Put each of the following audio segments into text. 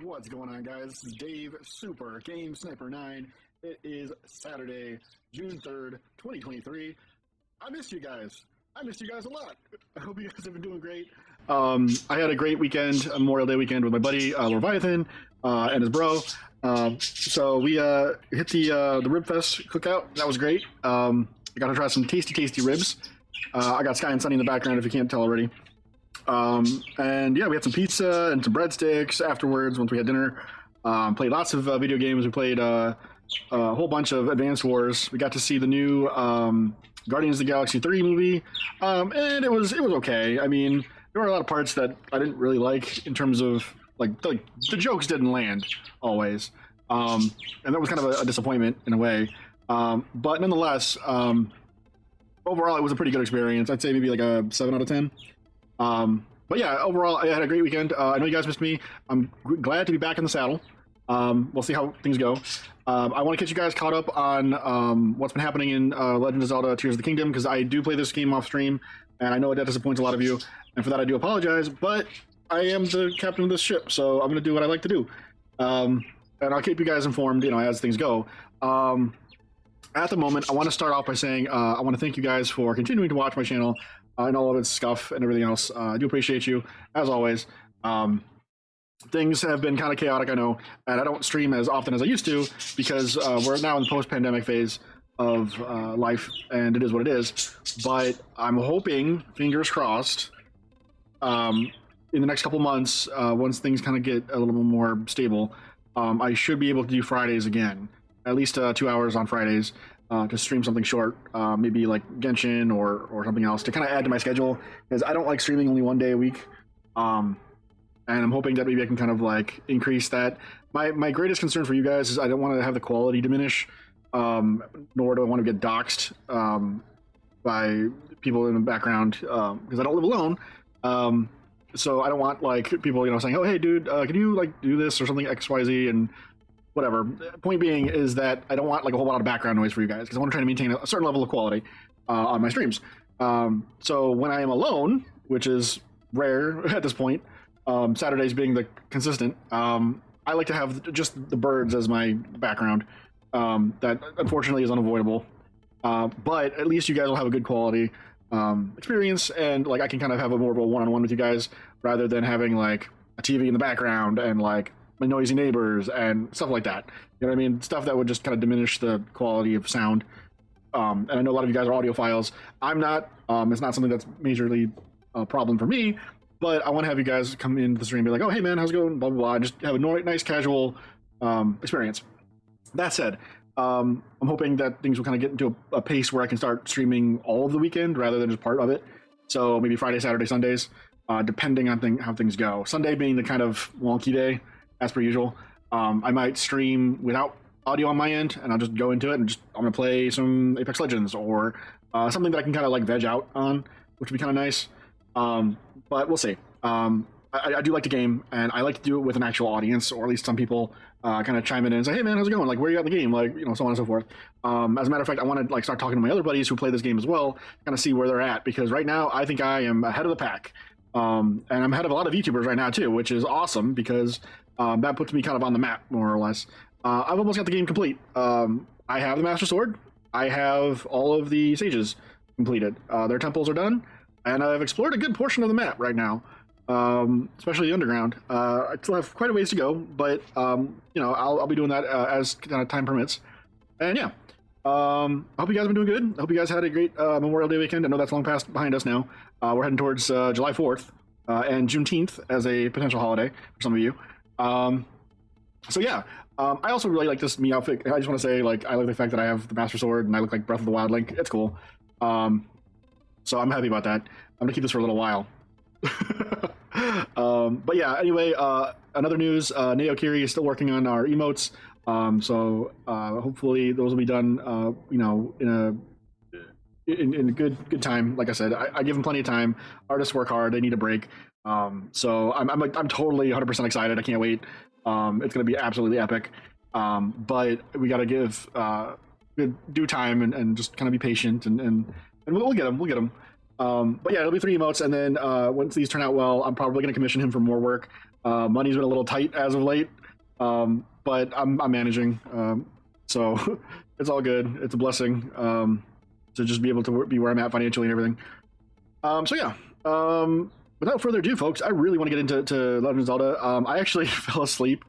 What's going on, guys? This is Dave Super Game Sniper 9. It is Saturday, June 3rd, 2023. I missed you guys. I missed you guys a lot. I hope you guys have been doing great. I had a great weekend, a Memorial Day weekend with my buddy Leviathan and his bro. So we hit the Rib Fest cookout. That was great. I got to try some tasty ribs. I got Sky and Sunny in the background if you can't tell already. And yeah, we had some pizza and some breadsticks afterwards once we had dinner. Played lots of video games. We played a whole bunch of Advance Wars. We got to see the new Guardians of the Galaxy 3 movie, and it was okay. I mean, there were a lot of parts that I didn't really like in terms of like the jokes didn't land always, and that was kind of a disappointment in a way. But nonetheless, overall it was a pretty good experience. I'd say maybe like a 7 out of 10. But yeah, overall, I had a great weekend. I know you guys missed me. I'm glad to be back in the saddle. We'll see how things go. I want to get you guys caught up on what's been happening in Legend of Zelda Tears of the Kingdom, because I do play this game off stream, and I know that disappoints a lot of you, and for that I do apologize, but I am the captain of this ship, so I'm going to do what I like to do. And I'll keep you guys informed, as things go. At the moment, I want to start off by saying I want to thank you guys for continuing to watch my channel and all of its stuff and everything else. I do appreciate you, as always. Things have been kind of chaotic, I know, and I don't stream as often as I used to because we're now in the post-pandemic phase of life, and it is what it is. But I'm hoping, fingers crossed, in the next couple months, once things kind of get a little bit more stable, I should be able to do Fridays again, at least 2 hours on Fridays. To stream something short, maybe like Genshin or something else to kind of add to my schedule, because I don't like streaming only one day a week. And I'm hoping that maybe I can kind of like increase that. My greatest concern for you guys is I don't want to have the quality diminish, nor do I want to get doxxed by people in the background, because I don't live alone. So I don't want like people saying, oh hey dude, can you like do this or something XYZ, and whatever. Point being is that I don't want like a whole lot of background noise for you guys, because I want to try to maintain a certain level of quality on my streams. So when I am alone, which is rare at this point, Saturdays being the consistent, I like to have just the birds as my background. That unfortunately is unavoidable. But at least you guys will have a good quality experience, and like I can kind of have a more of a one-on-one with you guys rather than having like a TV in the background and like my noisy neighbors and stuff like that. You know what I mean? Stuff that would just kind of diminish the quality of sound. And I know a lot of you guys are audiophiles. I'm not. It's not something that's majorly a problem for me, but I want to have you guys come into the stream and be like, oh, hey man, how's it going? Blah, blah, blah. Just have a nice casual experience. That said, I'm hoping that things will kind of get into a pace where I can start streaming all of the weekend rather than just part of it. So maybe Friday, Saturday, Sundays, depending on how things go. Sunday being the kind of wonky day, as per usual. I might stream without audio on my end, and I'll just go into it and I'm gonna play some Apex Legends or something that I can kind of like veg out on, which would be kind of nice. But we'll see. I do like the game, and I like to do it with an actual audience, or at least some people kind of chime in and say, hey man, how's it going? Like, where are you at in the game? Like, so on and so forth. As a matter of fact, I want to like start talking to my other buddies who play this game as well, kind of see where they're at, because right now I think I am ahead of the pack. And I'm ahead of a lot of YouTubers right now too, which is awesome, because that puts me kind of on the map, more or less. I've almost got the game complete. I have the Master Sword. I have all of the sages completed. Their temples are done, and I've explored a good portion of the map right now, especially the underground. I still have quite a ways to go, but I'll be doing that as time permits. And yeah, I hope you guys have been doing good. I hope you guys had a great Memorial Day weekend. I know that's long past behind us now. We're heading towards July 4th and Juneteenth as a potential holiday for some of you. So yeah, I also really like this me outfit. I just want to say, like, I like the fact that I have the Master Sword and I look like Breath of the Wild Link. It's cool. So I'm happy about that. I'm gonna keep this for a little while. But yeah, anyway, another news, Naokiri is still working on our emotes. So hopefully those will be done, in a good time. Like I said, I give them plenty of time. Artists work hard; they need a break. So I'm totally 100% excited. I can't wait. It's gonna be absolutely epic. But we got to give good due time and just kind of be patient, and we'll get them. We'll get them. But yeah, it'll be 3 emotes, and then once these turn out well, I'm probably gonna commission him for more work. Money's been a little tight as of late, but I'm managing. So it's all good. It's a blessing to just be able to be where I'm at financially and everything. So yeah. Without further ado, folks, I really want to get into Legend of Zelda. I actually fell asleep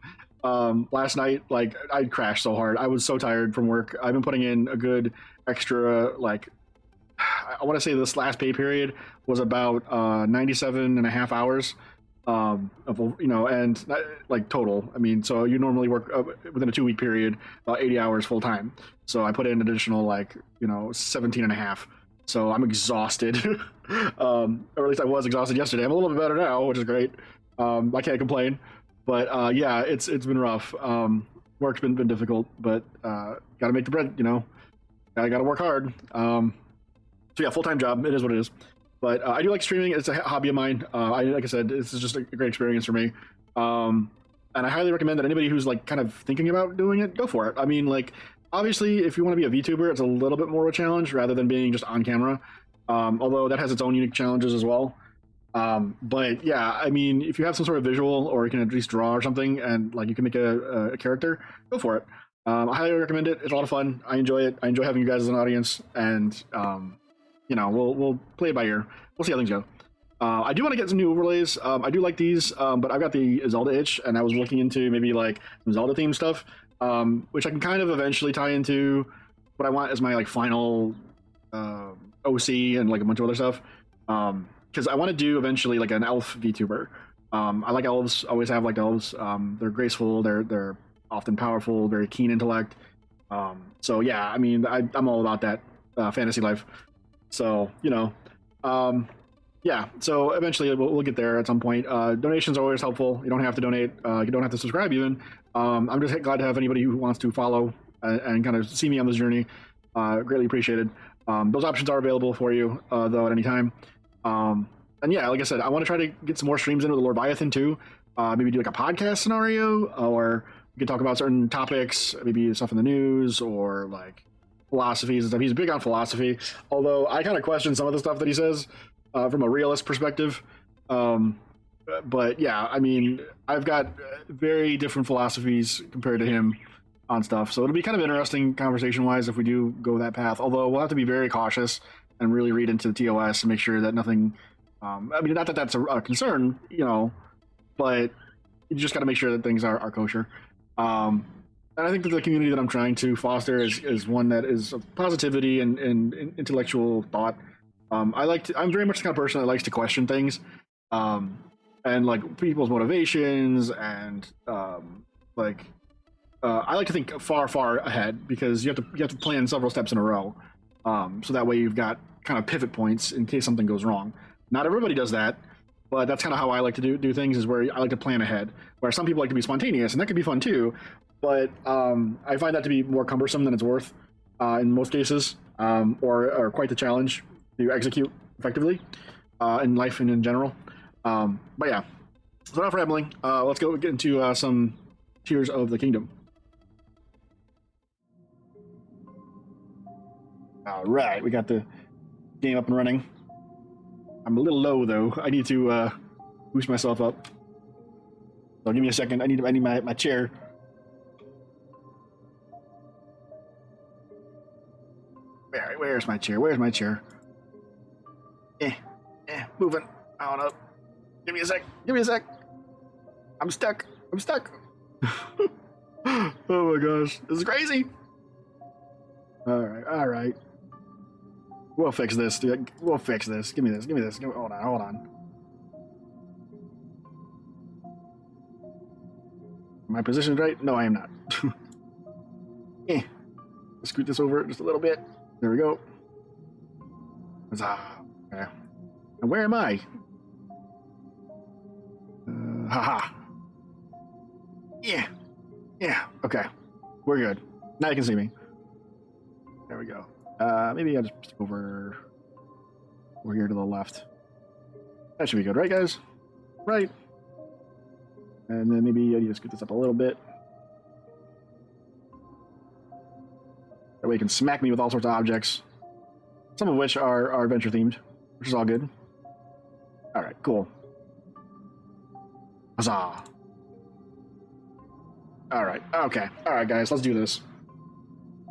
last night. Like, I crashed so hard. I was so tired from work. I've been putting in a good extra, like, I want to say this last pay period was about 97 and a half hours of, and like total. I mean, so you normally work within a 2 week period, about 80 hours full time. So I put in an additional, like, 17 and a half. So I'm exhausted, or at least I was exhausted yesterday. I'm a little bit better now, which is great. I can't complain, but yeah, it's been rough. Work's been difficult, but gotta make the bread. Gotta work hard. So yeah, full-time job. It is what it is. But I do like streaming. It's a hobby of mine. Like I said, this is just a great experience for me. And I highly recommend that anybody who's like kind of thinking about doing it, go for it. I mean, like, obviously, if you want to be a VTuber, it's a little bit more of a challenge rather than being just on camera. Although that has its own unique challenges as well. But yeah, I mean, if you have some sort of visual or you can at least draw or something, and like you can make a character, go for it. I highly recommend it. It's a lot of fun. I enjoy it. I enjoy having you guys as an audience, and we'll play it by ear. We'll see how things go. I do want to get some new overlays. I do like these, but I've got the Zelda itch, and I was looking into maybe like some Zelda themed stuff, which I can kind of eventually tie into what I want as my like final OC and like a bunch of other stuff. Because I want to do eventually like an elf VTuber. I like elves. Always have liked elves. They're graceful. They're often powerful. Very keen intellect. So yeah, I mean, I'm all about that fantasy life. So yeah. So eventually we'll get there at some point. Donations are always helpful. You don't have to donate. You don't have to subscribe even. I'm just glad to have anybody who wants to follow and kind of see me on this journey. Greatly appreciated. Those options are available for you though at any time. And yeah, like I said, I want to try to get some more streams into the Leviathan too. Maybe do like a podcast scenario, or we could talk about certain topics, maybe stuff in the news or like philosophies and stuff. He's big on philosophy, although I kind of question some of the stuff that he says from a realist perspective. But yeah, I mean, I've got very different philosophies compared to him on stuff. So it'll be kind of interesting conversation-wise if we do go that path, although we'll have to be very cautious and really read into the TOS and make sure that nothing... I mean, not that that's a concern, but you just got to make sure that things are kosher. And I think that the community that I'm trying to foster is one that is of positivity and intellectual thought. I'm very much the kind of person that likes to question things, and like people's motivations, and I like to think far ahead, because you have to plan several steps in a row, so that way you've got kind of pivot points in case something goes wrong. Not everybody does that, but that's kind of how I like to do things, is where I like to plan ahead, where some people like to be spontaneous, and that could be fun too, but I find that to be more cumbersome than it's worth in most cases, or quite the challenge to execute effectively in life and in general. But yeah, so enough rambling. Let's go get into some Tears of the Kingdom. All right, we got the game up and running. I'm a little low though. I need to boost myself up. So give me a second. I need my chair. Where's my chair? Where's my chair? Moving on up. Give me a sec. Give me a sec. I'm stuck. Oh my gosh, this is crazy. All right. We'll fix this, dude. We'll fix this. Give me this. Hold on. Am I positioned right? No, I am not. Let's scoot this over just a little bit. There we go. Okay. And where am I? Haha. Yeah. Okay. We're good. Now you can see me. There we go. Maybe I'll just stick over here to the left. That should be good, right, guys? Right. And then maybe I need to scoot this up a little bit. That way you can smack me with all sorts of objects, some of which are adventure themed, which is all good. All right, cool. Huzzah. Alright, okay. Alright, guys, let's do this.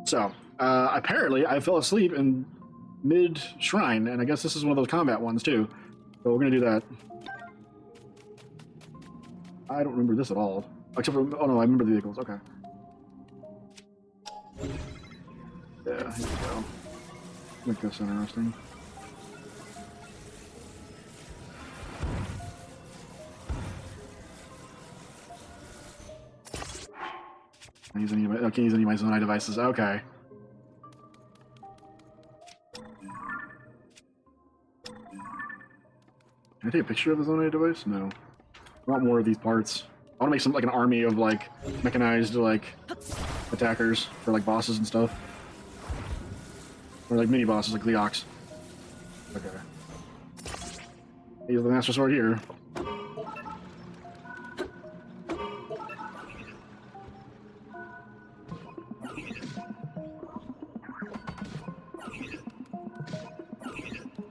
So, apparently I fell asleep in mid-shrine, and I guess this is one of those combat ones, too. So we're gonna do that. I don't remember this at all. Except for, oh no, I remember the vehicles, okay. Yeah, here we go. Make this interesting. Can't use any of my, can't use any of my Zonai devices, okay. Can I take a picture of the Zonai device? No. I want more of these parts. I want to make some, like, an army of, like, mechanized, like, attackers for, like, bosses and stuff. Or, like, mini-bosses, like Leox. Okay. Here's the Master Sword here.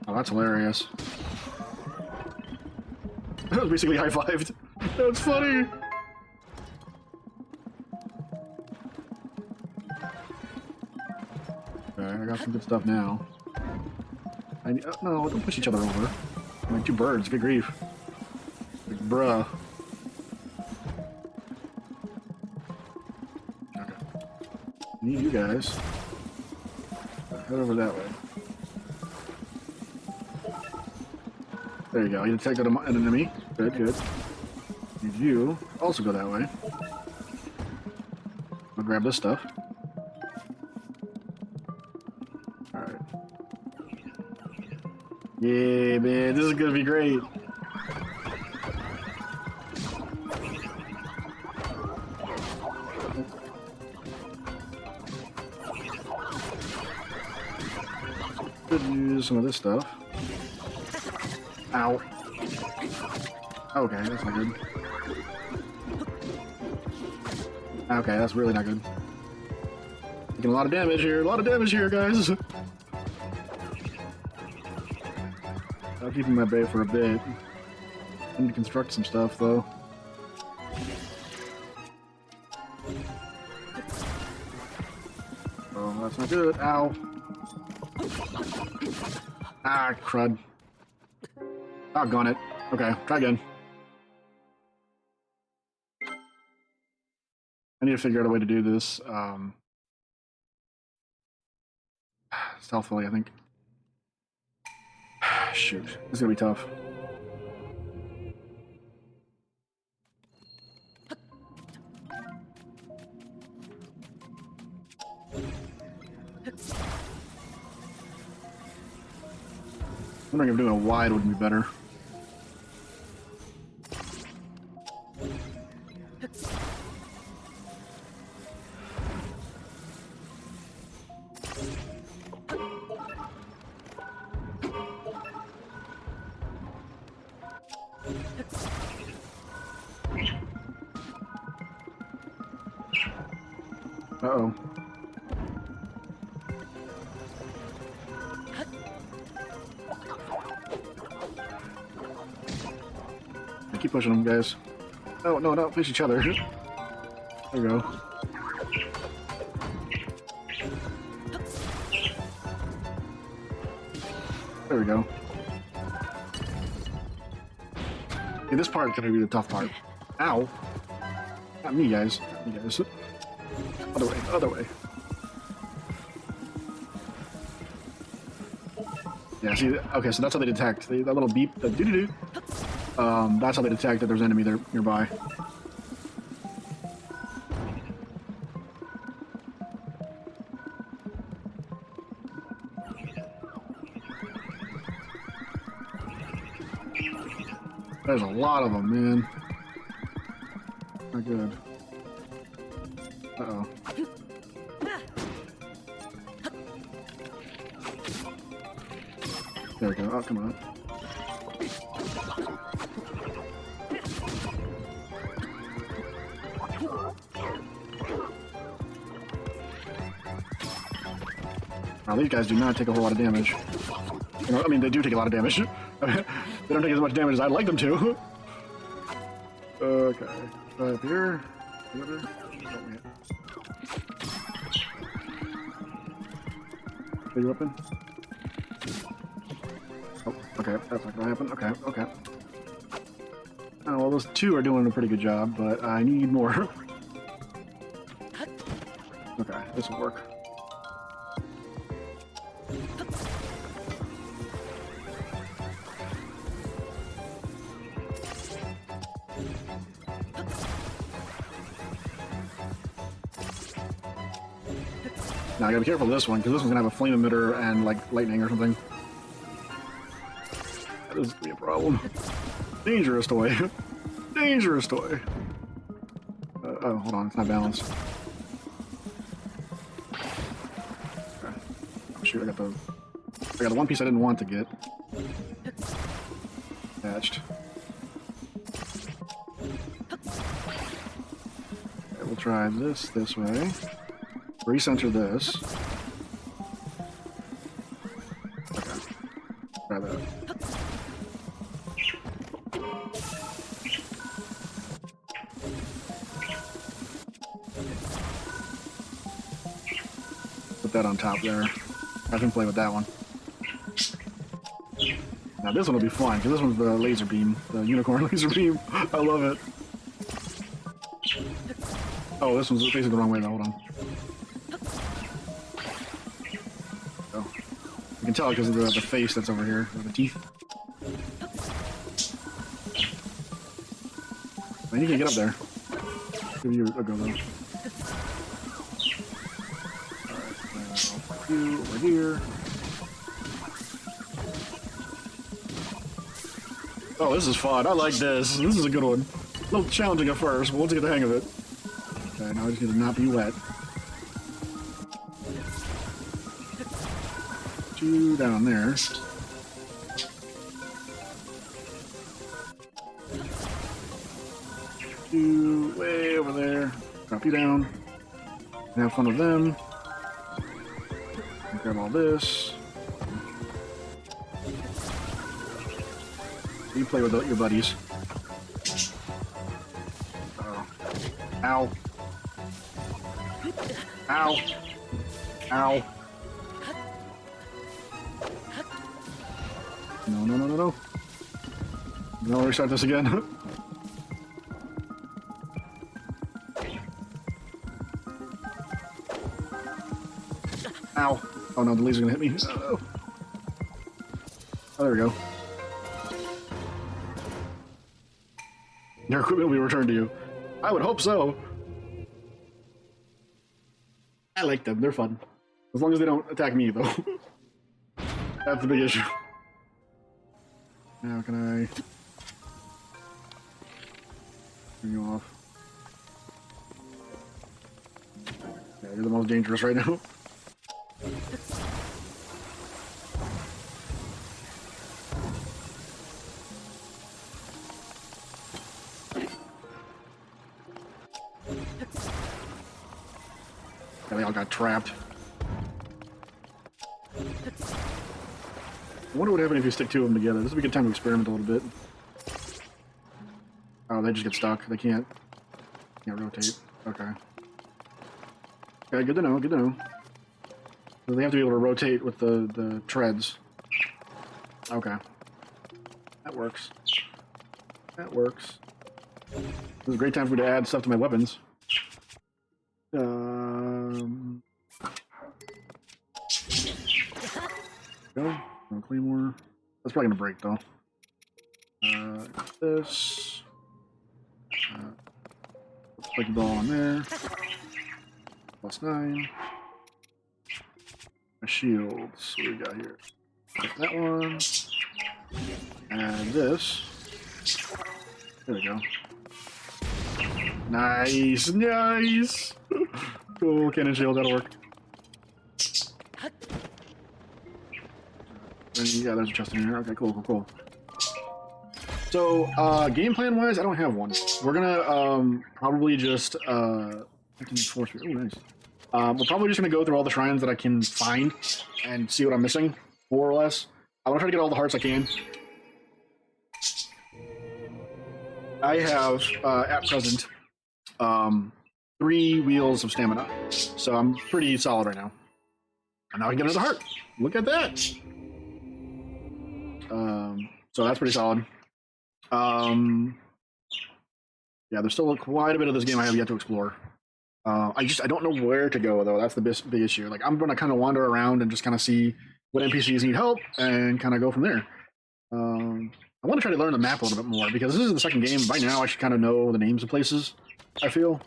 Oh, that's hilarious. That was basically high-fived. That's funny! Okay, I got some good stuff now. I need, no, don't push each other over. I'm like two birds, good grief. Like, bruh. Okay. I need you guys. Head over that way. There you go, you detected an enemy. Good, good. Need you also go that way. I'll grab this stuff. Alright. Yeah, man, this is gonna be great. Could use some of this stuff. Ow. Okay, that's not good. Okay, that's really not good. Taking a lot of damage here, guys! I'll keep him at bay for a bit. I need to construct some stuff, though. Oh, that's not good. Ow. Ah, crud. Doggone it. Okay, try again. I need to figure out a way to do this, stealthily, I think. Shoot, this is gonna be tough. I'm wondering if doing a wide would be better. Uh-oh. Keep pushing them, guys. No, no, don't push each other. There we go. There we go. Yeah, this part is gonna be the tough part. Ow! Not me, guys. Not me, guys. Other way, other way. Yeah, see, okay, so that's how they detect. That little beep, the doo-doo-doo. That's how they detect that there's an enemy there nearby. There's a lot of them, man. Not good. Uh-oh. There we go. Oh, come on. Wow, these guys do not take a whole lot of damage. You know, I mean, they do take a lot of damage. They don't take as much damage as I'd like them to. Okay. Up here. Big weapon. Oh, okay. That's not gonna happen. Okay, okay. Oh, well, those two are doing a pretty good job, but I need more. Okay, this will work. Now I gotta be careful of this one, because this one's gonna have a flame emitter and, like, lightning or something. That is gonna be a problem. Dangerous toy. Dangerous toy. Oh, hold on, it's not balanced. Okay. Oh, shoot, I got the one piece I didn't want to get. Attached. Okay, we'll try this way. Recenter this. Okay. Try that. Put that on top there. I can play with that one. Now this one will be fun, because this one's the laser beam. The unicorn laser beam. I love it. Oh, this one's facing the wrong way though, hold on. You can tell because of the face that's over here, or the teeth. Man, you can get up there. Give you a go though. Alright, you over here. Oh, this is fun. I like this. This is a good one. A little challenging at first, but once you get the hang of it. Okay, now I just need to not be wet. Two down there. Two way over there. Drop you down. Have fun with them. Grab all this. You play with your buddies. Oh. Ow. Ow. Ow. No, no, no, no, no. No, restart this again. Ow. Oh no, the laser's gonna hit me. Oh, there we go. Your equipment will be returned to you. I would hope so. I like them, they're fun. As long as they don't attack me, though. That's the big issue. Now can I turn you off? Yeah, you're the most dangerous right now. Yeah, they all got trapped. I wonder what would happen if you stick two of them together. This would be a good time to experiment a little bit. Oh, they just get stuck. They can't rotate. Okay. Okay, good to know, good to know. So they have to be able to rotate with the treads. Okay. That works. That works. This is a great time for me to add stuff to my weapons. Go. No claymore. That's probably gonna break though. This. Spiky ball on there. +9. My shields. What do we got here? Get that one. And this. There we go. Nice, nice. Cool, cannon shield, that'll work. And yeah, there's a chest in here. Okay, cool, cool, cool. So, game plan wise, I don't have one. We're gonna probably just ooh, nice. We're probably just gonna go through all the shrines that I can find and see what I'm missing, more or less. I want to try to get all the hearts I can. I have at present 3 wheels of stamina, so I'm pretty solid right now. And now I can get another heart. Look at that. So that's pretty solid. Yeah, there's still quite a bit of this game I have yet to explore. I don't know where to go though. That's the big issue. Like I'm gonna kind of wander around and just kind of see what NPCs need help and kind of go from there. I want to try to learn the map a little bit more because this is the second game. By now, I should kind of know the names of places. I feel.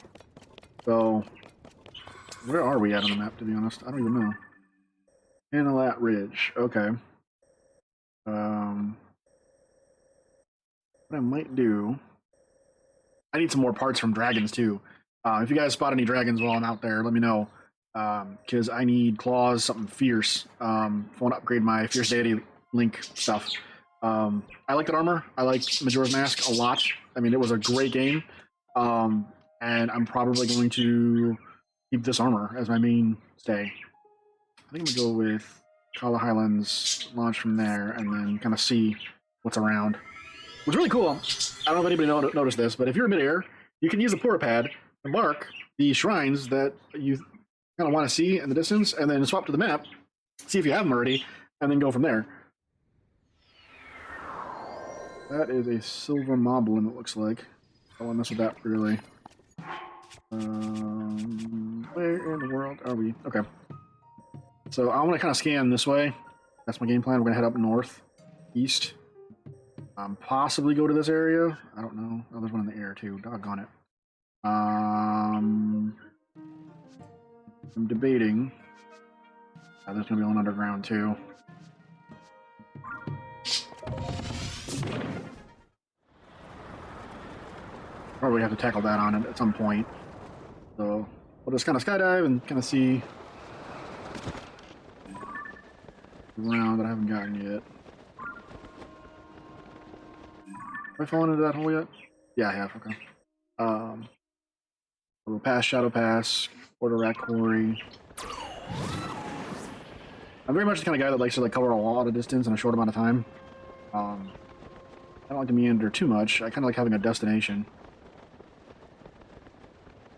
So, where are we at on the map? To be honest, I don't even know. Analat Ridge. Okay. What I might do. I need some more parts from dragons too. If you guys spot any dragons while I'm out there, let me know. Because I need claws, something fierce. If I want to upgrade my Fierce Deity Link stuff. I like that armor. I like Majora's Mask a lot. I mean, it was a great game. And I'm probably going to keep this armor as my mainstay. I think I'm going to go with Kala Highlands, launch from there, and then kind of see what's around. What's really cool, I don't know if anybody noticed this, but if you're in midair, you can use the porta pad to mark the shrines that you kind of want to see in the distance, and then swap to the map, see if you have them already, and then go from there. That is a silver moblin, it looks like. I don't want to mess with that, really. Where in the world are we? Okay. So I'm going to kind of scan this way. That's my game plan. We're going to head up north, east. Possibly go to this area. I don't know. Oh, there's one in the air, too. Doggone it. I'm debating. There's going to be one underground, too. Probably have to tackle that on it at some point. So we'll just kind of skydive and kind of see around that I haven't gotten yet. Have I fallen into that hole yet? Yeah, I have. Okay. We'll pass Shadow Pass, Quarter Rat Quarry. I'm very much the kind of guy that likes to like cover a lot of distance in a short amount of time. I don't like to meander too much. I kind of like having a destination.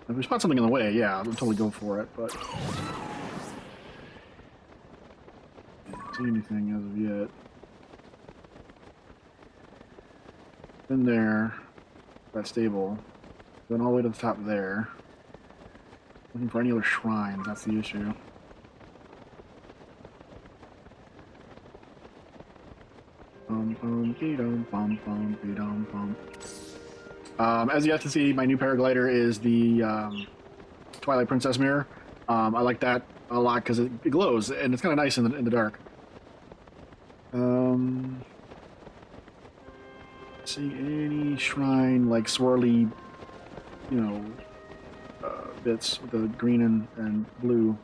If we spot something in the way, yeah, I'll totally go for it, but... Don't see anything as of yet. Been there, that stable. Going all the way to the top there. Looking for any other shrines, that's the issue. As you have to see, my new paraglider is the Twilight Princess mirror. I like that a lot because it glows and it's kind of nice in the dark. See any shrine like swirly, you know, bits with the green and blue.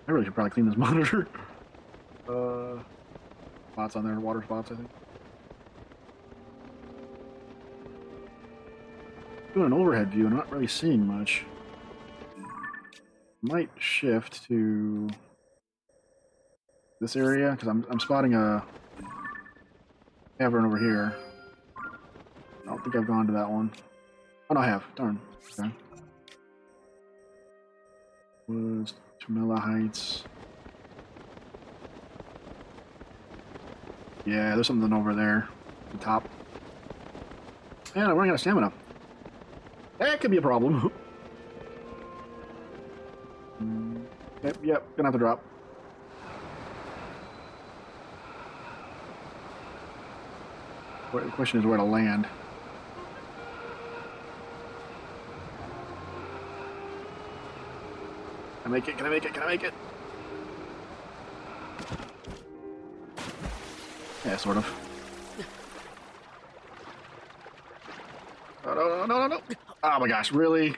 I really should probably clean this monitor. Spots on there, water spots, I think. Doing an overhead view, I'm not really seeing much. Might shift to this area because I'm spotting a cavern over here. I don't think I've gone to that one. Oh no, I have. Darn. Okay. Was Tremella Heights. Yeah, there's something over there. At the top. And I'm running out of stamina. That could be a problem. Yep, gonna have to drop. The question is where to land. Can I make it? Can I make it? Can I make it? Yeah, sort of. Oh, no. Oh my gosh, really?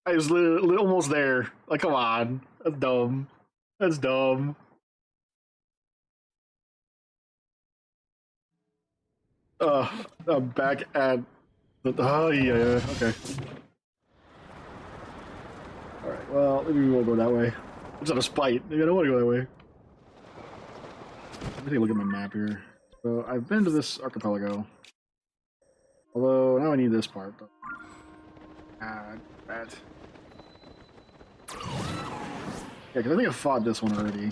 I was almost there. Like, come on. That's dumb. That's dumb. I'm back at the... Oh, yeah, okay. Alright, well, maybe we won't go that way. It's out of spite. Maybe I don't want to go that way. Let me take a look at my map here. So, I've been to this archipelago. Although, now I need this part. Ah, that. Yeah, because I think I fought this one already.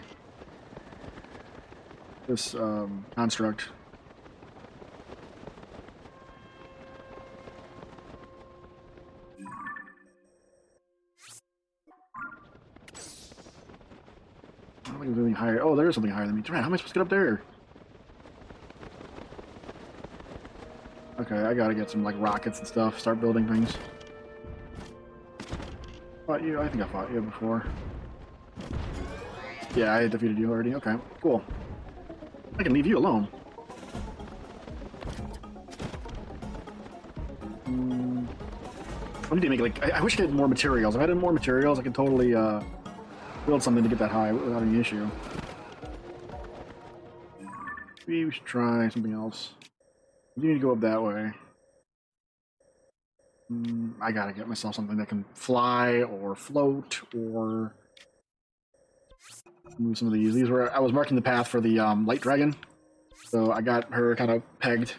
This, construct. I don't think there's anything higher. Oh, there is something higher than me. How am I supposed to get up there? Okay, I gotta get some, like, rockets and stuff. Start building things. Fought you? I think I fought you before. Yeah, I defeated you already. Okay, cool. I can leave you alone. I need to make, like, I wish I had more materials. If I had more materials, I could totally, build something to get that high without any issue. Maybe we should try something else. We need to go up that way. I gotta get myself something that can fly or float or move some of these. These were I was marking the path for the light dragon, so I got her kind of pegged.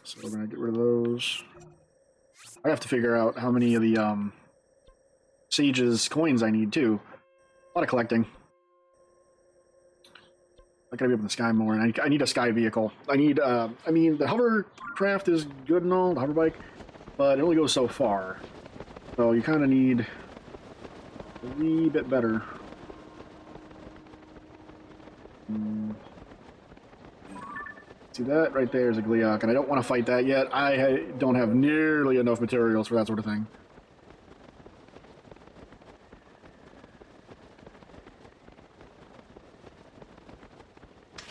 So we're gonna get rid of those. I have to figure out how many of the Sage's coins I need too. A lot of collecting. I gotta be up in the sky more, and I need a sky vehicle. I need, I mean, the hovercraft is good and all, the hover bike, but it only goes so far. So you kind of need a wee bit better. See that? Right there is a Gleok, and I don't want to fight that yet. I don't have nearly enough materials for that sort of thing.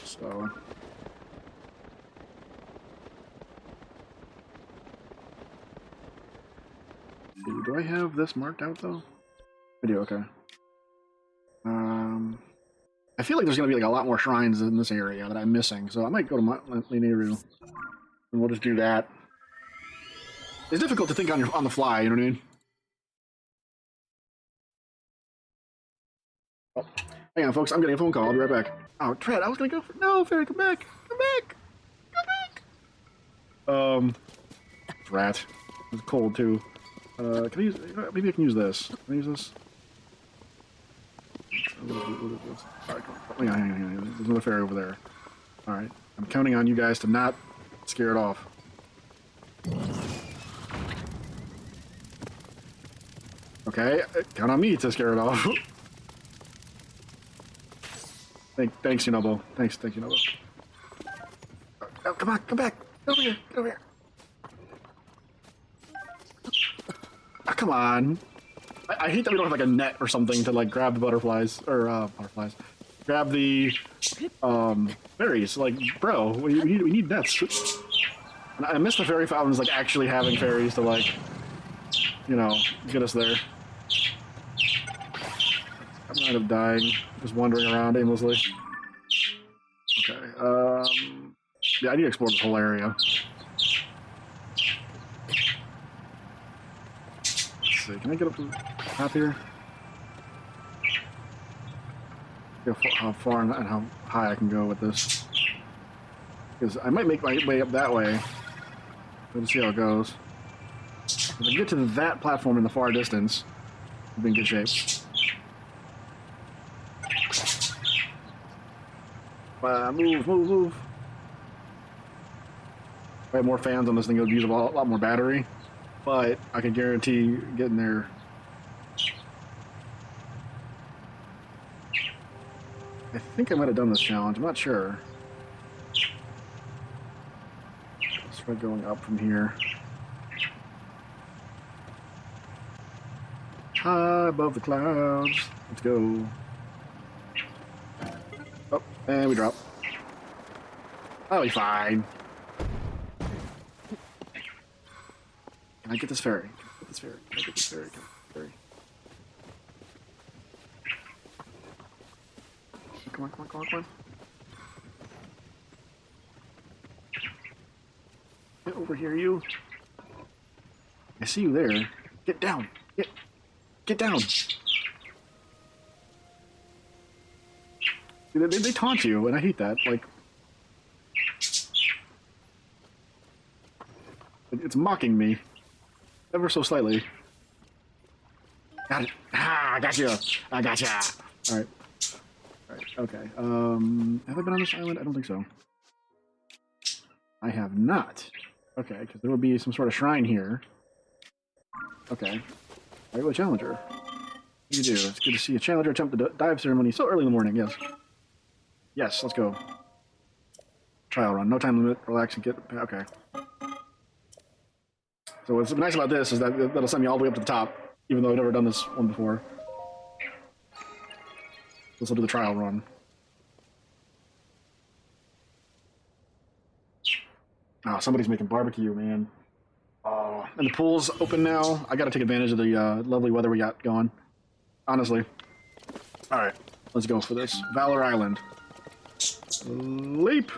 So... do I have this marked out, though? I do, okay. I feel like there's going to be like a lot more shrines in this area that I'm missing, so I might go to Linearu, and we'll just do that. It's difficult to think on the fly, you know what I mean? Oh, hang on, folks, I'm getting a phone call. I'll be right back. Oh, Tread, I was going to go for... No, Fairy, come back! Come back! Come back! Rat. It's cold, too. Can I use... Maybe I can use this. Can I use this? Alright, hang on. There's another fairy over there. Alright. I'm counting on you guys to not scare it off. Okay, count on me to scare it off. Thanks, Yunobo. Thanks, Yunobo. Oh, come on, come back! Get over here, get over here! Oh, come on! I hate that we don't have like a net or something to like grab the butterflies or butterflies, grab the fairies. Like, bro, we need nets. And I miss the fairy fountains, like actually having fairies to like, you know, get us there. I might have died just wandering around aimlessly. Okay, yeah, I need to explore this whole area. Let's see, can I get up to the top here? How far and how high I can go with this. Because I might make my way up that way. We'll see how it goes. If I get to that platform in the far distance, we'll be in good shape. Move. If I had more fans on this thing, it would use a lot more battery. But I can guarantee getting there. I think I might have done this challenge. I'm not sure. Let's try going up from here. High above the clouds. Let's go. Oh, and we drop. That'll be fine. Can I get this ferry? Can I get this ferry? Can I get this ferry? Can I get this ferry? Come on. Get over here, you. I see you there. Get down. Get down. They taunt you, and I hate that. Like, it's mocking me. Ever so slightly. Got it. Ah, I got you. I got you. All right. All right. Okay. Have I been on this island? I don't think so. I have not. Okay, because there would be some sort of shrine here. Okay. Regular challenger. What do you do? It's good to see a challenger attempt the dive ceremony so early in the morning. Yes. Yes. Let's go. Trial run. No time limit. Relax and get. Okay. So what's nice about this is that that'll send me all the way up to the top, even though I've never done this one before. This will do the trial run. Oh, somebody's making barbecue, man. Oh, and the pool's open now. I got to take advantage of the lovely weather we got going. Honestly. All right, let's go for this. Valor Island. Leap.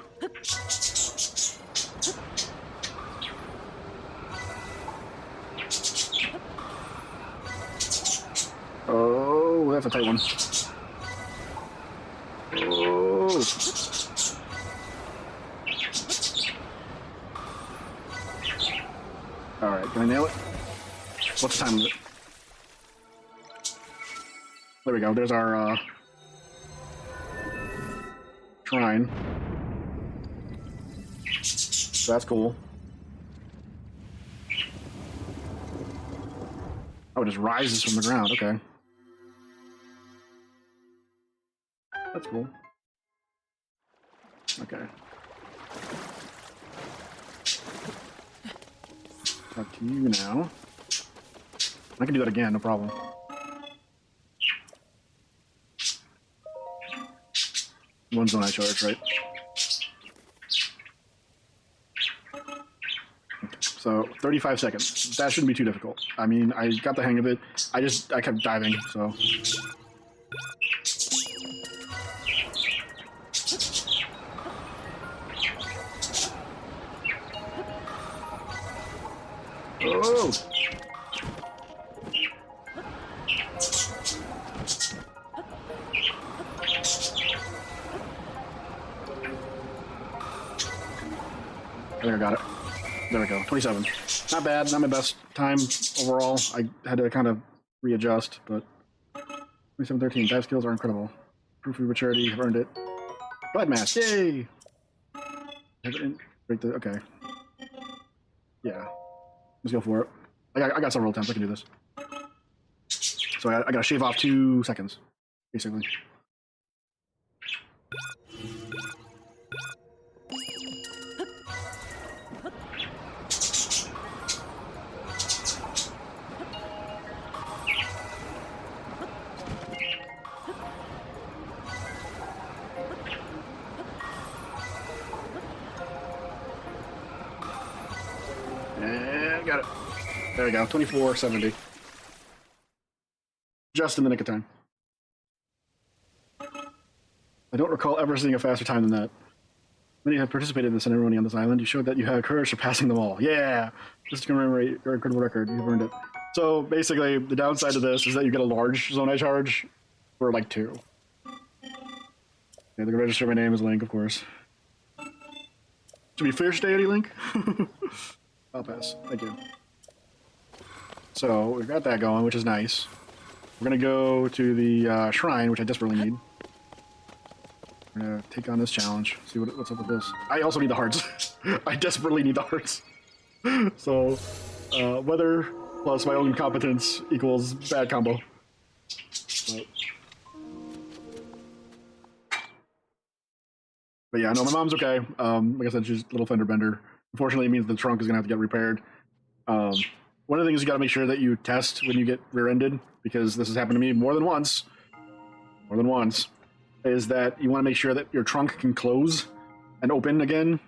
Oh, that's a tight one. Oh. All right, can I nail it? What's the time of it? There we go. There's our shrine. So that's cool. Oh, it just rises from the ground. Okay. That's cool. Okay. Talk to you now. I can do that again, no problem. One zone I charge, right? Okay. So 35 seconds. That shouldn't be too difficult. I mean, I got the hang of it. I kept diving, so. Oh! I think I got it. There we go. 27. Not bad. Not my best time overall. I had to kind of readjust, but 27-13. Dive skills are incredible. Proof of maturity. Have earned it. Blood mask. Yay! Break the. Okay. Yeah. Let's go for it. I got several attempts. I can do this. So I gotta shave off 2 seconds, basically. And got it. There we go. 24:70. Just in the nick of time. I don't recall ever seeing a faster time than that. Many have participated in the ceremony on this island. You showed that you had courage surpassing them all. Yeah! Just to commemorate your incredible record. You've earned it. So, basically, the downside of this is that you get a large zone I charge for, like, 2. Okay, they can register my name as Link, of course. Should be Fierce Deity Link? I'll pass. Thank you. So, we've got that going, which is nice. We're gonna go to the shrine, which I desperately need. We're gonna take on this challenge, see what's up with this. I also need the hearts. I desperately need the hearts. So, weather plus my own competence equals bad combo. But yeah, no, my mom's okay. Like I said, she's a little fender bender. Unfortunately, it means the trunk is gonna have to get repaired. One of the things you gotta make sure that you test when you get rear-ended, because this has happened to me more than once, is that you want to make sure that your trunk can close and open again,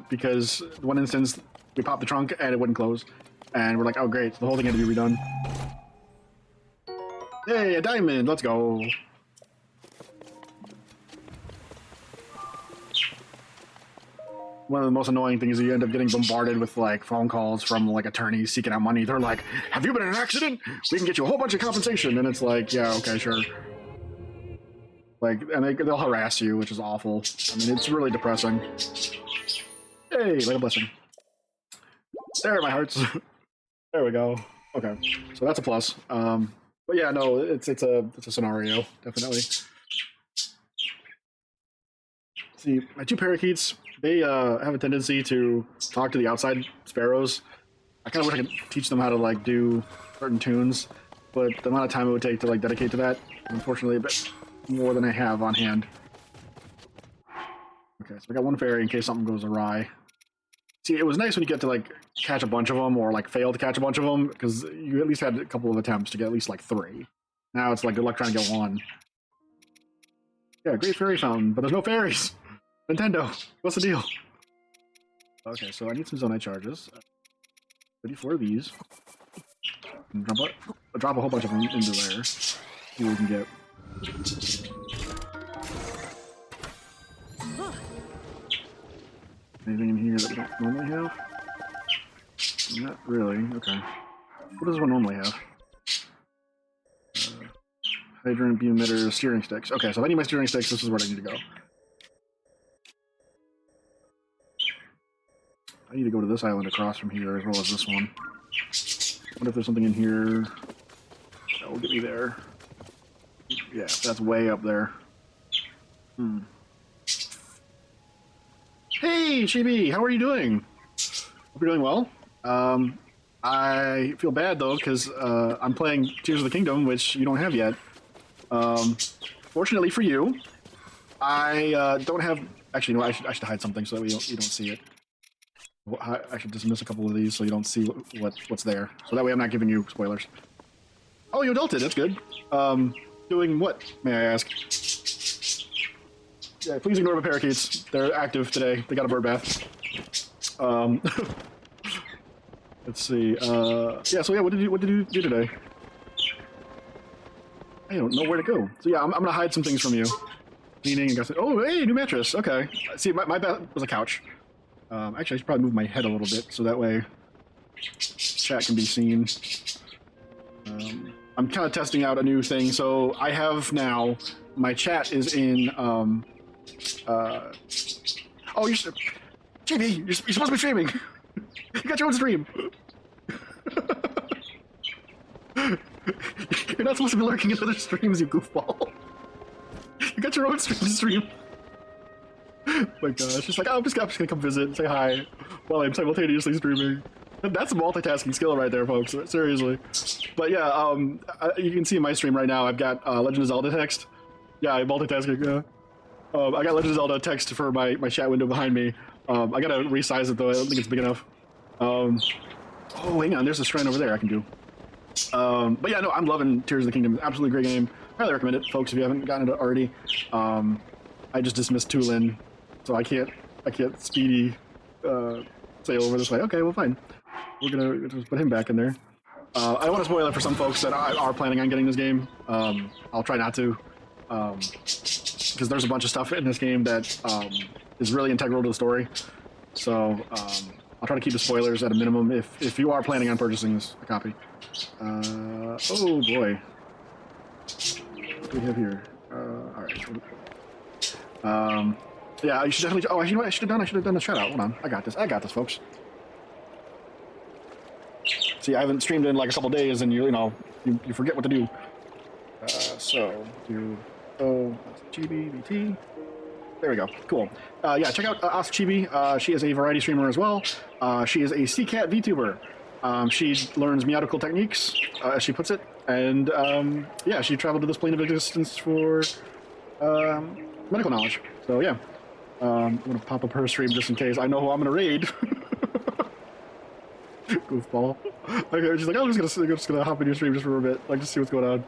because one instance we popped the trunk and it wouldn't close, and we're like, oh great, so the whole thing had to be redone. Hey, a diamond, let's go. One of the most annoying things is you end up getting bombarded with like phone calls from like attorneys seeking out money. They're like, have you been in an accident? We can get you a whole bunch of compensation. And it's like, yeah, okay, sure. Like, and they'll harass you, which is awful. I mean, it's really depressing. Hey, like a blessing. There are my hearts. There we go. Okay, so that's a plus. But yeah, no, it's a scenario definitely. See, my two parakeets, they have a tendency to talk to the outside sparrows. I kind of wish I could teach them how to like do certain tunes, but the amount of time it would take to like dedicate to that, unfortunately, a bit more than I have on hand. Okay, so I got one fairy in case something goes awry. See, it was nice when you get to like catch a bunch of them or like fail to catch a bunch of them because you at least had a couple of attempts to get at least like 3. Now it's like good luck trying to get 1. Yeah, great fairy fountain, but there's no fairies. Nintendo, what's the deal? Okay, so I need some zonite charges. 34 of these. And drop a whole bunch of them into there. See what we can get. Anything in here that we don't normally have? Not really. Okay. What does one normally have? Hydrant, beam emitter, steering sticks. Okay, so if I need my steering sticks, this is where I need to go. I need to go to this island across from here as well as this one. What if there's something in here that will get me there? Yeah, that's way up there. Hey, Chibi, how are you doing? Hope you're doing well. I feel bad though because I'm playing Tears of the Kingdom, which you don't have yet. Fortunately for you, I don't have. Actually, no. I should hide something so that you don't see it. I should dismiss a couple of these so you don't see what's there. So that way I'm not giving you spoilers. Oh, you adulted. That's good. Doing what, may I ask? Yeah, please ignore my parakeets. They're active today. They got a bird bath. Let's see. Yeah. So yeah, what did you do today? I don't know where to go. So yeah, I'm gonna hide some things from you. Cleaning. Oh, hey, new mattress. Okay. See, my bed was a couch. Actually, I should probably move my head a little bit so that way chat can be seen. I'm kind of testing out a new thing. So I have now my chat is in. Oh, JB, you're supposed to be streaming. You got your own stream. You're not supposed to be lurking in other streams, you goofball. You got your own stream. My gosh, she's like, oh, I'm just gonna come visit and say hi while I'm simultaneously streaming. That's a multitasking skill right there, folks. Seriously. But yeah, you can see in my stream right now, I've got Legend of Zelda text. Yeah, I'm multitasking. I got Legend of Zelda text for my chat window behind me. I gotta resize it though. I don't think it's big enough. Oh, hang on. There's a shrine over there I can do. But yeah, no, I'm loving Tears of the Kingdom. Absolutely great game. Highly recommend it, folks, if you haven't gotten it already. I just dismissed Tulin, so I can't speedy sail over this way. Okay, well, fine. We're gonna just put him back in there. I don't want to spoil it for some folks that are planning on getting this game. I'll try not to, because there's a bunch of stuff in this game that is really integral to the story. So I'll try to keep the spoilers at a minimum if you are planning on purchasing this copy. Oh boy. What do we have here? All right. Yeah, you should definitely. Oh, you know what? I should have done a shout out. Hold on. I got this, folks. See, I haven't streamed in like a couple days, and you forget what to do. So do GBBT. There we go. Cool. Yeah, check out Chibi. She is a variety streamer as well. She is a CCAT VTuber. She learns meowtical techniques, as she puts it, and yeah, she traveled to this plane of existence for medical knowledge. So yeah, I'm gonna pop up her stream just in case. I know who I'm gonna raid. Goofball. Okay, she's like, I'm just gonna hop in your stream just for a bit, like just see what's going on.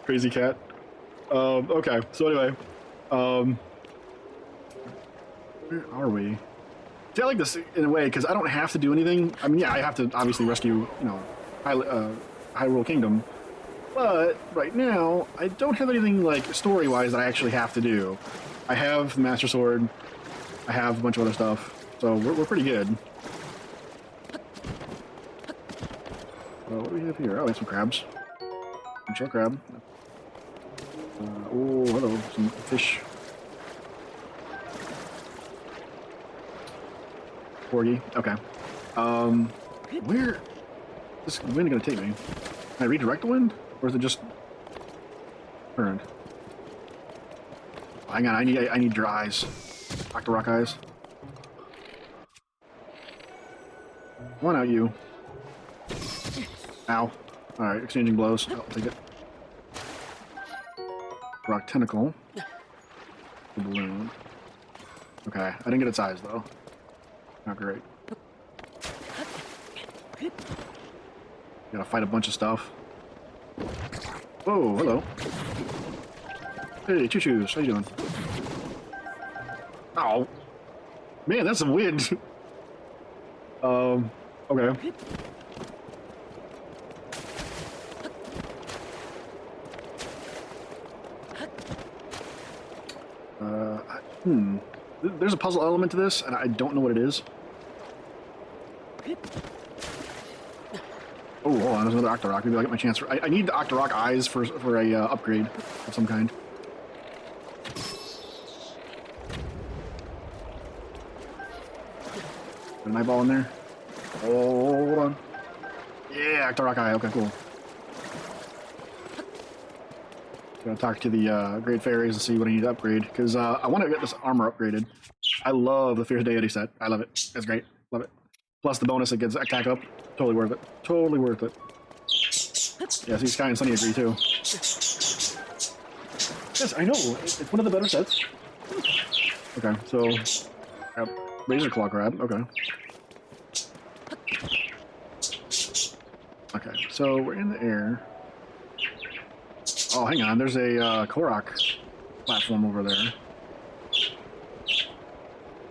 Crazy cat. Okay, so anyway, where are we? See, I like this in a way because I don't have to do anything. I mean, yeah, I have to obviously rescue, Hyrule Kingdom, but right now I don't have anything like story-wise that I actually have to do. I have the Master Sword. I have a bunch of other stuff, so we're pretty good. What do we have here? Oh, we have some crabs. Some shell crab. Oh, hello, some fish. Corgi. Okay. Where is this wind gonna take me? Can I redirect the wind, or is it just turned? Hang on, I need your eyes, Dr. Rock eyes. Come on out, you. Ow. All right, exchanging blows. I'll take it. Rock tentacle. The balloon. Okay, I didn't get its eyes though. Not great. Gotta fight a bunch of stuff. Whoa, hello. Hey, choo-choos, how you doing? Oh. Man, that's some wind. Okay. There's a puzzle element to this, and I don't know what it is. Oh, hold on, there's another Octorok. Maybe I'll get my chance. I need the Octorok eyes for a upgrade of some kind. Got an eyeball in there. Oh, hold on. Yeah, Octorok eye. Okay, cool. Gotta talk to the Great Fairies and see what I need to upgrade, because I want to get this armor upgraded. I love the Fierce Deity set. I love it. It's great. Love it. Plus the bonus it gets attack up. Totally worth it. Totally worth it. Yeah, see, Sky and Sunny agree too. Yes, I know. It's one of the better sets. Okay, so Razor Claw Crab. Okay. Okay, so we're in the air. Oh, hang on. There's a Korok platform over there.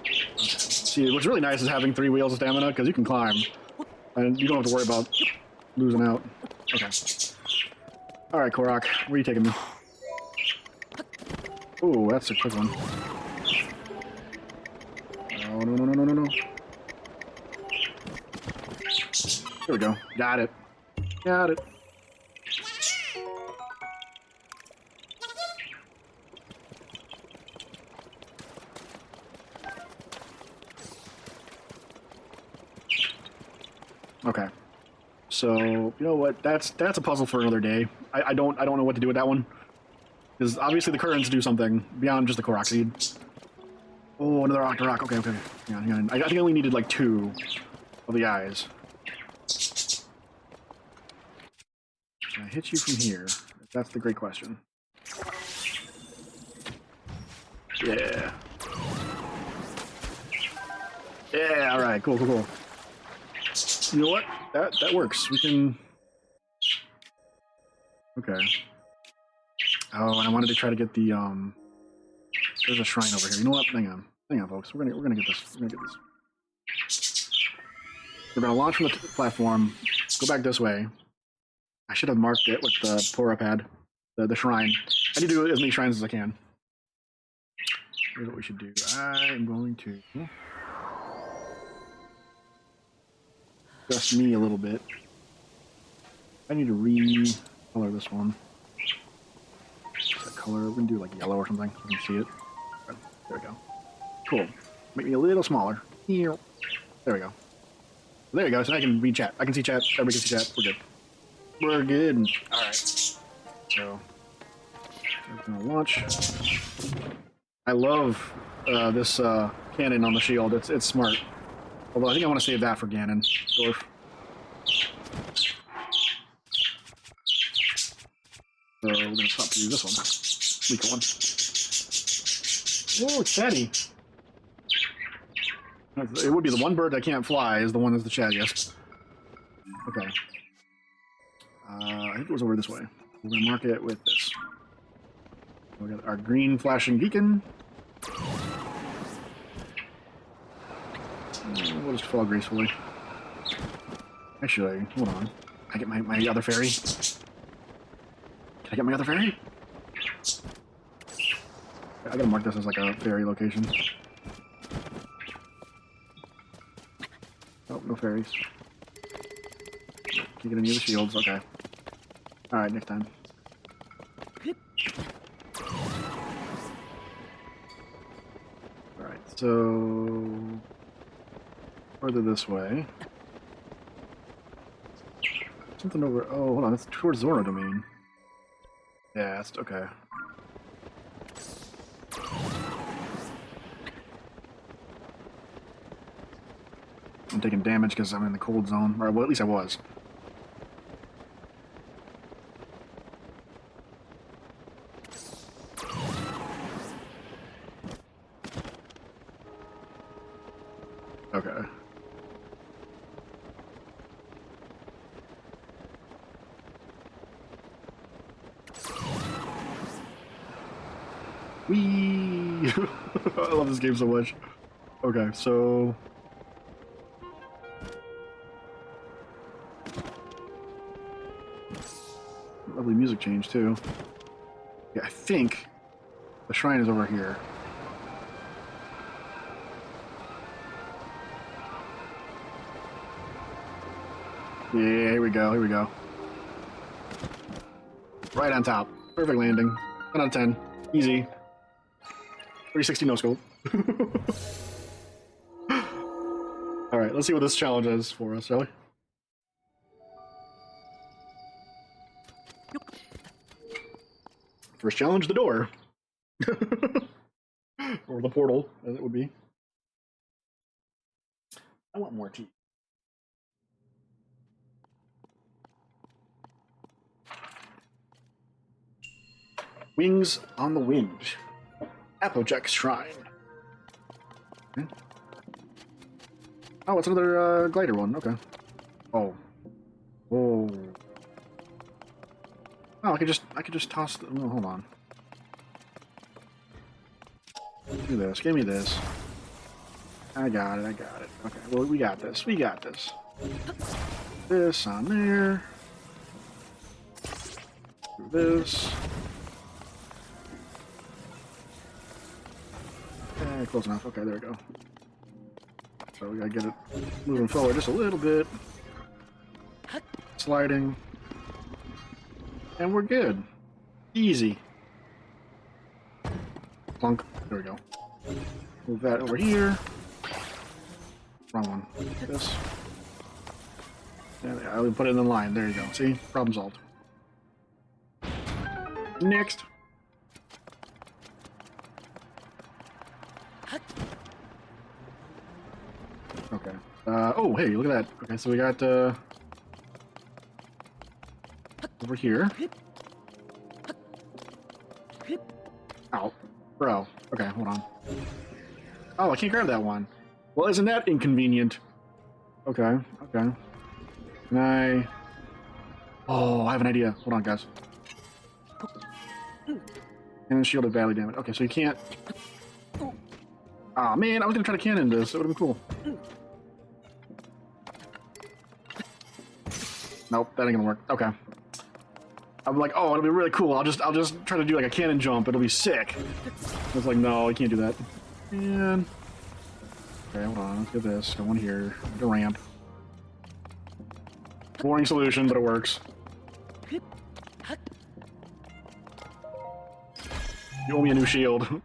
Okay. See, what's really nice is having 3 wheels of stamina, because you can climb. And you don't have to worry about losing out. Okay. Alright, Korok. Where are you taking me? Ooh, that's a quick one. Oh, no. There we go. Got it. Got it. Okay. So, you know what? That's a puzzle for another day. I don't know what to do with that one. Because obviously the currents do something beyond just the Korok seed. Oh, another Octorok. Okay. Hang on. I think I only needed like 2 of the eyes. Can I hit you from here? That's the great question. Yeah. Yeah, alright, cool. You know what? That works. We can... Okay. Oh, and I wanted to try to get the, there's a shrine over here. You know what? Hang on, folks. We're gonna get this. We're gonna launch from the platform, go back this way. I should have marked it with the power-up pad, the shrine. I need to do as many shrines as I can. Here's what we should do. I am going to adjust me a little bit. I need to re-color this one. That color, we're gonna do like yellow or something so you can see it. There we go. Cool. Make me a little smaller. There we go. There you go. So I can read chat. I can see chat. Everybody can see chat. We're good. We're good. All right. So we're gonna launch. I love this cannon on the shield. It's smart. Although I think I want to save that for Ganondorf. So we're gonna stop to use this one. Weaker one. Whoa, chatty. It would be the one bird that can't fly is the one that's the chattiest. Okay. I think it was over this way. We're gonna mark it with this. We got our green flashing beacon. We'll just fall gracefully. Actually, hold on. I get my other fairy. Can I get my other fairy? I gotta mark this as like a fairy location. Oh, no fairies. Can't get any of the shields. Okay. Alright, next time. Alright, so... further this way. something over. Oh, hold on. That's towards Zora domain. Yeah, it's okay. I'm taking damage because I'm in the cold zone. Or, well, at least I was. Okay. Whee! I love this game so much. Okay, so... Lovely music change, too. Yeah, I think the shrine is over here. Yeah, here we go, here we go. Right on top. Perfect landing. 10 out of 10. Easy. 360 no scope. Alright, let's see what this challenge is for us, shall we? First challenge, the door. Or the portal, as it would be. I want more tea. Wings on the Wind. Applejack Shrine. Okay. Oh, it's another glider one. Okay. Oh. Oh. Oh, I could just toss the... Oh, hold on. Do this. Give me this. I got it. I got it. Okay. Well, we got this. We got this. This on there. Do this. Okay, close enough. Okay, there we go. So we gotta get it moving forward just a little bit. Sliding. And we're good. Easy. Plunk. There we go. Move that over here. Wrong one. This. There we go. I would put it in the line. There you go. See? Problem solved. Next. Okay. Oh, hey, look at that. Okay, so we got, over here. Ow. Bro. Okay, hold on. Oh, I can't grab that one. Well, isn't that inconvenient? Okay, okay. Can I... Oh, I have an idea. Hold on, guys. And then shielded badly damage. Okay, so you can't... Aw, oh, man, I was gonna try to cannon this. That would've been cool. Nope, that ain't gonna work. Okay. I'm like, oh, it'll be really cool. I'll just try to do like a cannon jump. It'll be sick. I was like, no, I can't do that. And okay, hold on. Let's get this going here. The ramp. Boring solution, but it works. You owe me a new shield.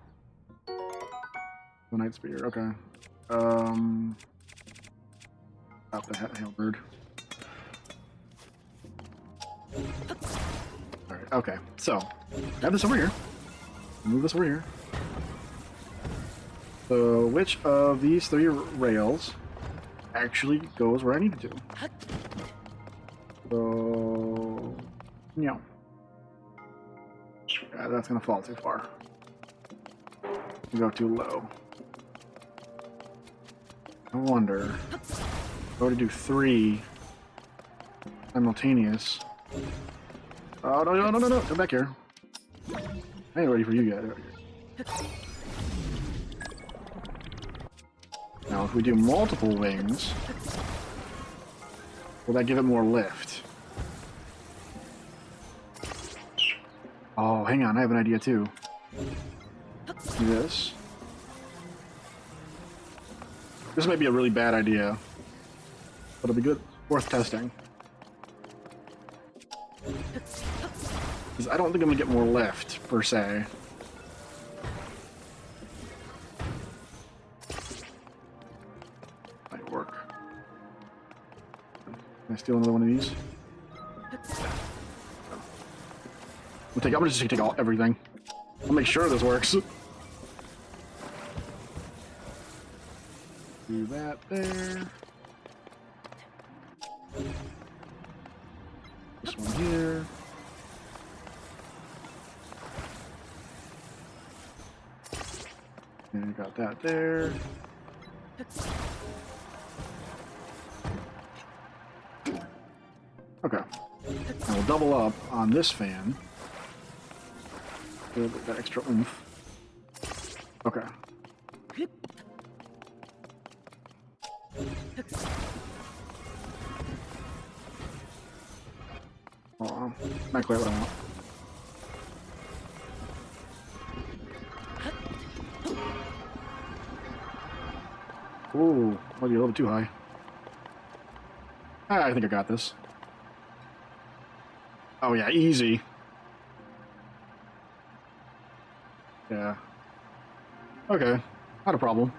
The Night Spear. Okay. Stop the halberd. Alright, okay. So, have this over here. Move this over here. So, which of these three rails actually goes where I need it to? So, no. Yeah, that's gonna fall too far. You go too low. I wonder. If I were to do 3 simultaneous. Oh, no. Come back here. I ain't ready for you yet. Now, if we do multiple wings, will that give it more lift? Oh, hang on. I have an idea, too. Do this. This might be a really bad idea, but it'll be good. Worth testing. Because I don't think I'm going to get more lift, per se. Might work. Can I steal another one of these? I'm gonna just take everything. I'll make sure this works. Do that there. This one here. And you got that there. Okay. And we'll double up on this fan. A little bit that extra oomph. Okay. Oh, not quite what I want. Ooh, might be a little too high. I think I got this. Oh yeah, easy. Yeah. Okay, not a problem.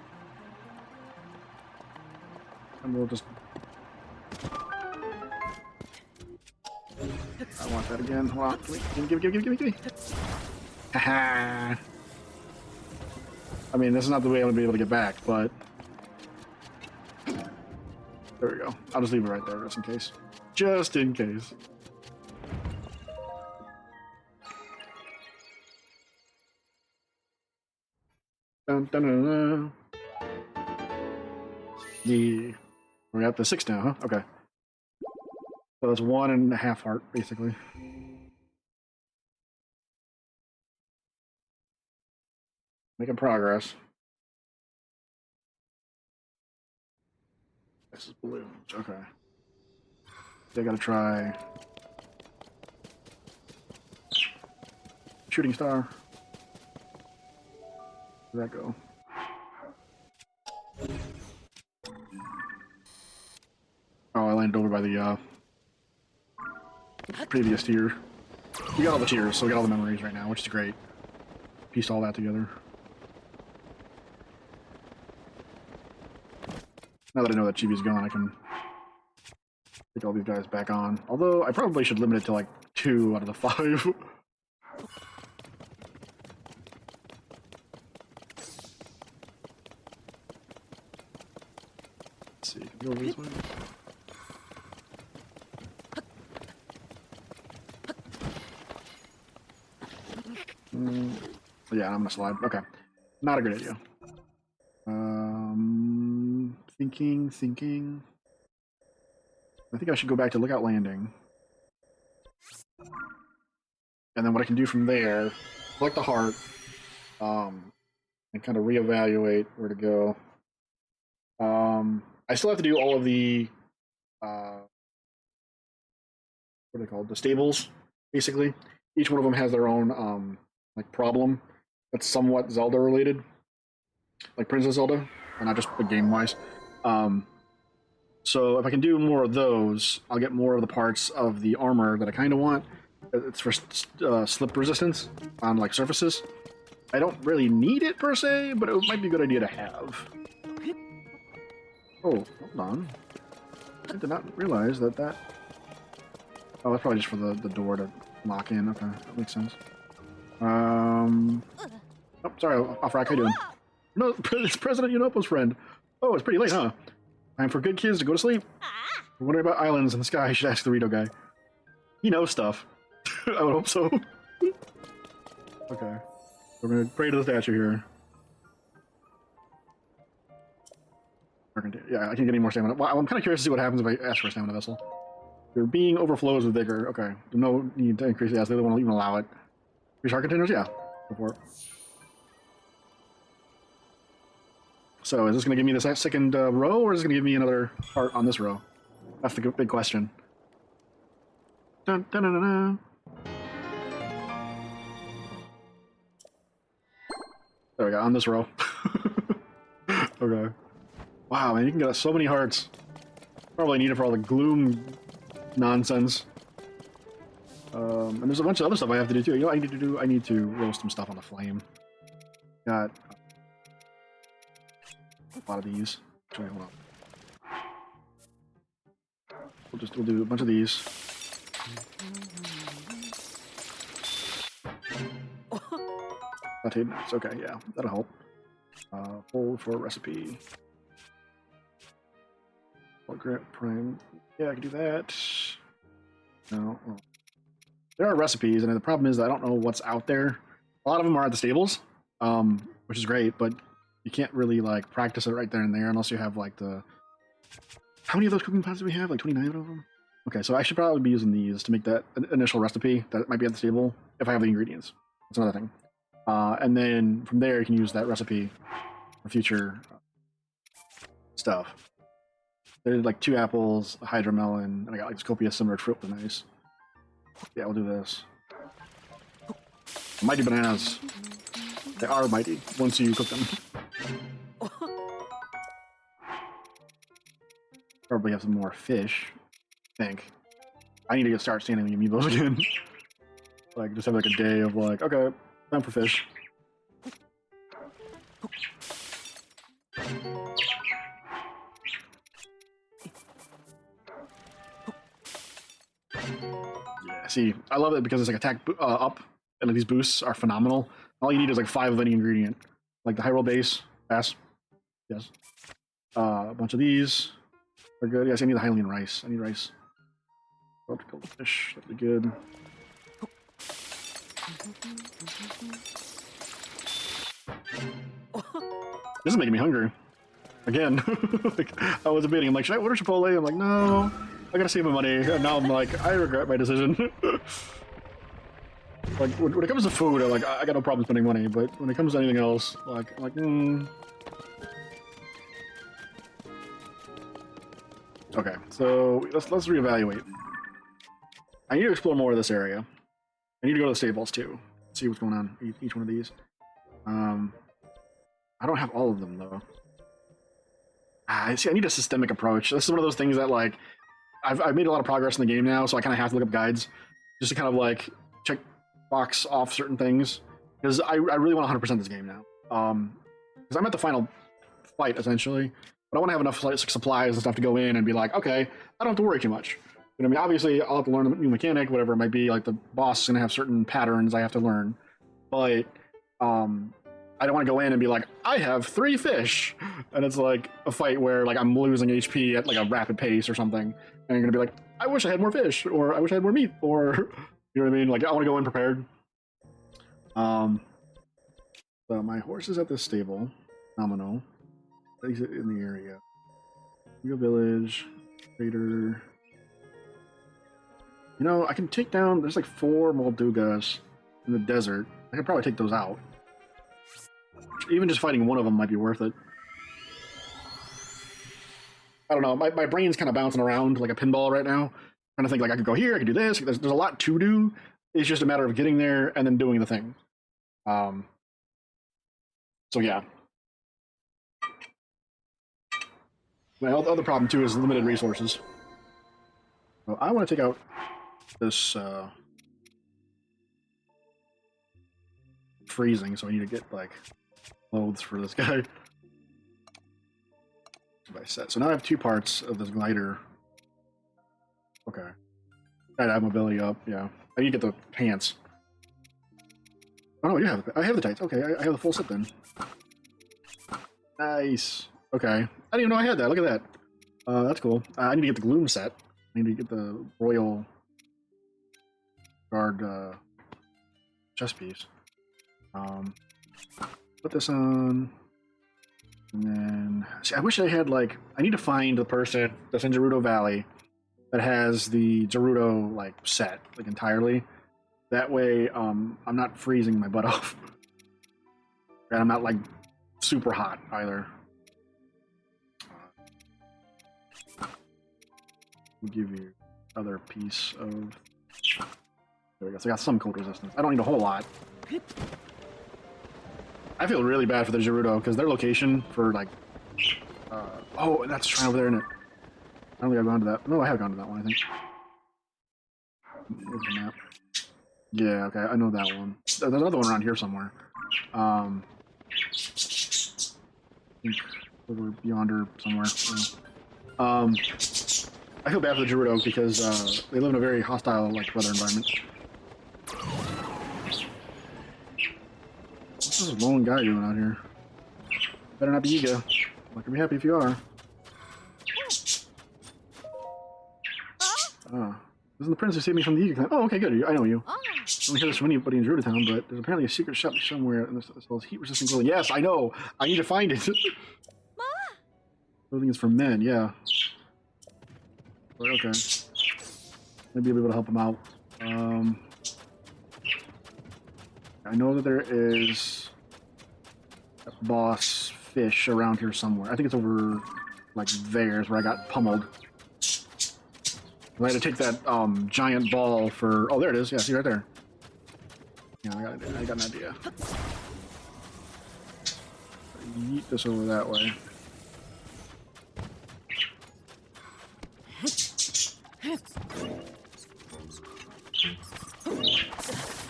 And we'll just... I want that again. Hold on. Give me. Haha. I mean, this is not the way I'm gonna be able to get back, but... There we go. I'll just leave it right there, just in case. Just in case. Dun, dun, dun, dun. We're at the 6 now, huh? Okay. So that's 1.5 heart, basically. Making progress. This is balloons. Okay. They gotta try shooting star. Where'd that go? Oh, I landed over by the previous tier. We got all the tiers, so we got all the memories right now, which is great. Pieced all that together. Now that I know that Chibi's gone, I can take all these guys back on. Although, I probably should limit it to like 2 out of the 5. Let's see, can we go this way? Yeah, I'm gonna slide. Okay. Not a good idea. Thinking. I think I should go back to Lookout Landing. And then what I can do from there, collect the heart, and kind of reevaluate where to go. I still have to do all of the, what are they called? The stables, basically. Each one of them has their own, like, problem that's somewhat Zelda related. Like Princess Zelda, and not just game-wise. So if I can do more of those, I'll get more of the parts of the armor that I kind of want. It's for slip resistance on like surfaces. I don't really need it per se, but it might be a good idea to have. Oh, hold on. I did not realize that that... Oh, that's probably just for the door to lock in. Okay, that makes sense. Oh, sorry, Offrack, how you doing? No, it's President Unopo's friend. Oh, it's pretty late, huh? Time for good kids to go to sleep. You're wondering about islands in the sky, you should ask the Rito guy. He knows stuff. I would hope so. Okay. We're gonna pray to the statue here. Yeah, I can't get any more stamina. Well, I'm kind of curious to see what happens if I ask for a stamina vessel. Your being overflows with vigor. Okay. No need to increase the ask. They don't want to even allow it. Increase heart containers? Yeah. Go for it. So, is this going to give me the second row, or is it going to give me another part on this row? That's the big question. Dun, dun, dun, dun, dun. There we go, on this row. Okay. Wow, man, you can get so many hearts. Probably need it for all the gloom nonsense. And there's a bunch of other stuff I have to do too. You know what I need to do? I need to roast some stuff on the flame. Got a lot of these. Actually, hold on. We'll do a bunch of these. That's okay, yeah, that'll help. Hold for recipe. Grant prime. Yeah, I can do that. No. Well, there are recipes, and the problem is that I don't know what's out there. A lot of them are at the stables, which is great, but you can't really like practice it right there and there unless you have like the. How many of those cooking pots do we have? Like 29 of them? Okay, so I should probably be using these to make that initial recipe that might be at the stable if I have the ingredients. That's another thing. And then from there, you can use that recipe for future stuff. I did like 2 apples, a hydromelon, and I got like this copious summer fruit was nice. Yeah, we'll do this. Mighty bananas. They are mighty once you cook them. Probably have some more fish. I think. I need to start standing the amiibos again. Like, just have like a day of like, okay, time for fish. Yeah, see, I love it because it's like attack up, and like these boosts are phenomenal. All you need is like 5 of any ingredient. Like the high roll base, pass. Yes. A bunch of these are good. Yes, I need the Hylian rice. I need rice. About to kill the fish. That'd be good. This is making me hungry. Again. Like, I was debating. I'm like, should I order Chipotle? I'm like, no. I gotta save my money. And now I'm like, I regret my decision. Like, when it comes to food, I'm like, I got no problem spending money. But when it comes to anything else, like, I'm like, Okay, so let's reevaluate. I need to explore more of this area. I need to go to the stables too. See what's going on each one of these. I don't have all of them though. I see. I need a systemic approach. This is one of those things that like I've made a lot of progress in the game now, so I kind of have to look up guides just to kind of like check box off certain things because I really want 100% this game now. Because I'm at the final fight essentially, but I want to have enough supplies and stuff to go in and be like, okay, I don't have to worry too much. You know what I mean? Obviously, I'll have to learn a new mechanic, whatever it might be. Like the boss is gonna have certain patterns I have to learn, but I don't want to go in and be like, I have 3 fish, and it's like a fight where like I'm losing HP at like a rapid pace or something, and you're gonna be like, I wish I had more fish, or I wish I had more meat, or you know what I mean? Like I want to go in prepared. So my horse is at this stable, Nomino. He's in the area. Real village, trader. You know, I can take down. There's like 4 Moldugas in the desert. I could probably take those out. Even just fighting one of them might be worth it. I don't know. My brain's kind of bouncing around like a pinball right now. Trying to think like I could go here, I could do this. There's a lot to do. It's just a matter of getting there and then doing the thing. So yeah. My other problem too is limited resources. So I want to take out this freezing, so I need to get like clothes for this guy. So now I have 2 parts of this glider. Okay. Gotta have mobility up, yeah. I need to get the pants. Oh no, I have the tights. Okay, I have the full set then. Nice. Okay. I didn't even know I had that. Look at that. That's cool. I need to get the gloom set. I need to get the royal guard chest piece. Put this on. And then, see, I wish I had like, I need to find the person that's in Gerudo Valley that has the Gerudo like set like entirely. That way, I'm not freezing my butt off, and I'm not like super hot either. We'll give you other piece of. There we go. So I got some cold resistance. I don't need a whole lot. I feel really bad for the Gerudo because their location for like, oh, that's shrine over there, isn't it? I don't think I've gone to that. No, I have gone to that one, I think. Where's the map? Yeah, okay, I know that one. There's another one around here somewhere. I think over yonder somewhere. I feel bad for the Gerudo because they live in a very hostile, like, weather environment. What's this lone guy doing out here? Better not be Yiga. I'm not gonna be happy if you are. Isn't the prince who saved me from the Yiga clan? Oh, okay, good. I know you. I don't hear this from anybody in Gerudo Town, but there's apparently a secret shop somewhere in this sells heat-resistant clothing. Yes, I know. I need to find it. Clothing is for men. Yeah. Okay. Maybe I'll be able to help him out. I know that there is a boss fish around here somewhere. I think it's over, like, there is where I got pummeled. I had to take that giant ball for. Oh, there it is. Yeah, see right there. Yeah, I got an idea. Yeet this over that way.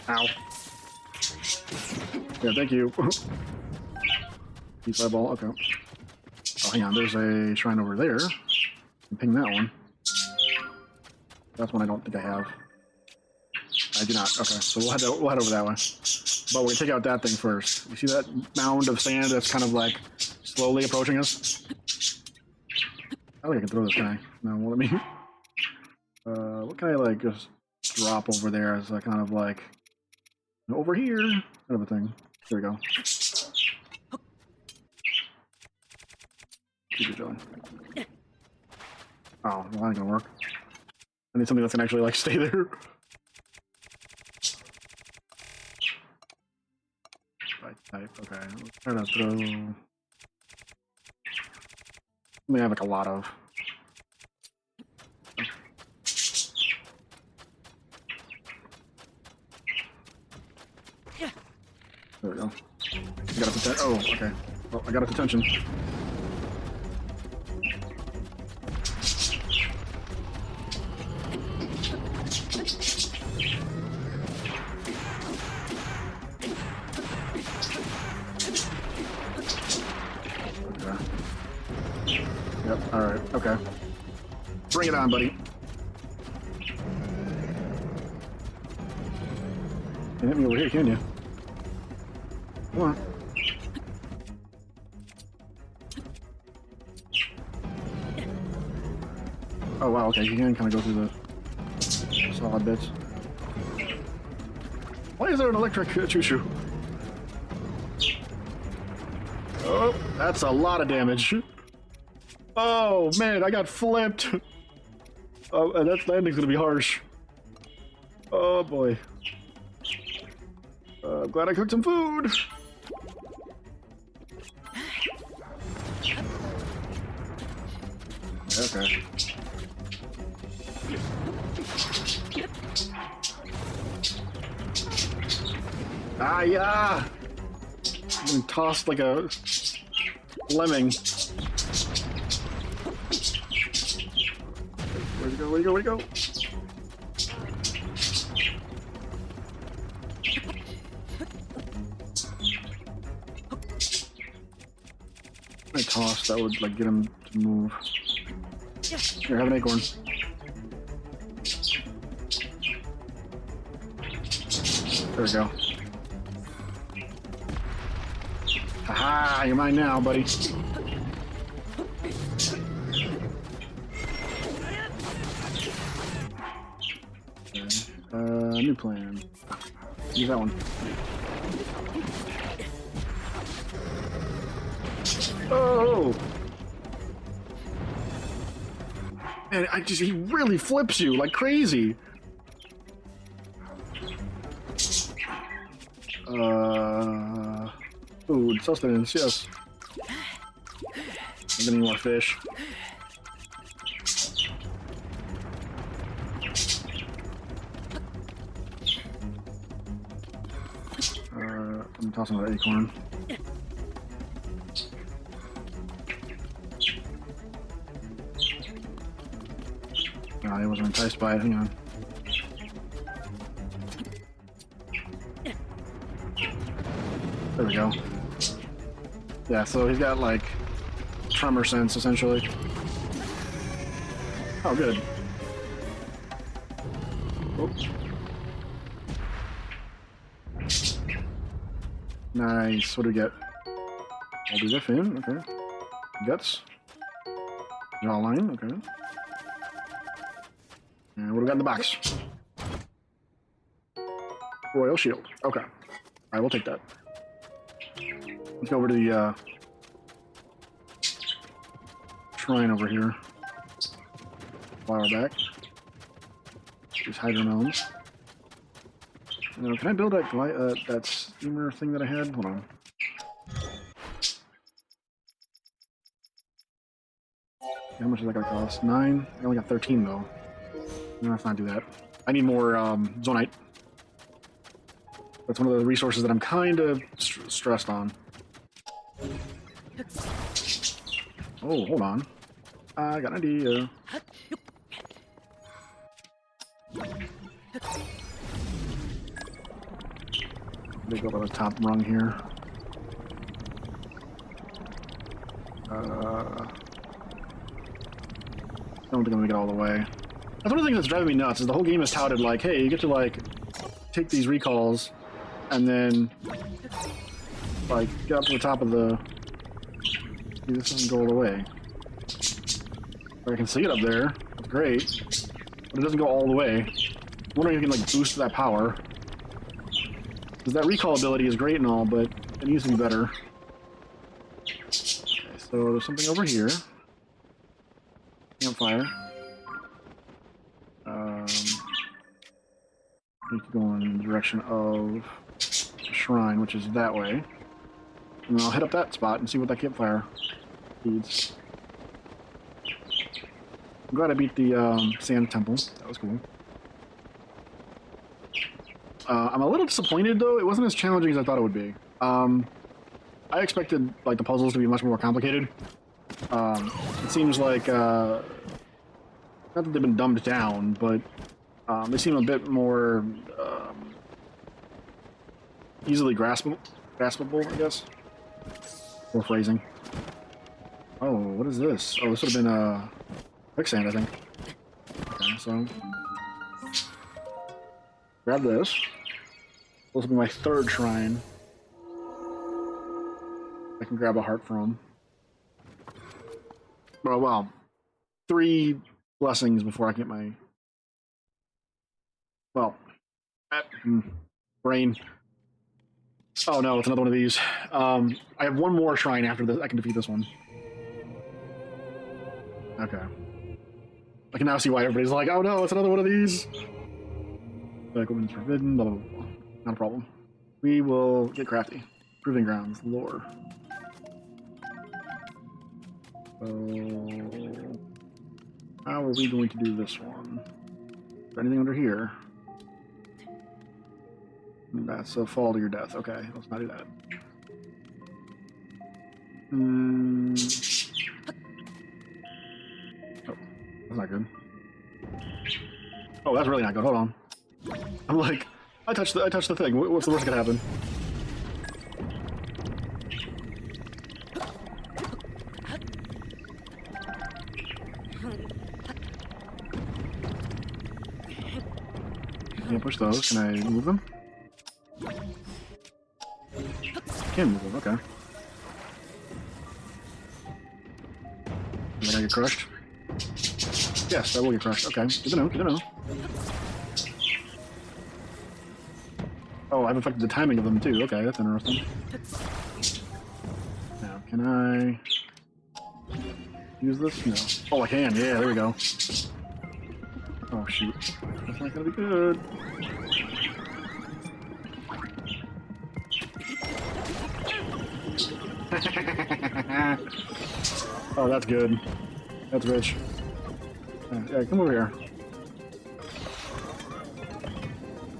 Ow. Yeah, thank you. Peace eyeball, okay. Oh, hang on, there's a shrine over there. Ping that one. That's one I don't think I have. I do not. Okay, so we'll head over that way. But we're gonna take out that thing first. You see that mound of sand that's kind of like slowly approaching us? I think I can throw this guy. No, well, let me. What can I like just drop over there as a kind of like over here kind of a thing? There we go. Keep it going. Oh, well, that ain't gonna work. I need something that's gonna actually like stay there. Right type, okay. Let's try to throw. We have like a lot of. There we go. I got its attention. Oh, okay. Well, I got its attention. Yep, alright, okay. Bring it on, buddy. You hit me over here, can you? Come on. Oh wow, okay, you can kind of go through the solid bits. Why is there an electric choo-choo? Oh, that's a lot of damage. Oh man, I got flipped. Oh, and that landing's gonna be harsh. Oh boy. I'm glad I cooked some food. Okay. Ah, yeah! I'm getting tossed like a lemming. Where'd he go? Where'd he go? Where'd he go? I toss that would like get him to move. Here, have an acorn. There we go. Haha, you're mine now, buddy. Okay. New plan. Use that one. Oh! Man, he really flips you like crazy. Food, sustenance, yes. I'm gonna need more fish. I'm tossing that acorn. No, he wasn't enticed by it. Hang on. There we go. Yeah, so he's got like tremor sense essentially. Oh, good. Oh. Nice. What do we get? I'll do that fin. Okay. Guts. Jawline. Okay. And what do we got in the box? Royal Shield. Okay. Alright, we'll take that. Let's go over to the shrine over here. Flower back. These hydronomes. Can I build that steamer thing that I had? Hold on. How much is that gonna cost? 9? I only got 13 though. No, let's not do that. I need more zonite. That's one of the resources that I'm kind of stressed on. Oh, hold on. I got an idea. They go by the top rung here. I don't think I'm gonna get all the way. That's one of the things that's driving me nuts, is the whole game is touted like, hey, you get to like take these recalls and then like get up to the top of the. See, this doesn't go all the way. I can see it up there. It's great, but it doesn't go all the way. I'm wondering if you can like boost that power. Because that recall ability is great and all, but it needs to be better. Okay, so there's something over here. Campfire. Need to go in the direction of the shrine, which is that way. And then I'll hit up that spot and see what that campfire feeds. I'm glad I beat the sand temple. That was cool. I'm a little disappointed though. It wasn't as challenging as I thought it would be. I expected like the puzzles to be much more complicated. It seems like not that they've been dumbed down, but they seem a bit more easily graspable, I guess. Or phrasing. Oh, what is this? Oh, this would have been quicksand, I think. Okay, so grab this. This will be my third shrine. I can grab a heart from. Oh, well, 3 blessings before I get my. Well, brain. Oh no, it's another one of these. I have one more shrine after this. I can defeat this one. Okay. I can now see why everybody's like, oh no, it's another one of these. Like, woman's forbidden, blah, blah, blah. Not a problem. We will get crafty. Proving grounds, lore. So, how are we going to do this one? Is there anything under here? That's a fall to your death. Okay, let's not do that. Oh, that's not good. Oh, that's really not good. Hold on. I'm like, I touched the thing. What's the worst that could happen? Can't push those. Can I move them? Can move them. Okay. Am I gonna get crushed? Yes, I will get crushed. Okay. Good to know. Good to know. Oh, I've affected the timing of them too. Okay, that's interesting. Now, can I use this? No. Oh, I can. Yeah, there we go. Oh, shoot. That's not gonna be good. Oh, that's good. That's rich. Yeah, come over here.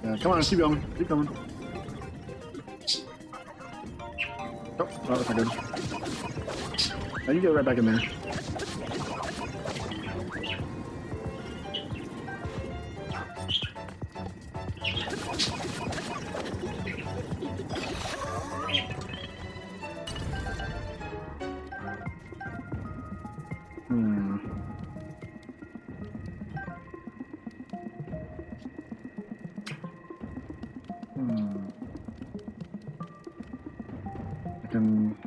Yeah, come on, keep going. Keep going. Oh, that's not good. Now you get right back in there. fucking...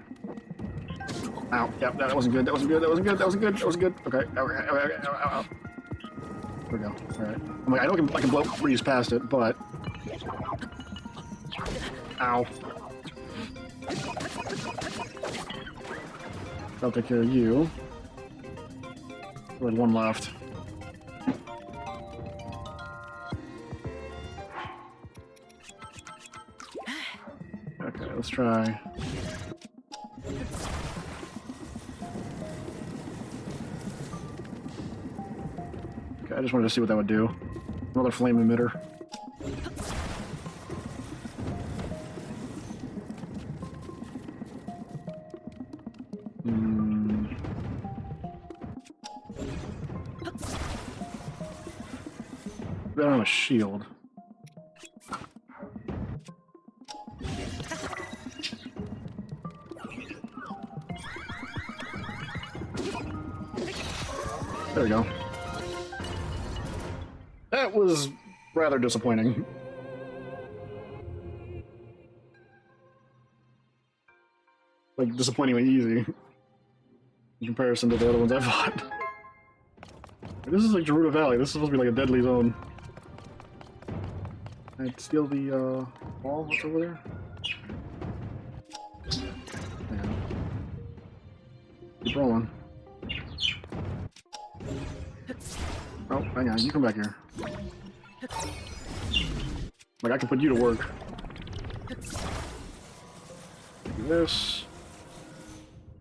Ow. Yep, that wasn't good. That wasn't good. That wasn't good. That wasn't good. That wasn't good. Okay. Okay. Ow. There we go. Alright. I'm like, I know I can blow breeze past it, but... Ow. I'll take care of you. We had one left. Okay, let's try. Okay, I just wanted to see what that would do. Another flame emitter. I don't have a shield. There we go. That was rather disappointing. Like, disappointingly easy in comparison to the other ones I fought. This is like Gerudo Valley. This is supposed to be like a deadly zone. I'd steal the ball that's over there. Yeah. Keep rolling. Oh, hang on, you come back here. Like, I can put you to work. Do this.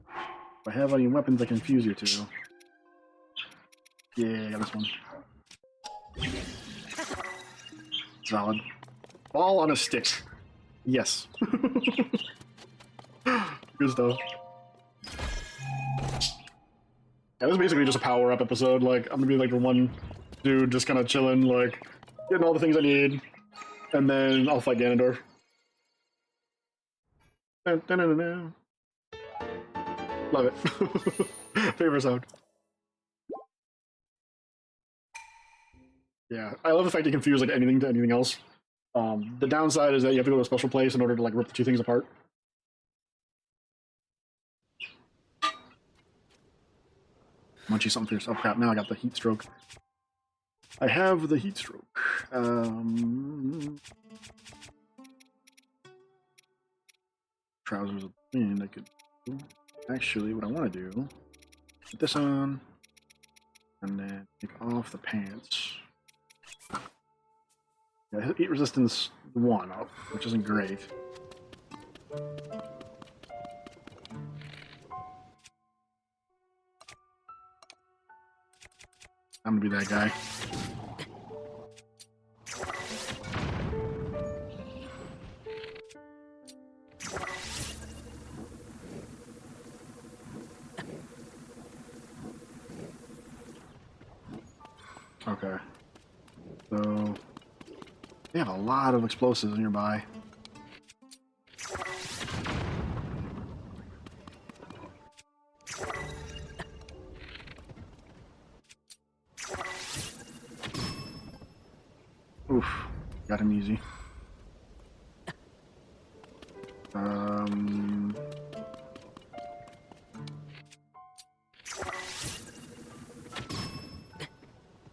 If I have any weapons I can fuse you to. Yeah, I got this one. Solid. Ball on a stick. Yes. Good stuff. Yeah, this is basically just a power-up episode. Like, I'm gonna be like the one dude just kind of chilling, like, getting all the things I need, and then I'll fight Ganondorf. Dun, dun, dun, dun, dun. Love it. Favorite sound. Yeah, I love the fact you can fuse like anything to anything else. The downside is that you have to go to a special place in order to like rip the two things apart. Munchie something for yourself. Oh, crap, now I got the heat stroke. I have the heat stroke. Trousers of wind, I could do. Actually, what I want to do, put this on, and then take off the pants. Yeah, heat resistance 1 up, which isn't great. I'm gonna be that guy. Okay. So they have a lot of explosives nearby. Oof, got him easy.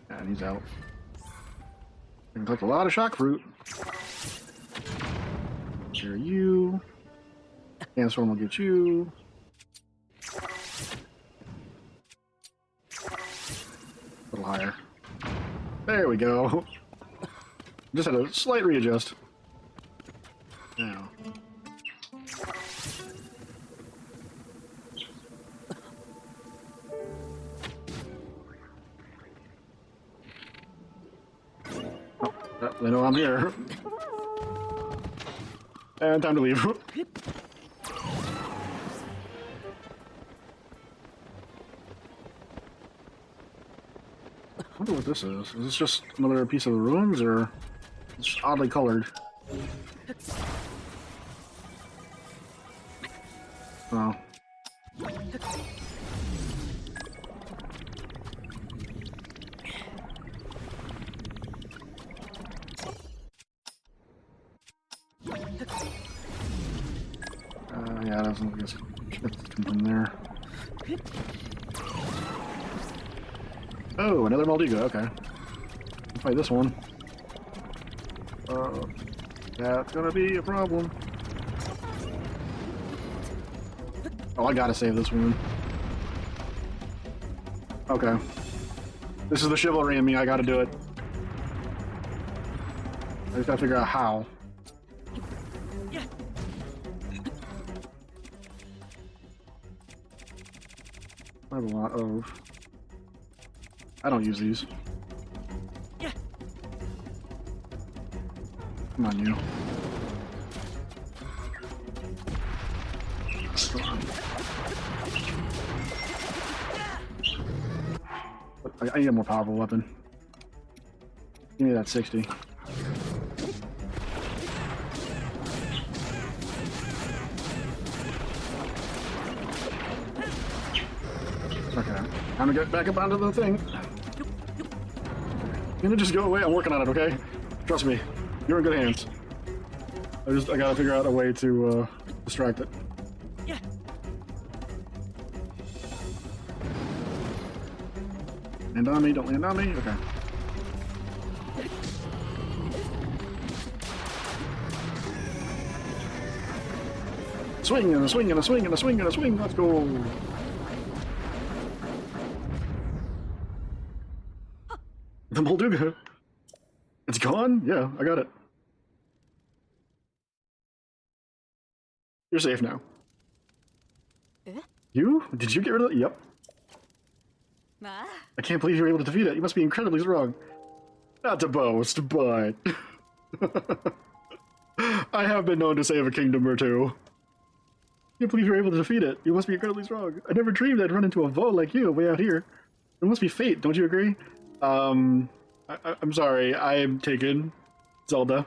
And he's out. I can collect a lot of shock fruit. Share you. Sandstorm will get you. A little higher. There we go. Just had a slight readjust. Now. Oh, they know I'm here. And time to leave. I wonder what this is. Is this just another piece of the ruins, or it's oddly colored? Oh. Yeah, that's not good. Come from there. Oh, another Maldiga. Okay. I'll fight this one. That's gonna be a problem. Oh, I gotta save this woman. Okay. This is the chivalry in me. I gotta do it. I just gotta figure out how. I have a lot of... I don't use these. Come on, you. I need a more powerful weapon. Give me that 60. Okay, time to get back up onto the thing. You're gonna just go away? I'm working on it, okay? Trust me, you're in good hands. I gotta figure out a way to distract it. Land on me, don't land on me? Okay. Swing and a swing and a swing and a swing and a swing, let's go! The Molduga! It's gone? Yeah, I got it. You're safe now. You? Did you get rid of it? Yep. I can't believe you were able to defeat it. You must be incredibly strong. Not to boast, but... I have been known to save a kingdom or two. I can't believe you were able to defeat it. You must be incredibly strong. I never dreamed I'd run into a Vo like you way out here. It must be fate, don't you agree? I'm sorry, I'm taken. Zelda.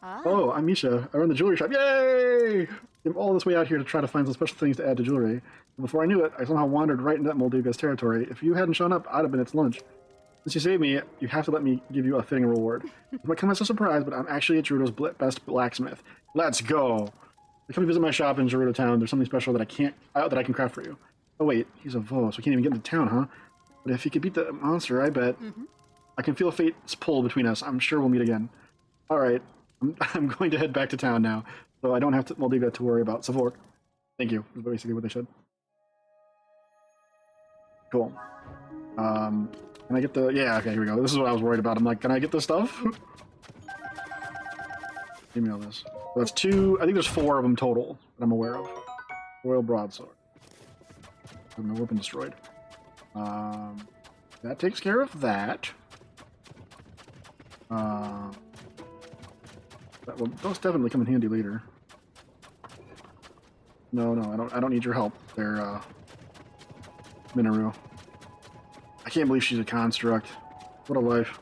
Oh, I'm Misha. I run the jewelry shop. Yay! I'm all this way out here to try to find some special things to add to jewelry. Before I knew it, I somehow wandered right into that Molduga's territory. If you hadn't shown up, I'd have been its lunch. Since you saved me, you have to let me give you a fitting reward. It might come as a surprise, but I'm actually Gerudo's best blacksmith. Let's go! Come visit my shop in Gerudo Town. There's something special that I can craft for you. Oh wait, he's a Vo, so he can't even get into town, huh? But if he could beat the monster, I bet. I can feel fate's pull between us. I'm sure we'll meet again. Alright, I'm going to head back to town now, so I don't have to Moldiga to worry about support. Thank you, is basically what they said. Cool. Can I get the... Yeah, okay, here we go. This is what I was worried about. I'm like, can I get this stuff? Give me all this. So that's 2... I think there's 4 of them total that I'm aware of. Royal Broadsword. No weapon destroyed. That takes care of that. That will, those definitely come in handy later. No, I don't need your help there, Minoru. I can't believe she's a construct. What a life.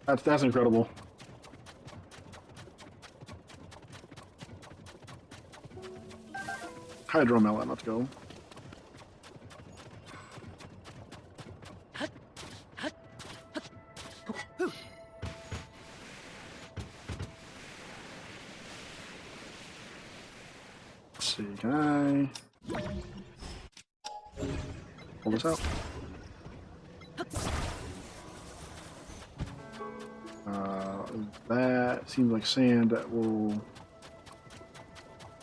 That's incredible. Hydromelon, let's go. Let's see, can I pull this out? That seems like sand. That will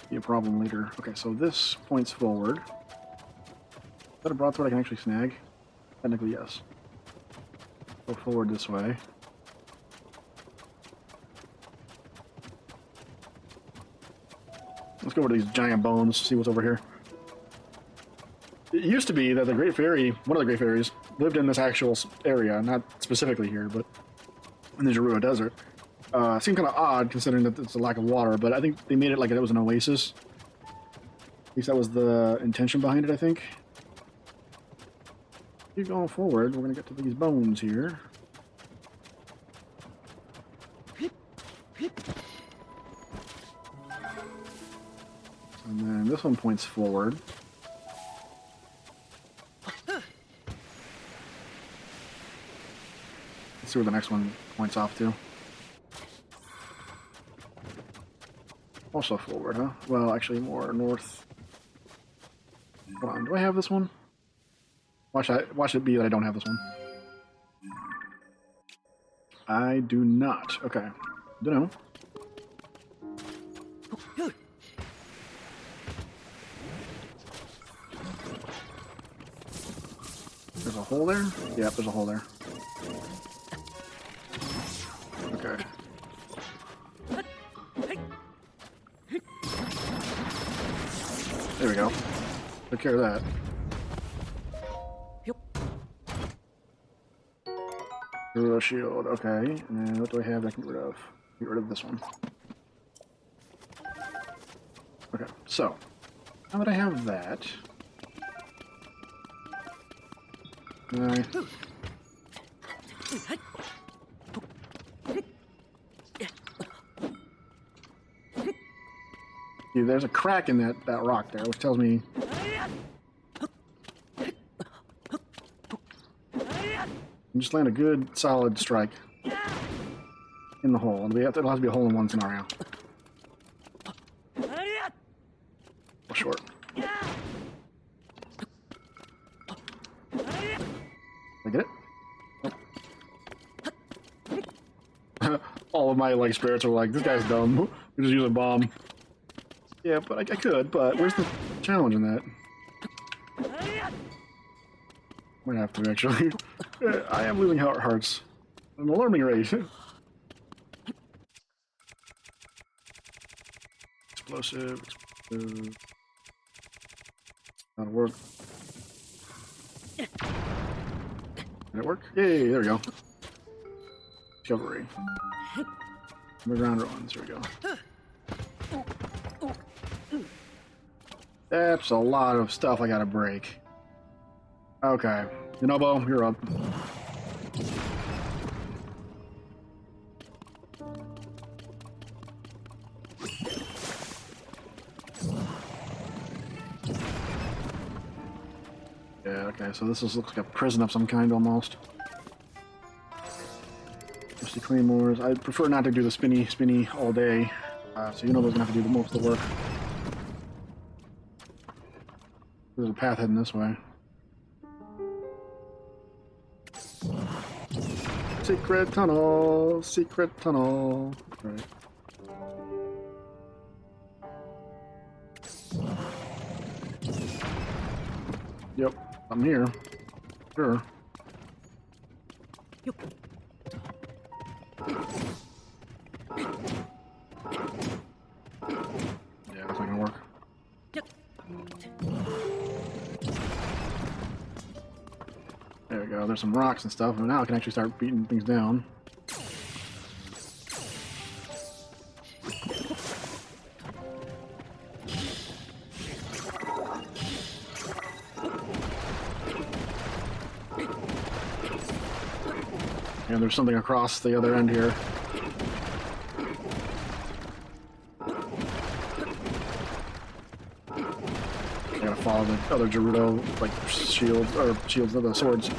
be a problem later. Okay, so this points forward. Is that a broadsword I can actually snag? Technically, yes. Go forward this way. Let's go over to these giant bones, see what's over here. It used to be that the Great Fairy, one of the Great Fairies, lived in this actual area, not specifically here, but in the Gerudo Desert. Seemed kind of odd considering that it's a lack of water, but I think they made it like it was an oasis. At least that was the intention behind it, I think. Keep going forward, we're going to get to these bones here. And then this one points forward. Let's see where the next one points off to. Also forward, huh? Well, actually more north. Hold on, do I have this one? Watch it be that I don't have this one. I do not. Okay. Don't know. There's a hole there? Yep, there's a hole there. Okay. There we go. Took care of that. Hero shield, okay. And then what do I have that I can get rid of? Get rid of this one. Okay, so now that I have that, see, there's a crack in that rock there, which tells me just land a good solid strike in the hole. It'll have to be a hole in one scenario. Or short. Did I get it? Nope. All of my like spirits are like, this guy's dumb. We just use a bomb. Yeah, but I could, but where's the challenge in that? Might have to, actually. I am losing hearts. An alarming rate. Explosive. That'll work. Did it work? Yay, there we go. Discovery. Underground ruins, here we go. That's a lot of stuff I gotta break. Okay. Yanobo, you're up. Yeah, okay, so this looks like a prison of some kind almost. Rusty claymores. I prefer not to do the spinny all day. So Yanobo's gonna have to do most of the work. There's a path heading this way. Secret tunnel! Secret tunnel! Right. Yep, I'm here. Sure. Yep. Yeah, that's not gonna work. Yep. There we go, there's some rocks and stuff, and now I can actually start beating things down. And there's something across the other end here. I gotta follow the other Gerudo, like, shields, of the swords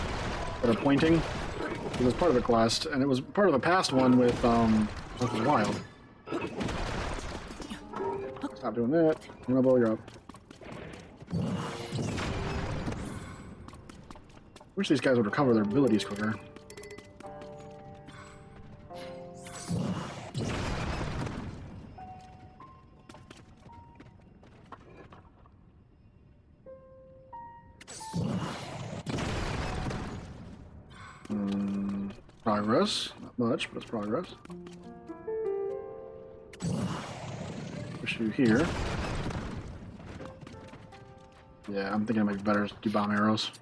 that are pointing. It was part of the quest, and it was part of the past one with, Wild. Stop doing that. Yanobo, you're up. Wish these guys would recover their abilities quicker. Progress. Not much, but it's progress. Push you here. Yeah, I'm thinking it might be better to do bomb arrows.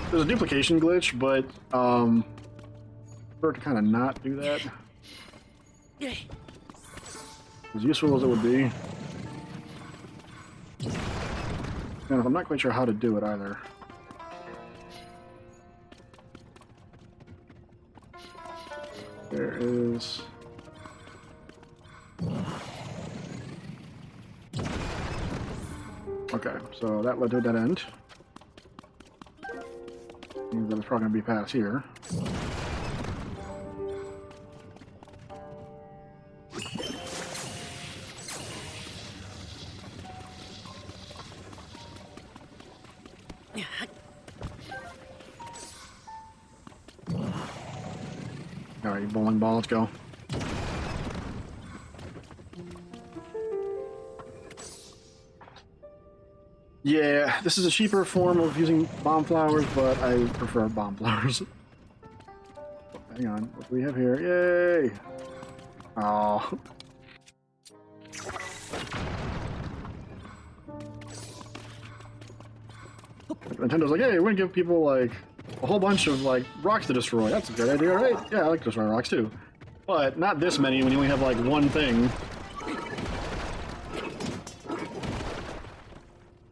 There's a duplication glitch, but prefer to kind of not do that. As useful as it would be. And I'm not quite sure how to do it either. There is... Okay, so that led to a dead end. Means that it's probably going to be past here. Alright, bowling ball, let's go. Yeah, this is a cheaper form of using bomb flowers, but I prefer bomb flowers. Hang on, what do we have here? Yay! Oh. Nintendo's like, hey, we're gonna give people like a whole bunch of like rocks to destroy. That's a good idea, right? Yeah, I like destroying rocks too. But not this many when you only have like one thing.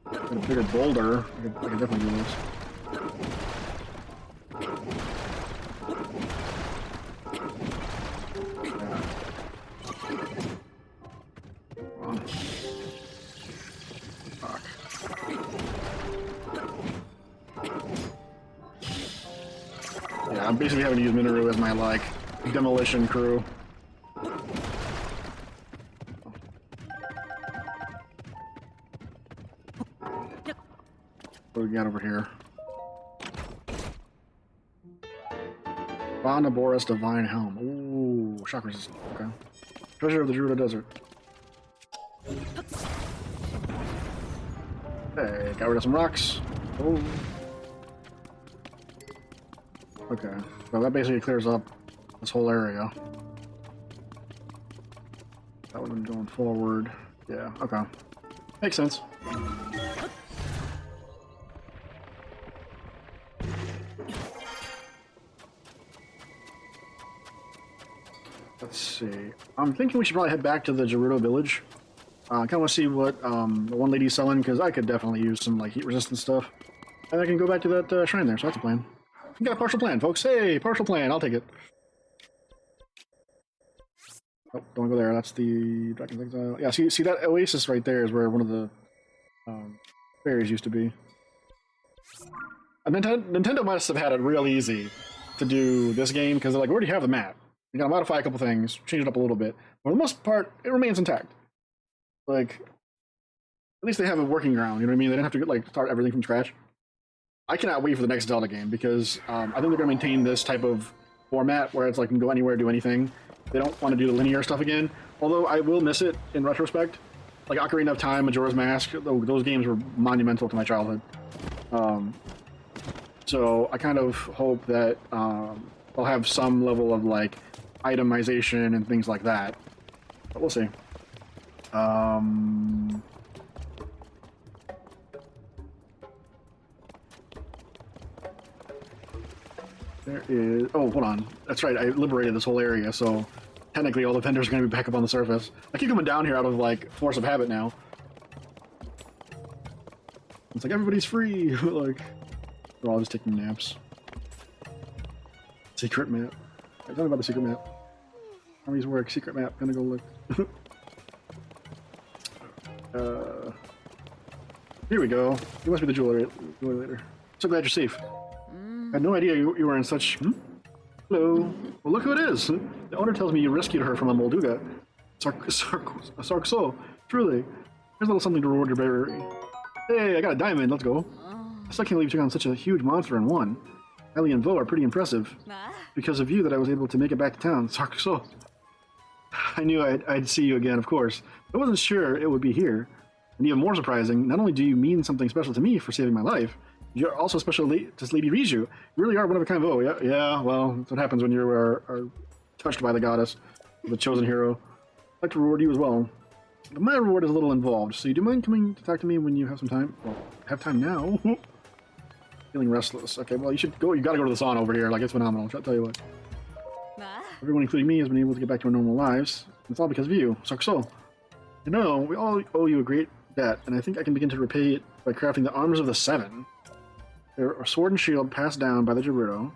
A bigger boulder. I could definitely do this. Yeah. Fuck. Yeah, I'm basically having to use Minoru as my like demolition crew. What do we got over here? Bonaboris Divine Helm. Ooh, shock resistant. Okay. Treasure of the Gerudo Desert. Hey, got rid of some rocks. Oh. Okay. So that basically clears up this whole area. That would have been going forward. Yeah, okay. Makes sense. Let's see. I'm thinking we should probably head back to the Gerudo village. I kind of want to see what the one lady's selling, because I could definitely use some like heat resistant stuff. And I can go back to that shrine there, so that's a plan. We got a partial plan, folks. Hey, partial plan. I'll take it. Oh, don't go there. That's the Dragon's Exile. Yeah, see that oasis right there is where one of the fairies used to be. And Nintendo must have had it real easy to do this game, because they're like, we already have the map. You gotta modify a couple things, change it up a little bit. For the most part, it remains intact. Like, at least they have a working ground, you know what I mean? They didn't have to like start everything from scratch. I cannot wait for the next Zelda game, because I think they're gonna maintain this type of format where it's like you can go anywhere, do anything. They don't want to do the linear stuff again. Although I will miss it in retrospect. Like Ocarina of Time, Majora's Mask, those games were monumental to my childhood. So I kind of hope that they'll have some level of like itemization and things like that. But we'll see. There is... Oh, hold on. That's right, I liberated this whole area, so technically all the vendors are going to be back up on the surface. I keep coming down here out of, like, force of habit now. It's like, everybody's free! Like, they're all just taking naps. Secret map. Tell me about the secret map. How these work? Secret map. Gonna go look. Here we go. You must be the jeweler later. So glad you're safe. I had no idea you were in such... Hello. Well, look who it is. The owner tells me you rescued her from a Molduga. Sarkso. Truly. Here's a little something to reward your bravery. Hey, I got a diamond. Let's go. I still can't believe you took on such a huge monster in one. Ellie and Vo are pretty impressive. Because of you that I was able to make it back to town. Sarkso. I knew I'd see you again, of course. I wasn't sure it would be here. And even more surprising, not only do you mean something special to me for saving my life, you're also special to Lady Riju. You really are one of a kind. Oh, yeah, well, that's what happens when you are touched by the goddess, the chosen hero. I'd like to reward you as well. But my reward is a little involved, so you do mind coming to talk to me when you have some time? Well, have time now. Feeling restless. Okay, well, you should go. You gotta go to the sauna over here. Like, it's phenomenal. I'll tell you what. Everyone, including me, has been able to get back to our normal lives. It's all because of you. So. You know, we all owe you a great debt, and I think I can begin to repay it by crafting the Arms of the Seven. They're a sword and shield passed down by the Gerudo, and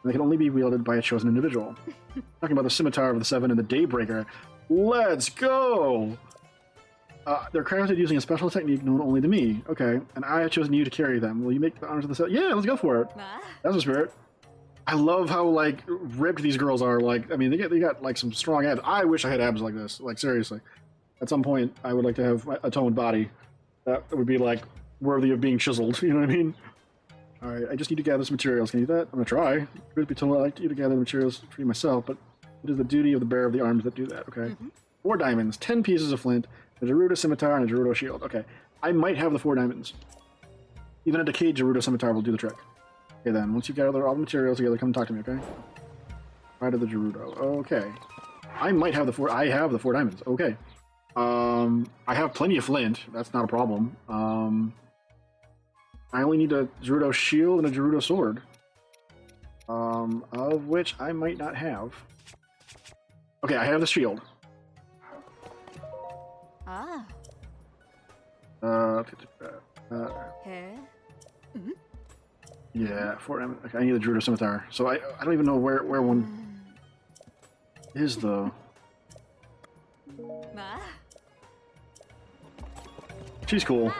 they can only be wielded by a chosen individual. Talking about the Scimitar of the Seven and the Daybreaker. Let's go! They're crafted using a special technique known only to me. Okay, and I have chosen you to carry them. Will you make the honors of the set? Yeah, let's go for it. That's the spirit. I love how like ripped these girls are. Like, I mean, they got like some strong abs. I wish I had abs like this. Like seriously, at some point, I would like to have a toned body that would be like worthy of being chiseled. You know what I mean? All right, I just need to gather some materials. Can you do that? I'm gonna try. It would be told I like you to gather the materials for you myself, but it is the duty of the bearer of the arms that do that. Okay. 4 diamonds, 10 pieces of flint, a Gerudo scimitar, and a Gerudo shield. Okay, I might have the 4 diamonds. Even a decayed Gerudo scimitar will do the trick. Okay then, once you gather all the materials together, come talk to me, okay? Right of the Gerudo. Okay. I might have the 4... I have the 4 diamonds. Okay. I have plenty of flint. That's not a problem. I only need a Gerudo shield and a Gerudo sword. Of which I might not have. Okay, I have the shield. Yeah, 4 diamonds. Okay, I need the Gerudo scimitar. So I don't even know where one is though. She's cool.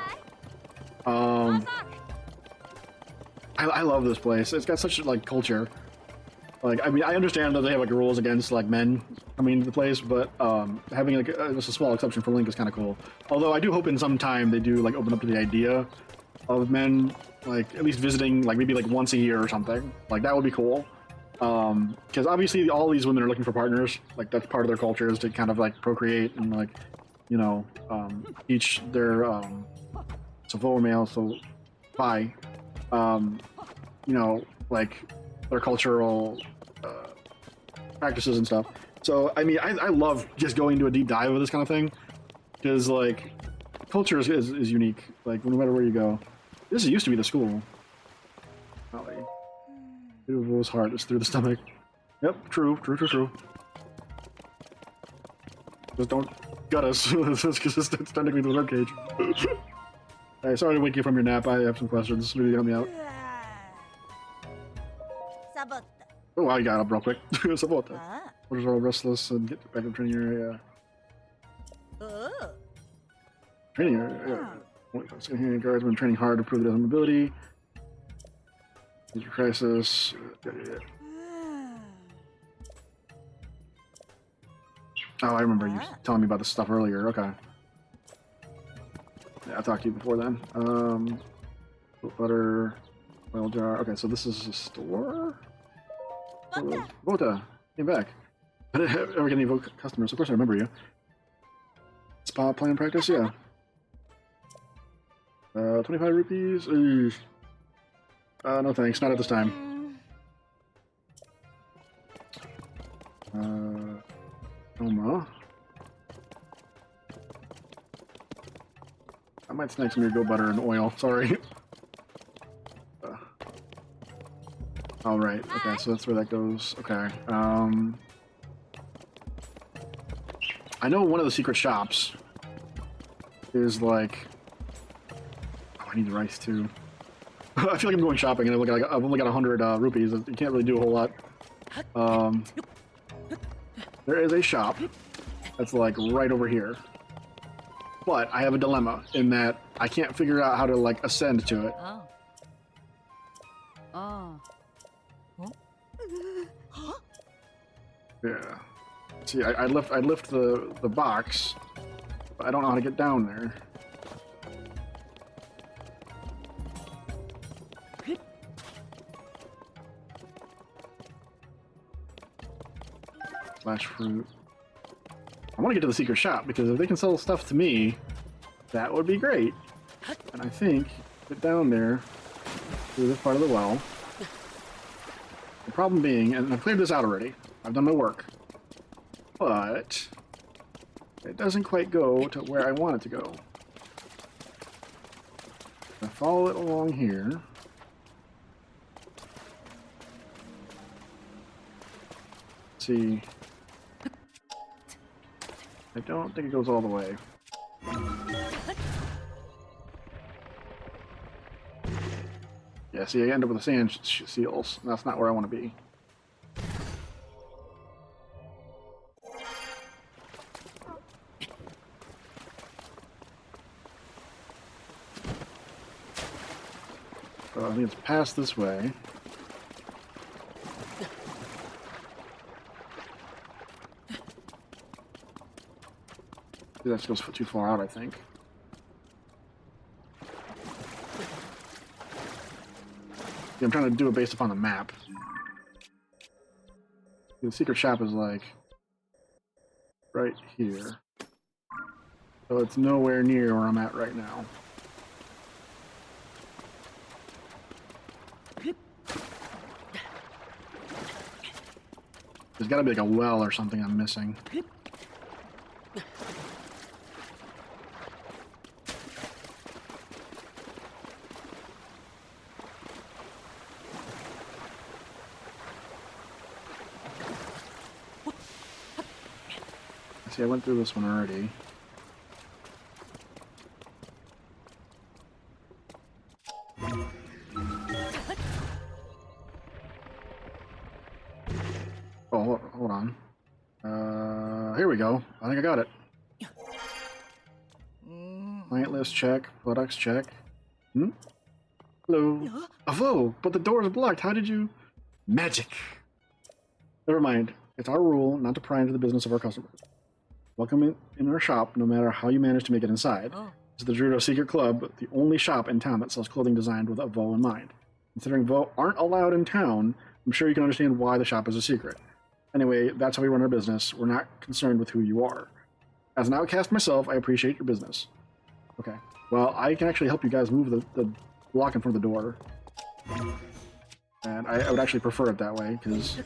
I love this place. It's got such like culture. Like, I mean, I understand that they have like rules against like men coming into the place, but having like just a small exception for Link is kind of cool. Although I do hope in some time they do like open up to the idea of men like at least visiting like maybe like once a year or something. Like that would be cool. Because obviously all these women are looking for partners. Like that's part of their culture is to kind of like procreate and like, you know, each their so for male, so bi, you know, like their cultural practices and stuff. So I mean, I love just going into a deep dive of this kind of thing because like culture is unique. Like no matter where you go, this used to be the school. It was hard. It's through the stomach. Yep, true. Just don't gut us, because it's technically the ribcage. Hey, sorry to wake you from your nap. I have some questions. Maybe you help me out. Oh, I got up real quick. Sabota. What is all restless and get back to training area? Training area. Yeah. Guardsmen training hard to prove their ability. Major crisis. Yeah. Oh, I remember you telling me about this stuff earlier. Okay. Yeah, I talked to you before then. Butter, oil jar. Okay, so this is a store? Vota. Came back. Ever get any Vote customers? Of course I remember you. Spa plan practice? Yeah. 25 rupees? No thanks, not at this time. Oma. I might snag some of your go butter and oil, sorry. Alright, okay, so that's where that goes. Okay, I know one of the secret shops is like... Oh, I need the rice too. I feel like I'm going shopping and I've only got 100 rupees. You can't really do a whole lot. There is a shop that's like right over here. But I have a dilemma in that I can't figure out how to like ascend to it. Yeah. See, I lift the box, but I don't know how to get down there. Flash fruit. I want to get to the secret shop because if they can sell stuff to me, that would be great. And I think get down there through this part of the well. The problem being, and I've cleared this out already. I've done my work, but it doesn't quite go to where I want it to go. I follow it along here. Let's see. I don't think it goes all the way. Yeah, see, I end up with the sand seals. That's not where I want to be. So I think it's past this way. That goes too far out, I think. Yeah, I'm trying to do it based upon the map. The secret shop is like right here. So it's nowhere near where I'm at right now. There's gotta be like a well or something I'm missing. See, I went through this one already. Oh, hold on. Here we go. I think I got it. Client list check. Products check. Hmm? Hello. Oh, but the door is blocked. How did you... Magic. Never mind. It's our rule not to pry into the business of our customers. Welcome in our shop, no matter how you manage to make it inside. Oh. It's the Gerudo Secret Club, the only shop in town that sells clothing designed with a Vo in mind. Considering Vo aren't allowed in town, I'm sure you can understand why the shop is a secret. Anyway, that's how we run our business. We're not concerned with who you are. As an outcast myself, I appreciate your business. Okay. Well, I can actually help you guys move the block in front of the door. And I would actually prefer it that way, because...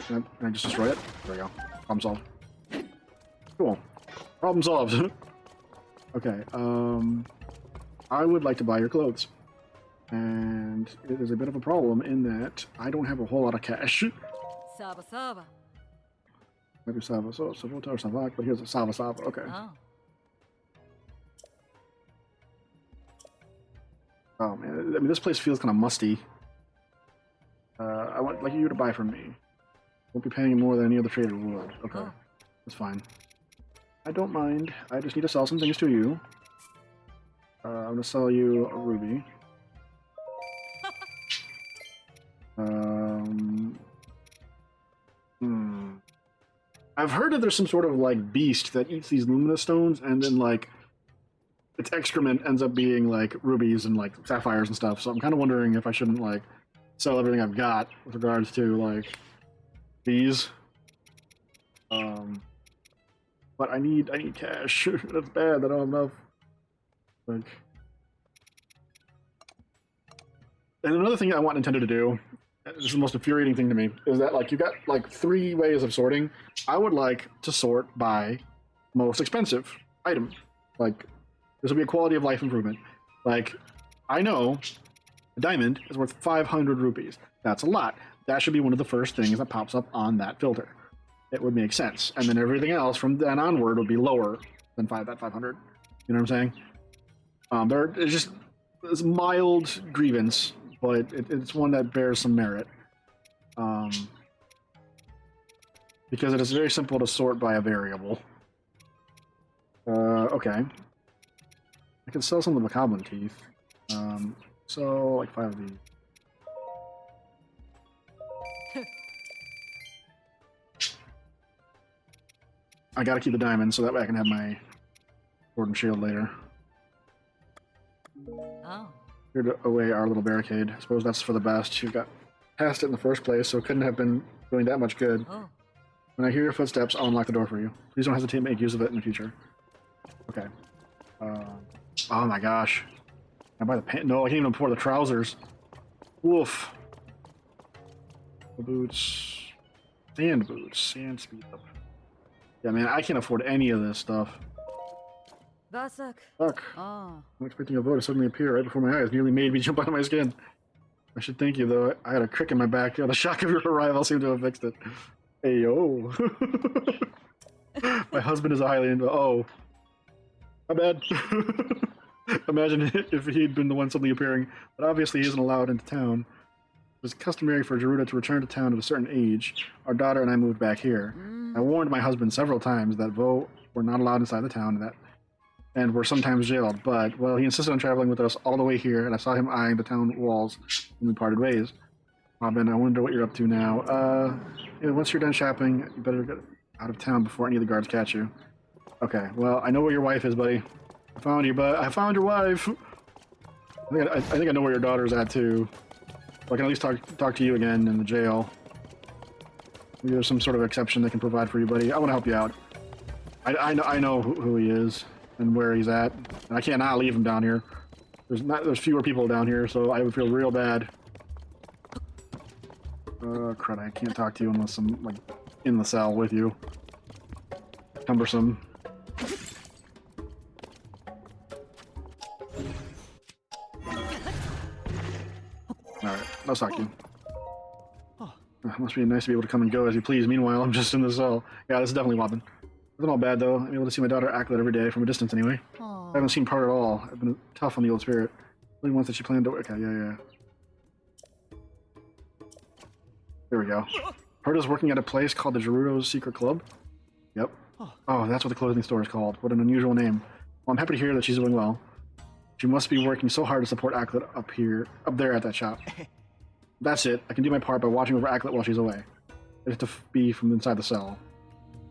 Can I just destroy it? There we go. Problem solved. Cool. Problem solved. Okay, I would like to buy your clothes. And it is a bit of a problem in that I don't have a whole lot of cash. Saba Saba. Maybe Saba, so Savota or Savak, but here's a Saba Saba, okay. Oh man, I mean, this place feels kind of musty. I would like you to buy from me. Won't be paying more than any other trader would. Okay, that's fine. I don't mind. I just need to sell some things to you. I'm gonna sell you a ruby. I've heard that there's some sort of like beast that eats these luminous stones, and then like its excrement ends up being like rubies and like sapphires and stuff. So I'm kind of wondering if I shouldn't like sell everything I've got with regards to like these. But I need cash. That's bad. I don't have enough. Like, and another thing I want Nintendo to do, this is the most infuriating thing to me, is that like you got like 3 ways of sorting. I would like to sort by most expensive item. Like, this would be a quality of life improvement. Like, I know a diamond is worth 500 rupees. That's a lot. That should be one of the first things that pops up on that filter. It would make sense. And then everything else from then onward would be lower than 500. You know what I'm saying? It's just it's mild grievance, but it's one that bears some merit. Because it is very simple to sort by a variable. Okay. I can sell some of the goblin teeth. So, like 5 of these. I gotta keep the diamond so that way I can have my sword and shield later. Oh. Cleared away our little barricade. I suppose that's for the best. You got past it in the first place, so it couldn't have been doing that much good. Oh. When I hear your footsteps, I'll unlock the door for you. Please don't hesitate to make use of it in the future. Okay. Oh my gosh. Can I buy the pants? No, I can't even afford the trousers. Woof. The boots. Sand boots. Sand speed up. Yeah, man, I can't afford any of this stuff. Fuck. I'm expecting a vote to suddenly appear right before my eyes. Nearly made me jump out of my skin. I should thank you, though. I had a crick in my back. The shock of your arrival seemed to have fixed it. Hey, yo. My husband is a highly oh. My bad. Imagine if he'd been the one suddenly appearing, but obviously he isn't allowed into town. It was customary for Gerudo to return to town at a certain age. Our daughter and I moved back here. I warned my husband several times that Vo were not allowed inside the town, and that and were sometimes jailed. But, well, he insisted on traveling with us all the way here, and I saw him eyeing the town walls when we parted ways. Robin, I wonder what you're up to now. Once you're done shopping, you better get out of town before any of the guards catch you. Okay, well, I know where your wife is, buddy. I found you, but I found your wife! I think I know where your daughter's at, too. I can at least talk to you again in the jail. Maybe there's some sort of exception that can provide for you, buddy. I want to help you out. I know who he is and where he's at. And I cannot leave him down here. There's fewer people down here, so I would feel real bad. Crud, I can't talk to you unless I'm, like, in the cell with you. Cumbersome. Alright, let's talk to you. Must be nice to be able to come and go as you please. Meanwhile, I'm just in the cell. Yeah, this is definitely Wobbin. Isn't all bad, though. I'm able to see my daughter Acklet every day, from a distance anyway. I haven't seen part at all. I've been tough on the old spirit. Only once that she planned to... Okay, yeah. There we go. Heard is working at a place called the Gerudo's Secret Club. Yep. Oh, that's what the clothing store is called. What an unusual name. Well, I'm happy to hear that she's doing well. She must be working so hard to support Acklet up there at that shop. That's it. I can do my part by watching over Acklet while she's away. I have to be from inside the cell.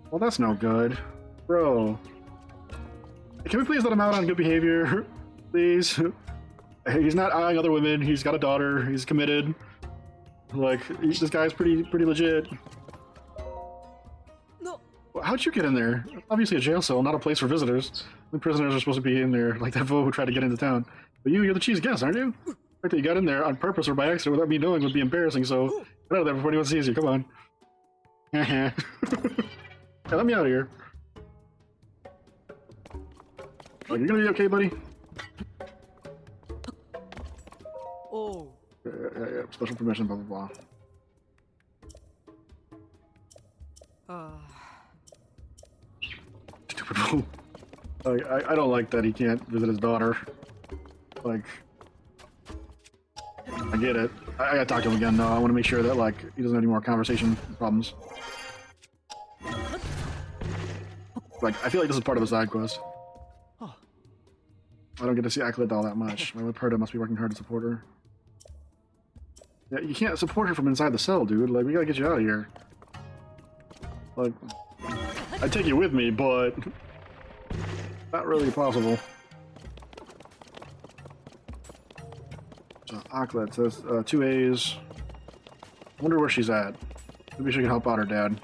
Well, that's no good. Bro. Can we please let him out on good behavior? Please? He's not eyeing other women. He's got a daughter. He's committed. Like, this guy's pretty legit. No. How'd you get in there? Obviously a jail cell, not a place for visitors. The prisoners are supposed to be in there, like that fool who tried to get into town. But you're the chief's guest, aren't you? The fact that you got in there on purpose or by accident without me knowing would be embarrassing, so get out of there before anyone sees you, come on. Hey, let me out of here. Oh, you're gonna be okay, buddy? Oh. Yeah, special permission, blah, blah, blah. Stupid fool. I don't like that he can't visit his daughter. Like, I get it. I gotta talk to him again, though. I want to make sure that, like, he doesn't have any more conversation problems. Like, I feel like this is part of a side quest. I don't get to see Acklet all that much. My Perda must be working hard to support her. Yeah, you can't support her from inside the cell, dude. Like, we gotta get you out of here. Like, I'd take you with me, but not really possible. So, Acklet says 2 A's. I wonder where she's at. Maybe she can help out her dad.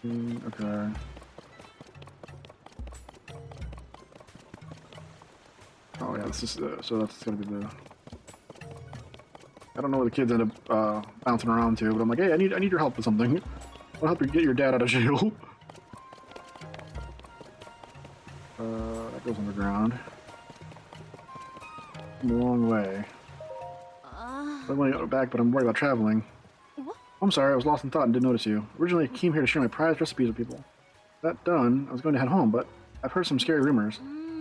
Okay. Oh yeah, this is so that's gonna be the. I don't know where the kids end up bouncing around to, but I'm like, hey, I need your help with something. I'll help you get your dad out of jail. That goes underground. A long way. I want to go back, but I'm worried about traveling. I'm sorry, I was lost in thought and didn't notice you. Originally, I came here to share my prized recipes with people. That done, I was going to head home, but I've heard some scary rumors.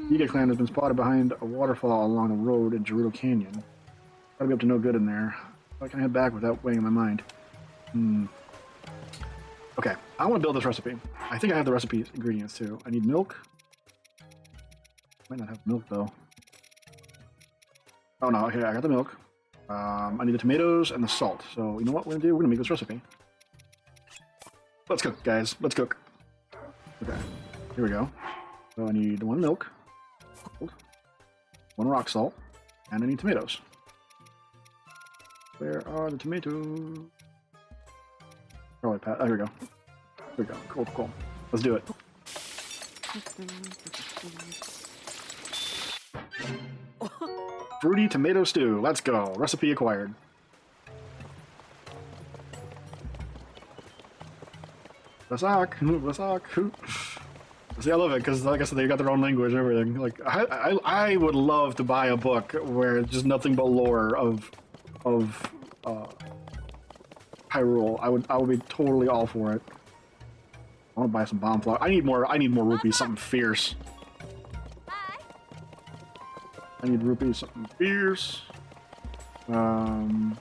The Yiga clan has been spotted behind a waterfall along the road in Gerudo Canyon. Gotta be up to no good in there. I can head back without weighing in my mind. Okay, I want to build this recipe. I think I have the recipe ingredients too. I need milk. Might not have milk though. Oh no, okay, I got the milk. I need the tomatoes and the salt. So, you know what we're gonna do? We're gonna make this recipe. Let's cook, guys. Let's cook. Okay, here we go. So I need 1 milk, 1 rock salt, and I need tomatoes. Where are the tomatoes? Probably Pat. Oh, here we go. Here we go. Cool. Let's do it. Fruity tomato stew. Let's go. Recipe acquired. Vasak. See, I love it because, like I said, they got their own language and everything. Like, I would love to buy a book where it's just nothing but lore of Hyrule. I would be totally all for it. I want to buy some bomb flour. I need more rupees. Something fierce. I need rupees, something fierce. Oh,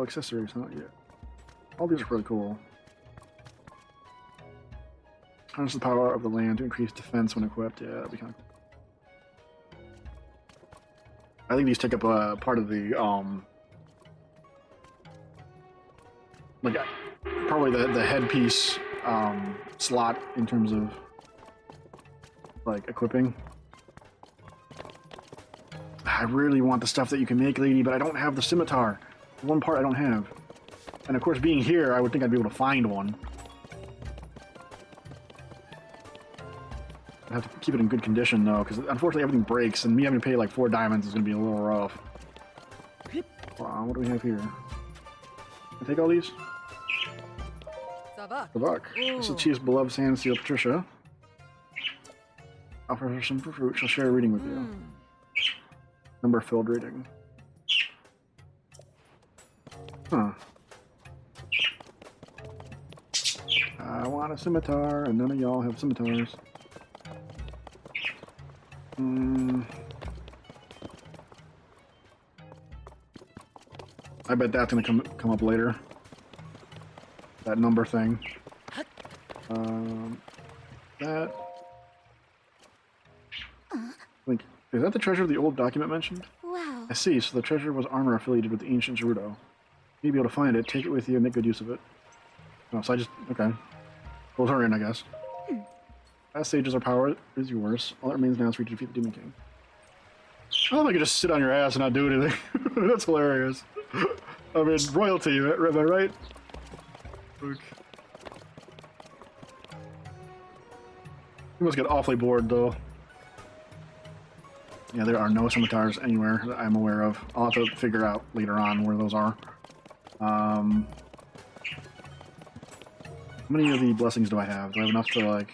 accessories, not yet. All these are pretty cool. Harness the power of the land to increase defense when equipped. Yeah, that'd be kind of cool. I think these take up a part of the like probably the headpiece slot in terms of like equipping. I really want the stuff that you can make, lady, but I don't have the scimitar. The one part I don't have. And of course, being here, I would think I'd be able to find one. I have to keep it in good condition, though, because unfortunately everything breaks, and me having to pay like 4 diamonds is going to be a little rough. Wow, what do we have here? Can I take all these? Savak. This is Chief's beloved sand seal, Patricia. Offer her some fruit. She'll share a reading with you. Number filled reading. Huh. I want a scimitar, and none of y'all have scimitars. I bet that's gonna come up later. That number thing. That. Like, is that the treasure of the old document mentioned? Wow. I see. So the treasure was armor affiliated with the ancient Gerudo. You'll be able to find it, take it with you, and make good use of it. Oh, so I just okay. Pull her in, I guess. Last stages, our power is yours. All that remains now is for you to defeat the Demon King. I don't think you just sit on your ass and not do anything. That's hilarious. I mean, royalty, am I right? Look. You must get awfully bored, though. Yeah, there are no scimitars anywhere that I'm aware of. I'll have to figure out later on where those are. How many of the blessings do I have? Do I have enough to, like...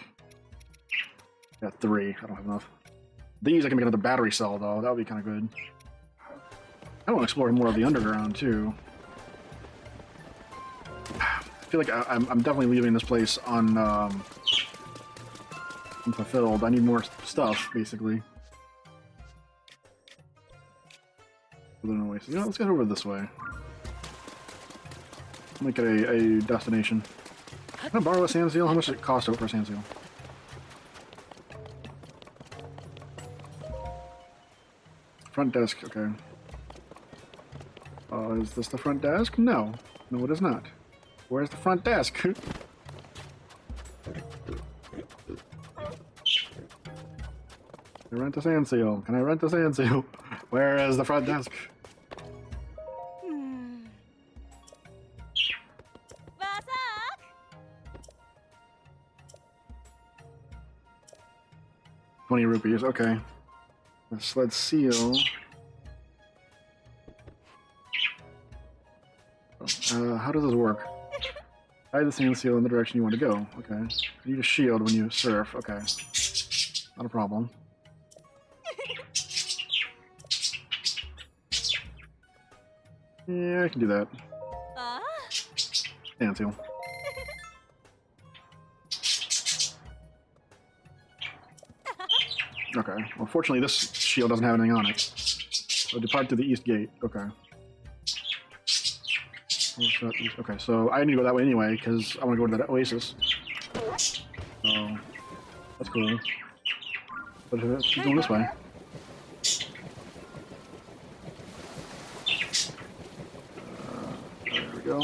Yeah, 3. I don't have enough. These I can make another battery cell, though. That would be kind of good. I want to explore more of the underground, too. I feel like I'm definitely leaving this place unfulfilled. I need more stuff, basically. You know, let's get over this way. Make it a destination. Can I borrow a sand seal? How much does it cost for a sand seal? Front desk, okay. Is this the front desk? No. No, it is not. Where's the front desk? Can I rent a sand seal? Can I rent a sand seal? Where is the front desk? ₹20, okay. The sled seal. How does this work? Hide the sand seal in the direction you want to go. Okay. You need a shield when you surf. Okay. Not a problem. Yeah, I can do that. Sand seal. Okay. Well, fortunately, this shield doesn't have anything on it. So depart to the east gate. Okay. Okay, so I need to go that way anyway, because I want to go to that oasis. So, that's cool. But keep going this way. There we go.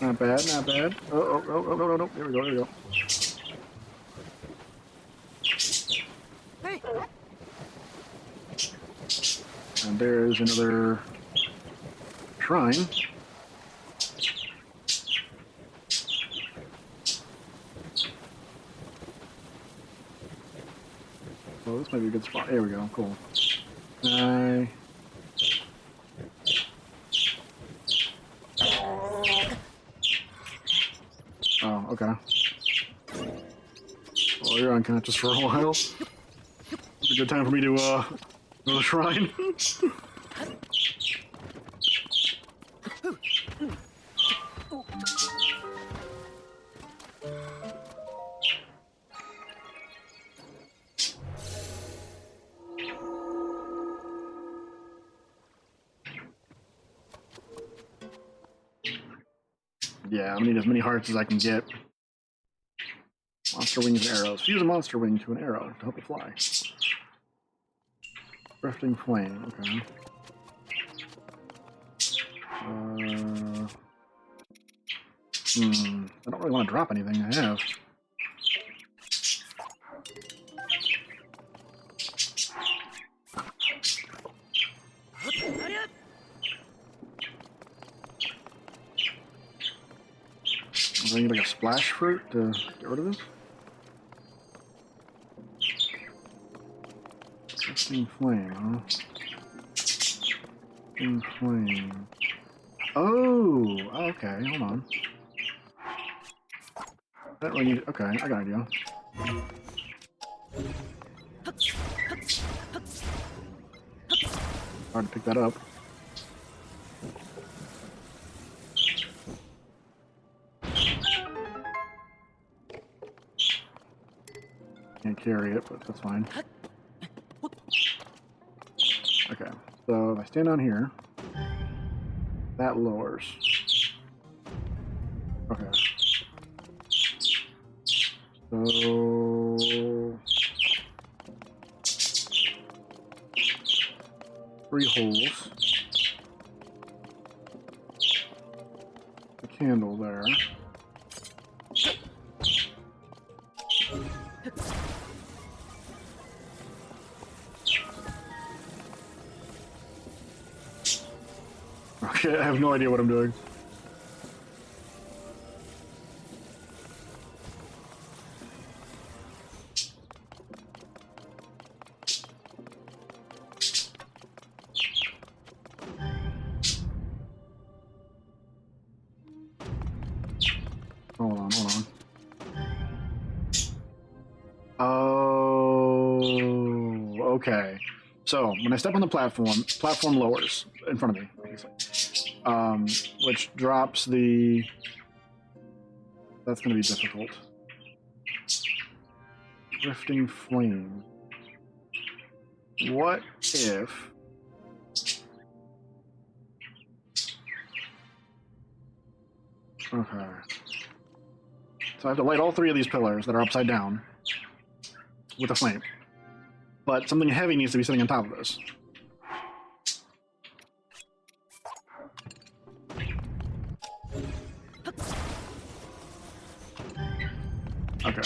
Not bad, not bad. Oh, no. There we go. And there's another shrine. So this might be a good spot. There we go. Cool. Oh, okay. Well, you're unconscious for a while. It's a good time for me to go to the shrine. Yeah, I'm gonna need as many hearts as I can get. Monster wings and arrows. Fuse a monster wing to an arrow to help it fly. Drifting flame, okay. I don't really want to drop anything I have. Do I need like a splash fruit to get rid of this? Drifting flame, huh? Drifting flame. Oh, okay, hold on. I don't really need. Okay, I got an idea. Hard to pick that up. Can't carry it, but that's fine. Okay, so if I stand on here, that lowers. Okay. So 3 holes. A candle there. Okay, I have no idea what I'm doing. Hold on. Oh, okay. So when I step on the platform lowers in front of me, obviously. Which drops the... That's going to be difficult. Drifting flame. What if... Okay. So I have to light all 3 of these pillars that are upside down with a flame. But something heavy needs to be sitting on top of this. Okay.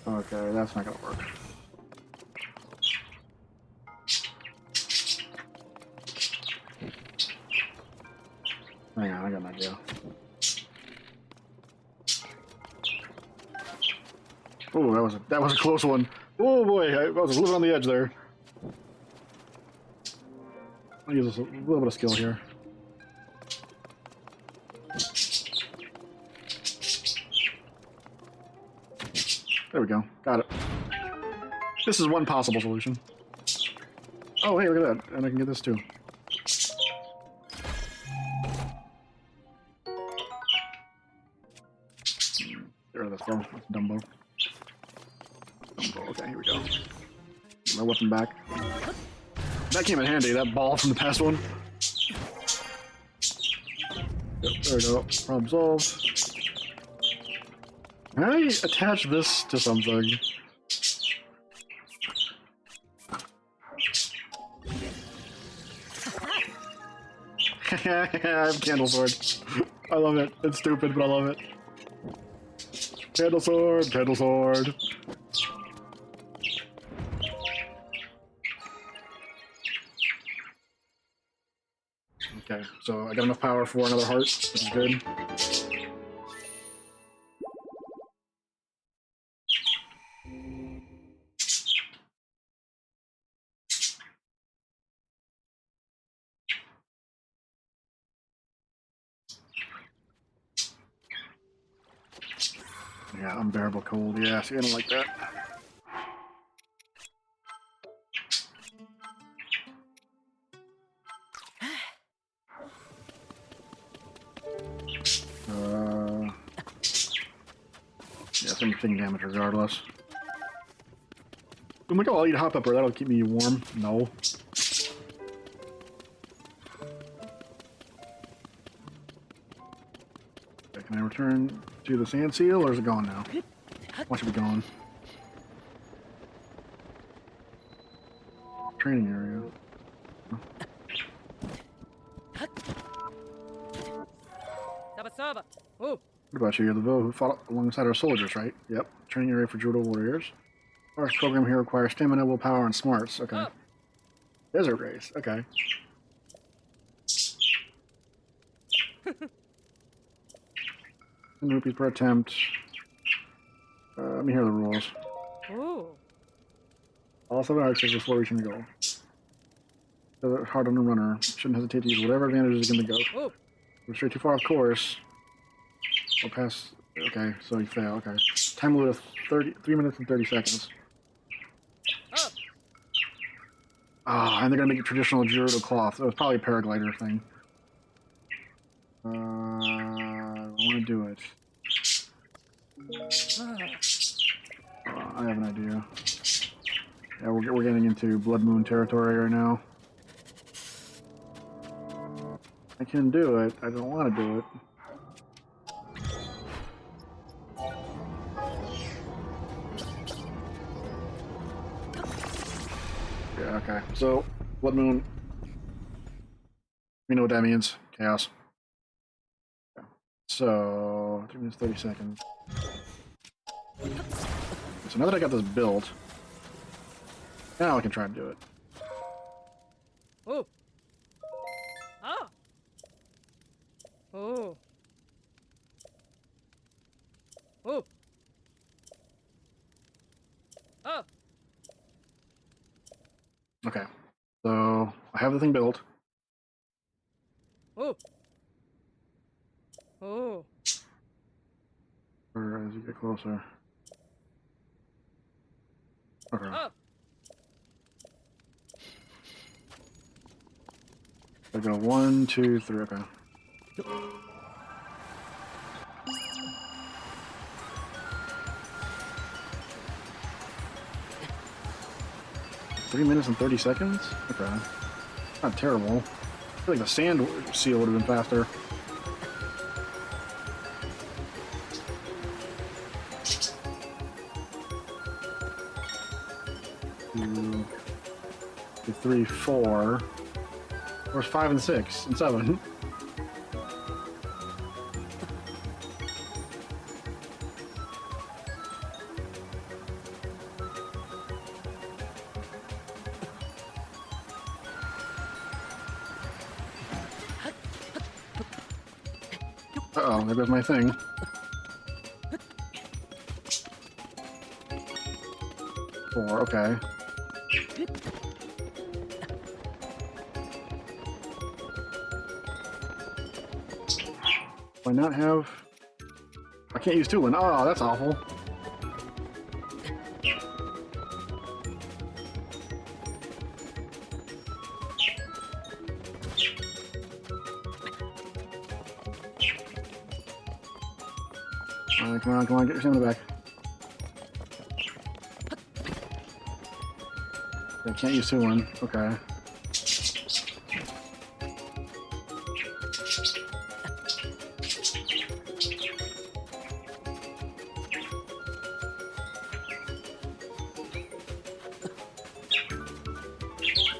Okay, that's not gonna work. Hang on, I got an idea. Oh, that was a close one. Oh boy, I was living on the edge there. I'll use a little bit of skill here. There we go. Got it. This is one possible solution. Oh, hey, look at that. And I can get this too. Get rid of this bow. That's Dumbo. Dumbo. Okay, here we go. Get my weapon back. That came in handy, that ball from the past one. Yep, there we go. Problem solved. Can I attach this to something? I have a candle sword. I love it. It's stupid, but I love it. Candle sword, candle sword. Okay, so I got enough power for another heart, which is good. Yeah, unbearable cold. Yeah, see, I don't like that. Yeah, same thing damage regardless. I'm like, oh, I'll eat a hot pepper. That'll keep me warm. No. Okay, can I return to the sand seal, or is it gone now? Why should be gone? Training area. Oh. What about you? You're the villain who fought alongside our soldiers, right? Yep. Training area for judo warriors. Our program here requires stamina, willpower, and smarts. Okay. Desert race. Okay. 10 rupees per attempt. Let me hear the rules. Oh. All 7 archers before reaching the goal. Hard on the runner. Shouldn't hesitate to use whatever advantages you can to go. Oh. We're straight too far off course. We'll pass. Okay, so you fail. Okay. Time limit of 3 minutes and 30 seconds. Ah, and they're gonna make a traditional judo cloth. It was probably a paraglider thing. I want to do it. I have an idea. Yeah, we're getting into Blood Moon territory right now. I can do it. I don't want to do it. Yeah, okay. So, Blood Moon. We know what that means. Chaos. Yeah. So, 3 minutes, 30 seconds. So now that I got this built, now I can try and do it. Oh. Ah. Oh. Oh. Oh. Okay. So, I have the thing built. Oh. Oh. Or as you get closer. Okay. Oh. I go 1, 2, 3. Okay. Three minutes and 30 seconds? Okay. Not terrible. I feel like the sand seal would have been faster. Two, 3, 4. Where's 5 and 6 and 7? Uh-oh, there goes my thing. Four, okay. Do I not have... I can't use tooling. Oh, that's awful. Come on, get your stamina back. I can't use tooling. Okay.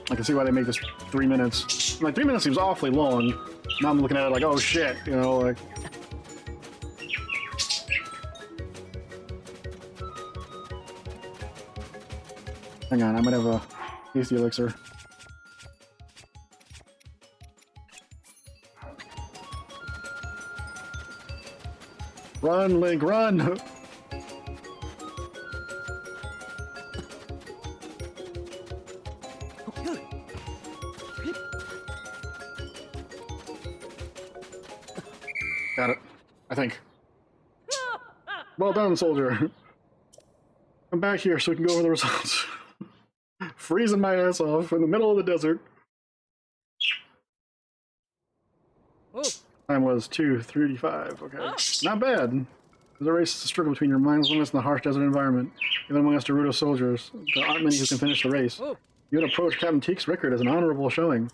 I can see why they make this 3 minutes. Like, 3 minutes seems awfully long. Now I'm looking at it like, oh shit, you know, like... Hang on, I might have a hasty elixir. Run, Link, run! Got it. I think. Well done, soldier. Come back here so we can go over the results. Freezing my ass off in the middle of the desert. Oh. Time was 2:35. Okay, not bad. There's a race to struggle between your mindfulness and the harsh desert environment. Even among us Gerudo soldiers, there aren't many who can finish the race. Oh. You would approach Captain Teek's record as an honorable showing.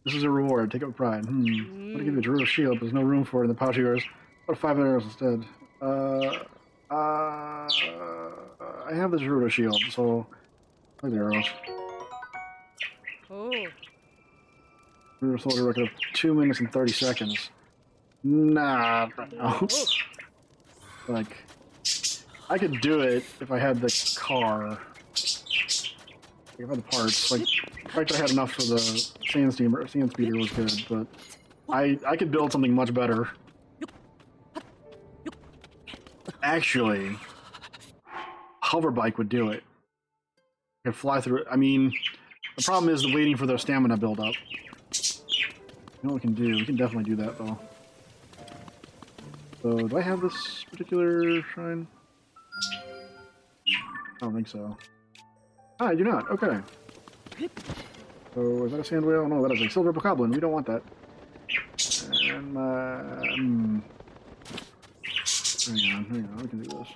This is a reward. Take it with pride. I'm going to give you a Gerudo shield, but there's no room for it in the pouch of yours. What 5 arrows instead? I have the Gerudo shield, so look at the arrows. Oh. Gerudo soldier record of 2 minutes and 30 seconds. Nah, right now. Oh. Like, I could do it if I had the car. If I had the parts. Like, the fact that I had enough for the sand speeder was good, but I could build something much better. Actually, hover bike would do it. I could fly through it. I mean, the problem is the waiting for their stamina build up. You know what we can do? We can definitely do that though. So, do I have this particular shrine? I don't think so. Ah, I do not. Okay. So, is that a sand whale? No, that is a silver bokoblin. We don't want that. And, hang on. We can do this.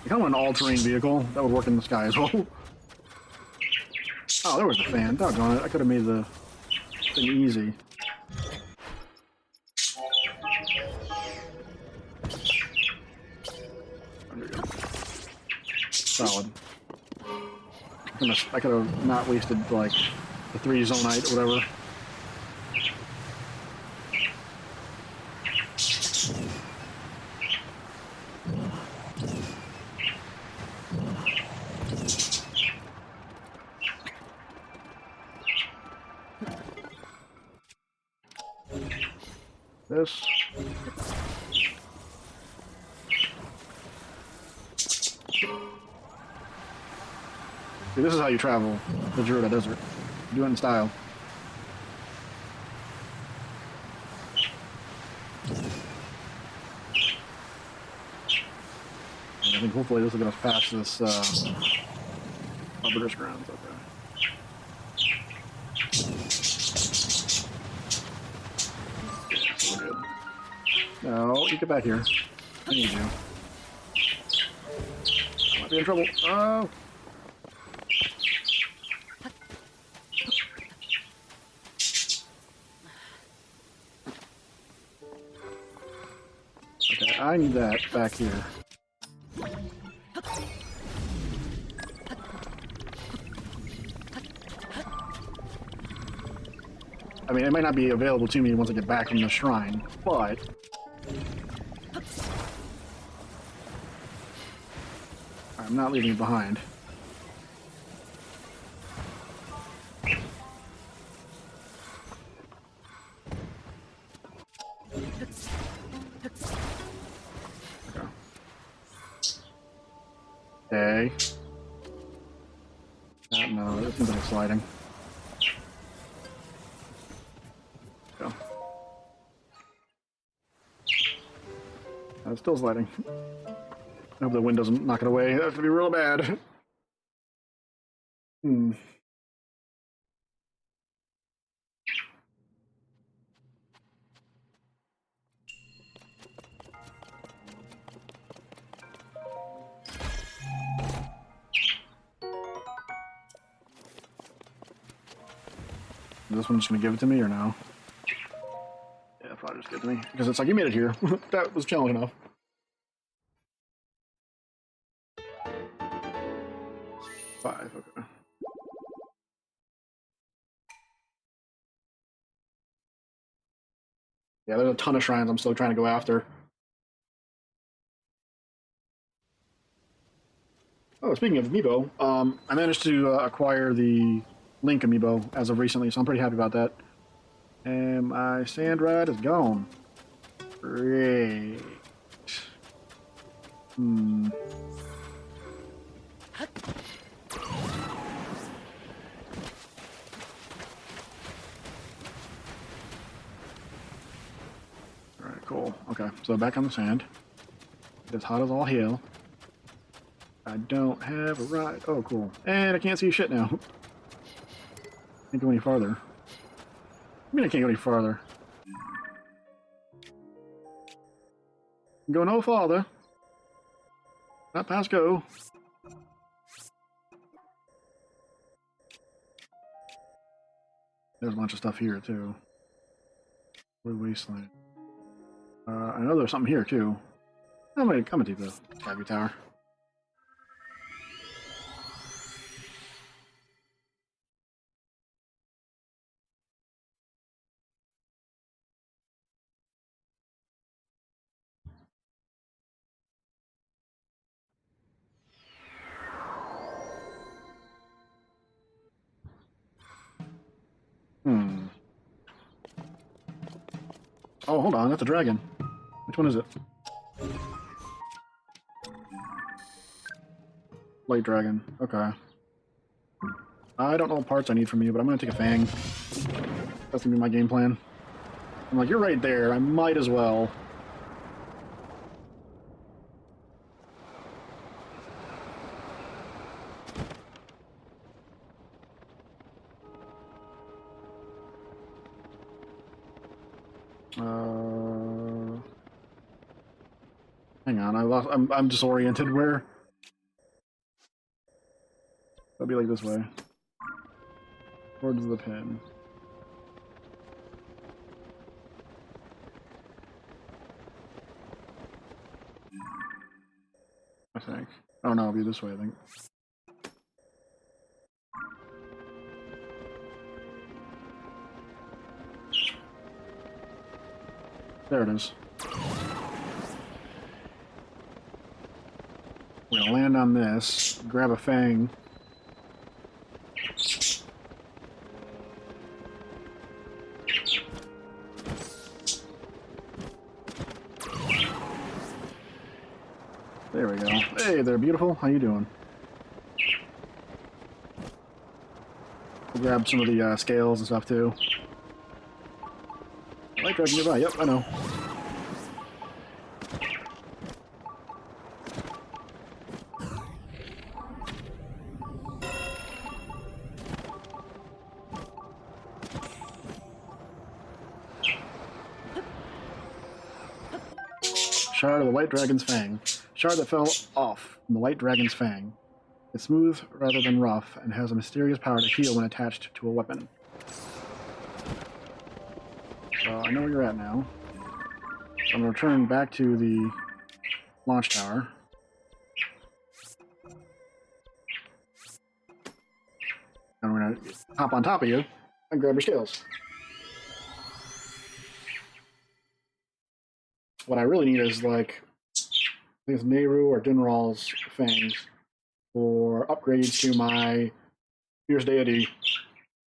I kind of want an all-terrain vehicle. That would work in the sky as well. Oh, there was the fan. Doggone it. I could have made the thing easy. Solid. I could have not wasted, like, the 3 zonite or whatever. This. See, this is how you travel the Gerudo Desert. Do it in style. And I think hopefully this will get us past this Arbiter's grounds. Okay. So we're good. No, you get back here. I need you. I might be in trouble. Oh! Okay, I need that back here. I mean, it might not be available to me once I get back from the shrine, but... I'm not leaving it behind. Okay. No, this seems like sliding. Go. It's still sliding. I hope the wind doesn't knock it away. That's gonna be real bad. Is this one just gonna give it to me or no? Yeah, probably just give it to me. Because it's like, you made it here. That was challenge enough. Five, okay. Yeah, there's a ton of shrines I'm still trying to go after. Oh, speaking of amiibo, I managed to acquire the Link amiibo as of recently, so I'm pretty happy about that. And my sand rod is gone. Great. Alright, cool. Okay, so back on the sand. It's hot as all hell. I don't have a ride. Oh, cool. And I can't see shit now. Can't go any farther. I mean, I can't go any farther. Go no farther. Not past go. There's a bunch of stuff here, too. Blue wasteland. I know there's something here, too. I'm gonna do the Skyview Tower. Oh, hold on, that's a dragon. Which one is it? Light dragon. Okay. I don't know what parts I need from you, but I'm gonna take a fang. That's gonna be my game plan. I'm like, you're right there. I might as well. Hang on, I lost. I'm disoriented. Where? That'll be like this way. Towards the pin. I think. Oh no, it'll be this way, I think. There it is. We're gonna land on this, grab a fang. There we go. Hey there, beautiful. How you doing? We'll grab some of the scales and stuff too. Light dragon nearby. Yep, I know. Shard of the White Dragon's Fang. Shard that fell off from the White Dragon's Fang. It's smooth rather than rough and has a mysterious power to heal when attached to a weapon. So I know where you're at now. So I'm going to return back to the launch tower. And we're going to hop on top of you and grab your scales. What I really need is, like, I think it's Nehru or Dinral's fangs for upgrades to my Fierce Deity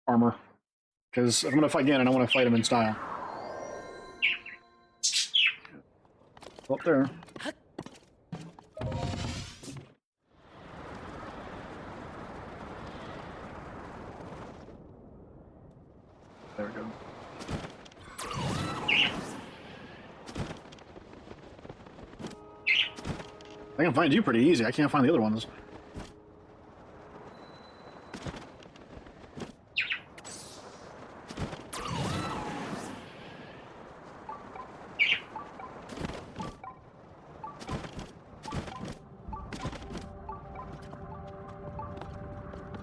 armor. Because if I'm going to fight again, and I want to fight him in style. Up there. There we go. I can find you pretty easy. I can't find the other ones.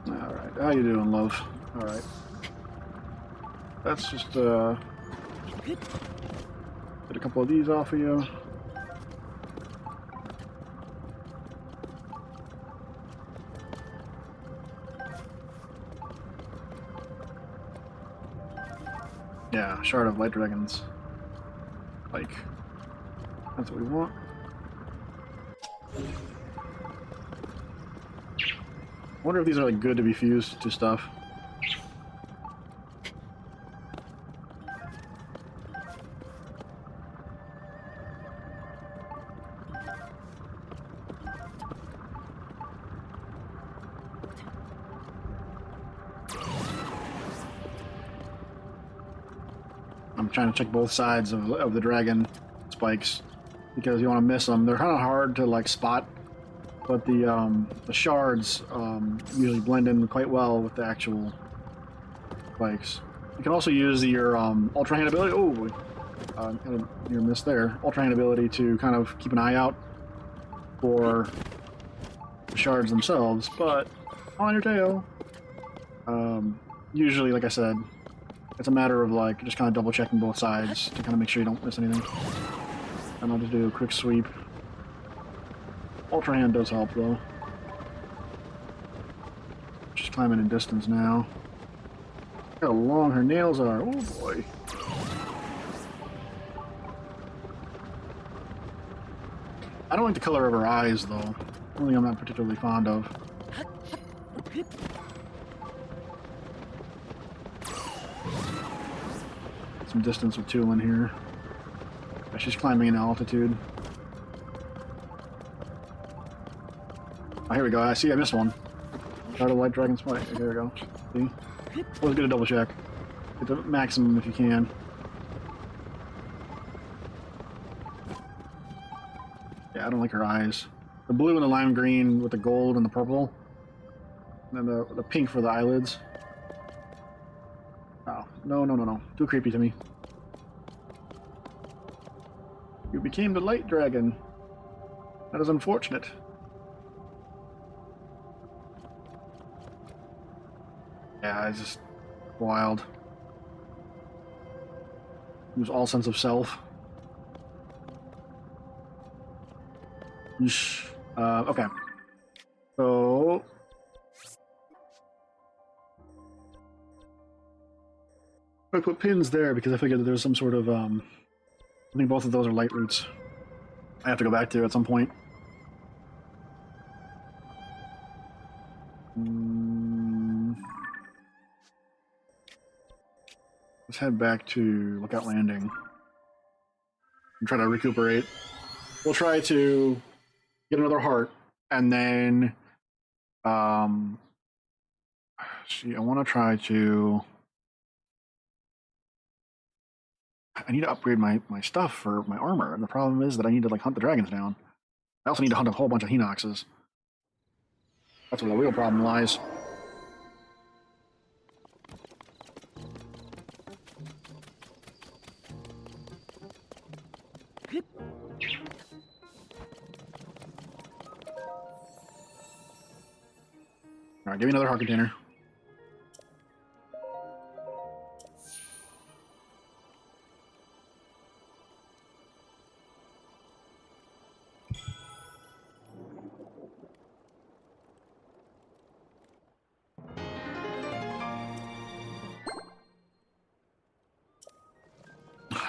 Alright, how you doing, love? Alright. Let's just, get a couple of these off of you. Yeah, Shard of Light Dragons. Like, that's what we want. I wonder if these are like good to be fused to stuff. I'm trying to check both sides of the dragon spikes because you want to miss them. They're kind of hard to like spot, but the shards usually blend in quite well with the actual spikes. You can also use your ultra hand ability. Oh, kind of near miss there. Ultra hand ability to kind of keep an eye out for the shards themselves, but on your tail. Usually, like I said, it's a matter of like just kind of double checking both sides to kind of make sure you don't miss anything. And I'll just do a quick sweep. Ultra hand does help though. She's climbing in distance now. Look how long her nails are. Oh boy. I don't like the color of her eyes though. Something I'm not particularly fond of. Some distance with Tulin here. She's climbing in altitude. Oh, here we go. I see I missed one. Try to light dragon spike. Here we go. See? Always good to double check. Get the maximum if you can. Yeah, I don't like her eyes. The blue and the lime green with the gold and the purple. And then the pink for the eyelids. Oh, no. Too creepy to me. You became the light dragon. That is unfortunate. Yeah, it's just wild. Lose all sense of self. Okay. So... I put pins there because I figured that there's some sort of, I think both of those are light roots. I have to go back to at some point. Let's head back to Lookout Landing and try to recuperate. We'll try to get another heart, and then, see, I want to try to... I need to upgrade my stuff for my armor, and the problem is that I need to like hunt the dragons down. I also need to hunt a whole bunch of Hinoxes. That's where the real problem lies. Alright, give me another heart container.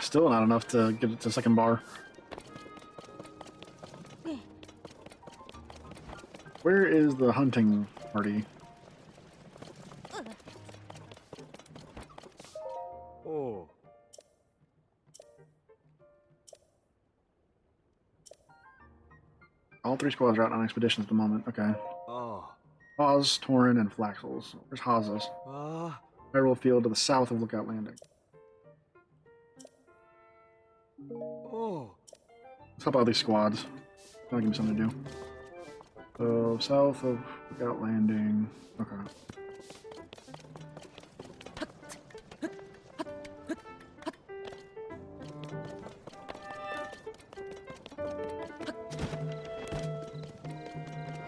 Still not enough to get it to second bar. Where is the hunting party? Oh. All three squads are out on expeditions at the moment. Okay. Oh. Haas, Torin, and Flaxels. Where's Haas's? Hyrule Field to the south of Lookout Landing. Oh. Let's help out these squads. That'll give me something to do. So, south of Lookout Landing. Okay.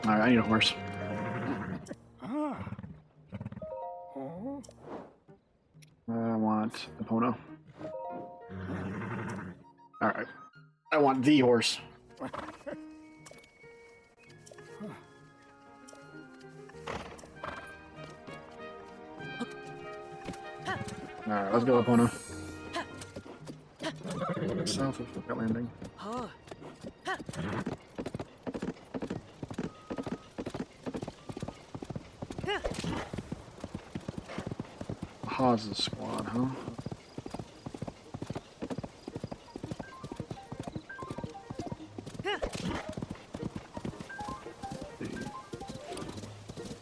Alright, I need a horse. I want Epona. Alright. I want the horse. Alright, let's go, Epona. South of Lookout Landing. Haas's squad, huh?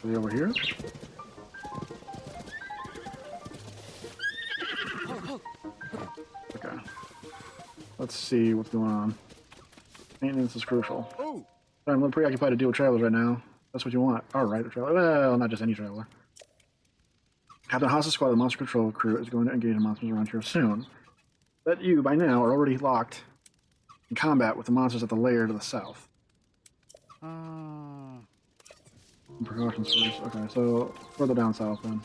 Are they over here? Okay. Let's see what's going on. Maintenance is crucial. Oh. I'm a little preoccupied to deal with travelers right now. That's what you want. Alright, a traveler. Well, not just any traveler. Captain Haas's squad of the Monster Control crew is going to engage in monsters around here soon. that you, by now, are already locked in combat with the monsters at the lair to the south. Precautions first. Okay, so further down south then.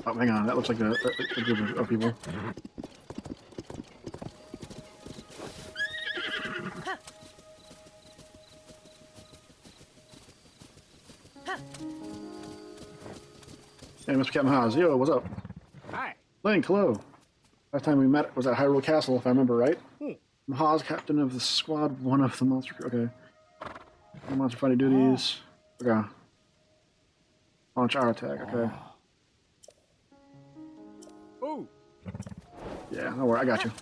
Oh, hang on. That looks like a group of people. Hey, Mr. Captain Haas. Yo, what's up? Hi. Link, hello. Last time we met was at Hyrule Castle, if I remember right. I'm Haas, captain of the squad, one of the monster... Okay. Monster fighting duties. Okay. Launch our attack, okay. Oh. Yeah, don't worry, I got you.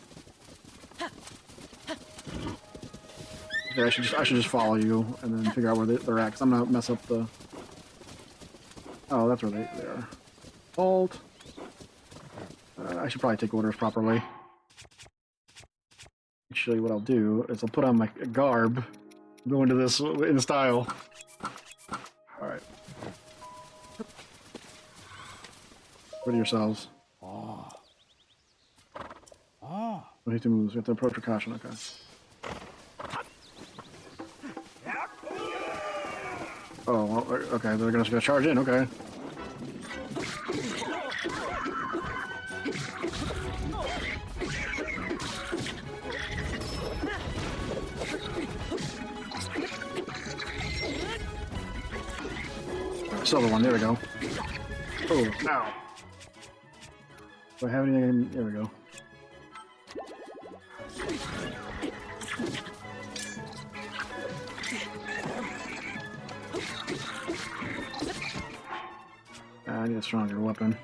Okay, I should just follow you and then figure out where they're at, because I'm gonna mess up the... Oh, that's where they are. Hold. I should probably take orders properly. Actually, what I'll do is I'll put on my garb, go into this in style. Alright. Ready yourselves. We need to move. We have to approach with caution, okay. Oh, well, okay, they're gonna charge in, okay. Silver one, there we go. Oh, ow. Do I have anything? There we go. I need a stronger weapon.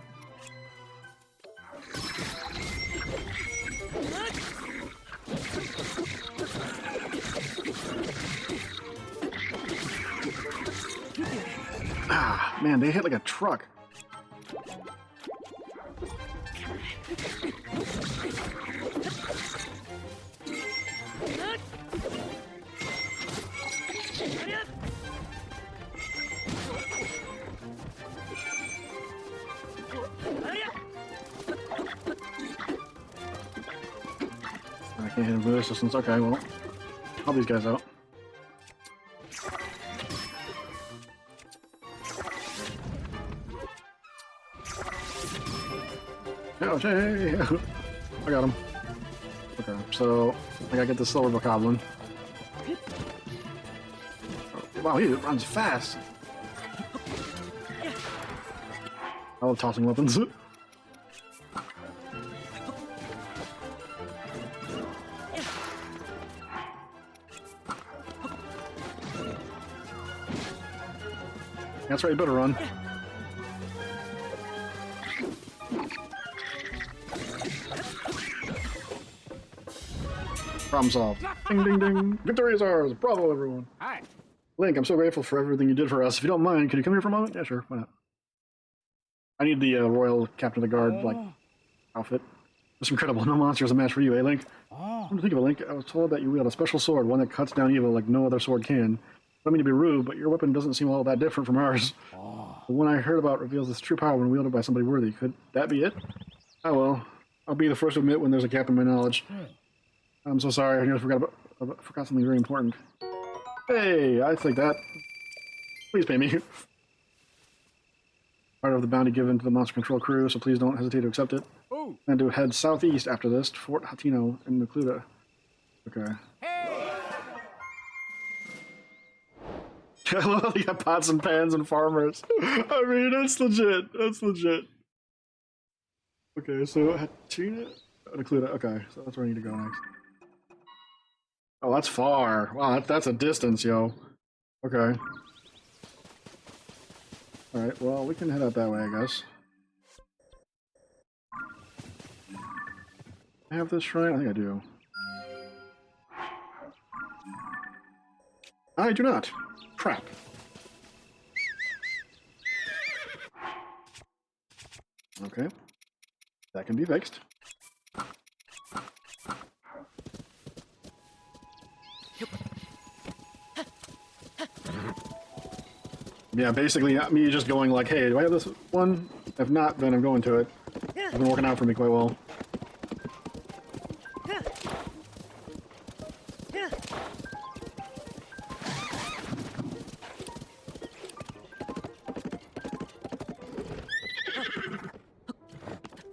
Ah, man, they hit like a truck. I can't hit him with resistance. Okay, well, help these guys out. Oh, hey! I got him. Okay, so I gotta get the silver bokoblin. Oh, wow, he runs fast. I love tossing weapons. That's right, you better run. Problem solved. Ding, ding, ding. Victory is ours. Bravo, everyone. Hi. Link, I'm so grateful for everything you did for us. If you don't mind, could you come here for a moment? Yeah, sure. Why not? I need the Royal Captain of the Guard, like, outfit. It's incredible. No monster is a match for you, eh, Link? Come to think of it, Link, I was told that you wield a special sword, one that cuts down evil like no other sword can. I don't mean to be rude, but your weapon doesn't seem all that different from ours. The one I heard about reveals its true power when wielded by somebody worthy. Could that be it? Oh well. I'll be the first to admit when there's a gap in my knowledge. I'm so sorry, I nearly forgot something very important. Hey, I think that. Please pay me. Part of the bounty given to the monster control crew, so please don't hesitate to accept it. And to head southeast after this to Fort Hatino in Nucluda. Okay. I love how they got pots and pans and farmers. I mean, that's legit. That's legit. Okay, so Hatino? Nucluda. Okay, so that's where I need to go next. Oh, that's far. Wow, that's a distance, yo. Okay. Alright, well, we can head out that way, I guess. I have this shrine? I think I do. I do not. Crap. Okay. That can be fixed. Yeah, basically me just going like, hey, do I have this one? If not, then I'm going to it. It's been working out for me quite well.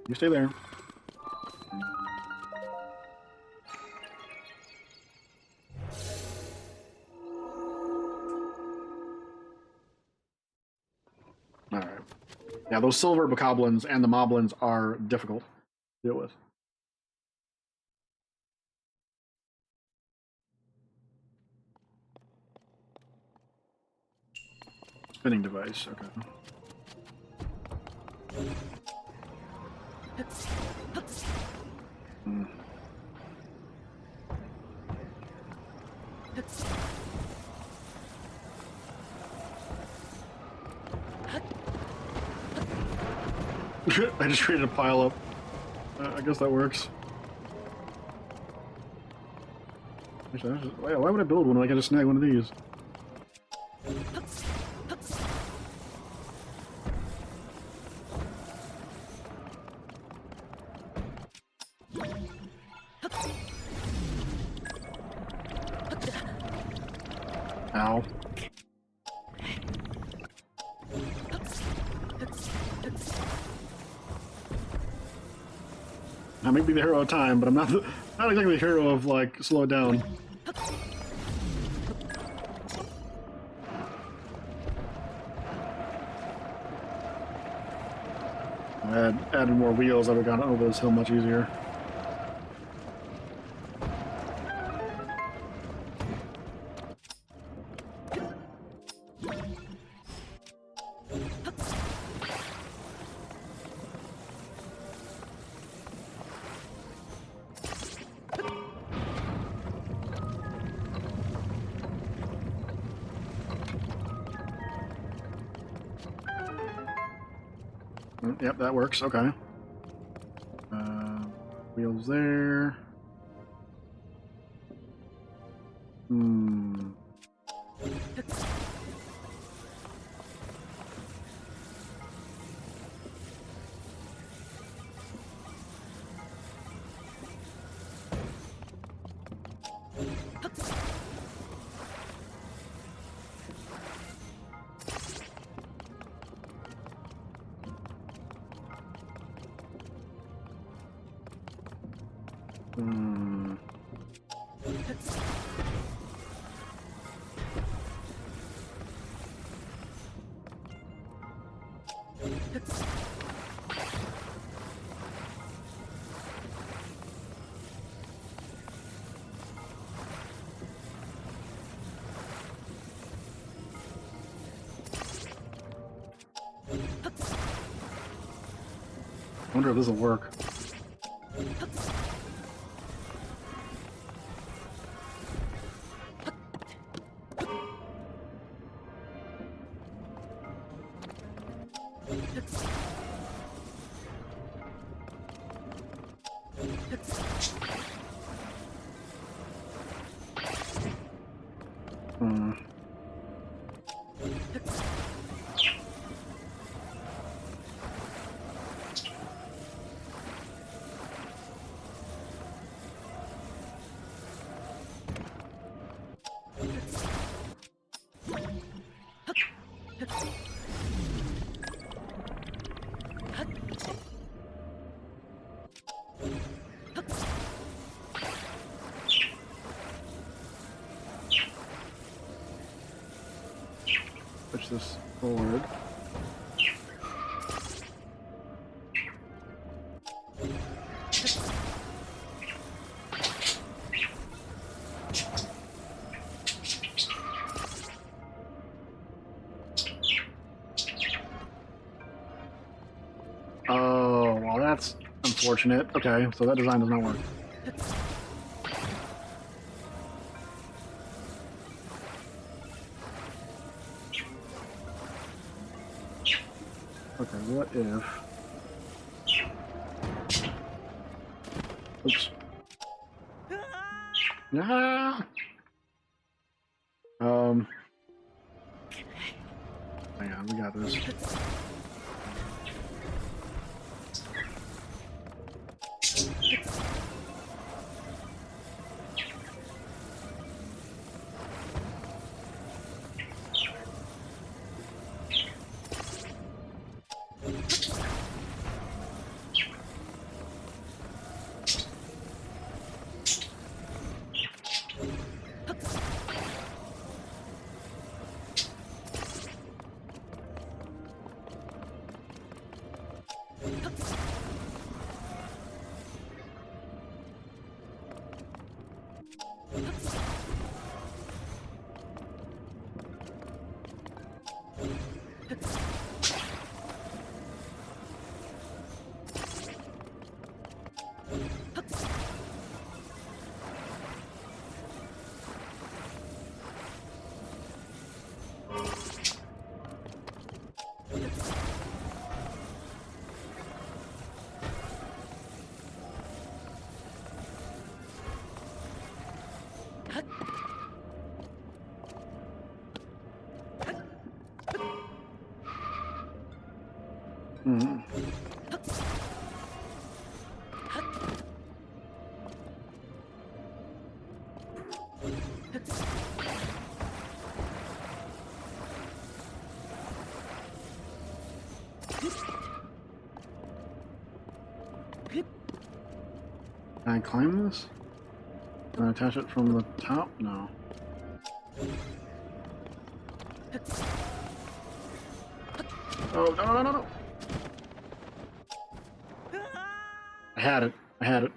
You stay there. Alright. Yeah, those silver bokoblins and the moblins are difficult to deal with. Spinning device, okay. Hmm. I just created a pile up. I guess that works. Actually, why would I build one when I can just snag one of these? Ow. I may be the hero of time, but I'm not exactly the hero of, like, slow it down. If I had added more wheels, I would have gotten over this hill much easier. Yep, that works. Okay. Wheels there. Hmm. Hmm. I wonder if this will work. Hmm. Push this forward. Oh, well, that's unfortunate. Okay, so that design does not work. Okay, what if... Oops. Ah! Hang on, we got this. Mm-hmm. Can I climb this? Can I attach it from the top? No. Oh, no, no, no, no! I had it. I had it.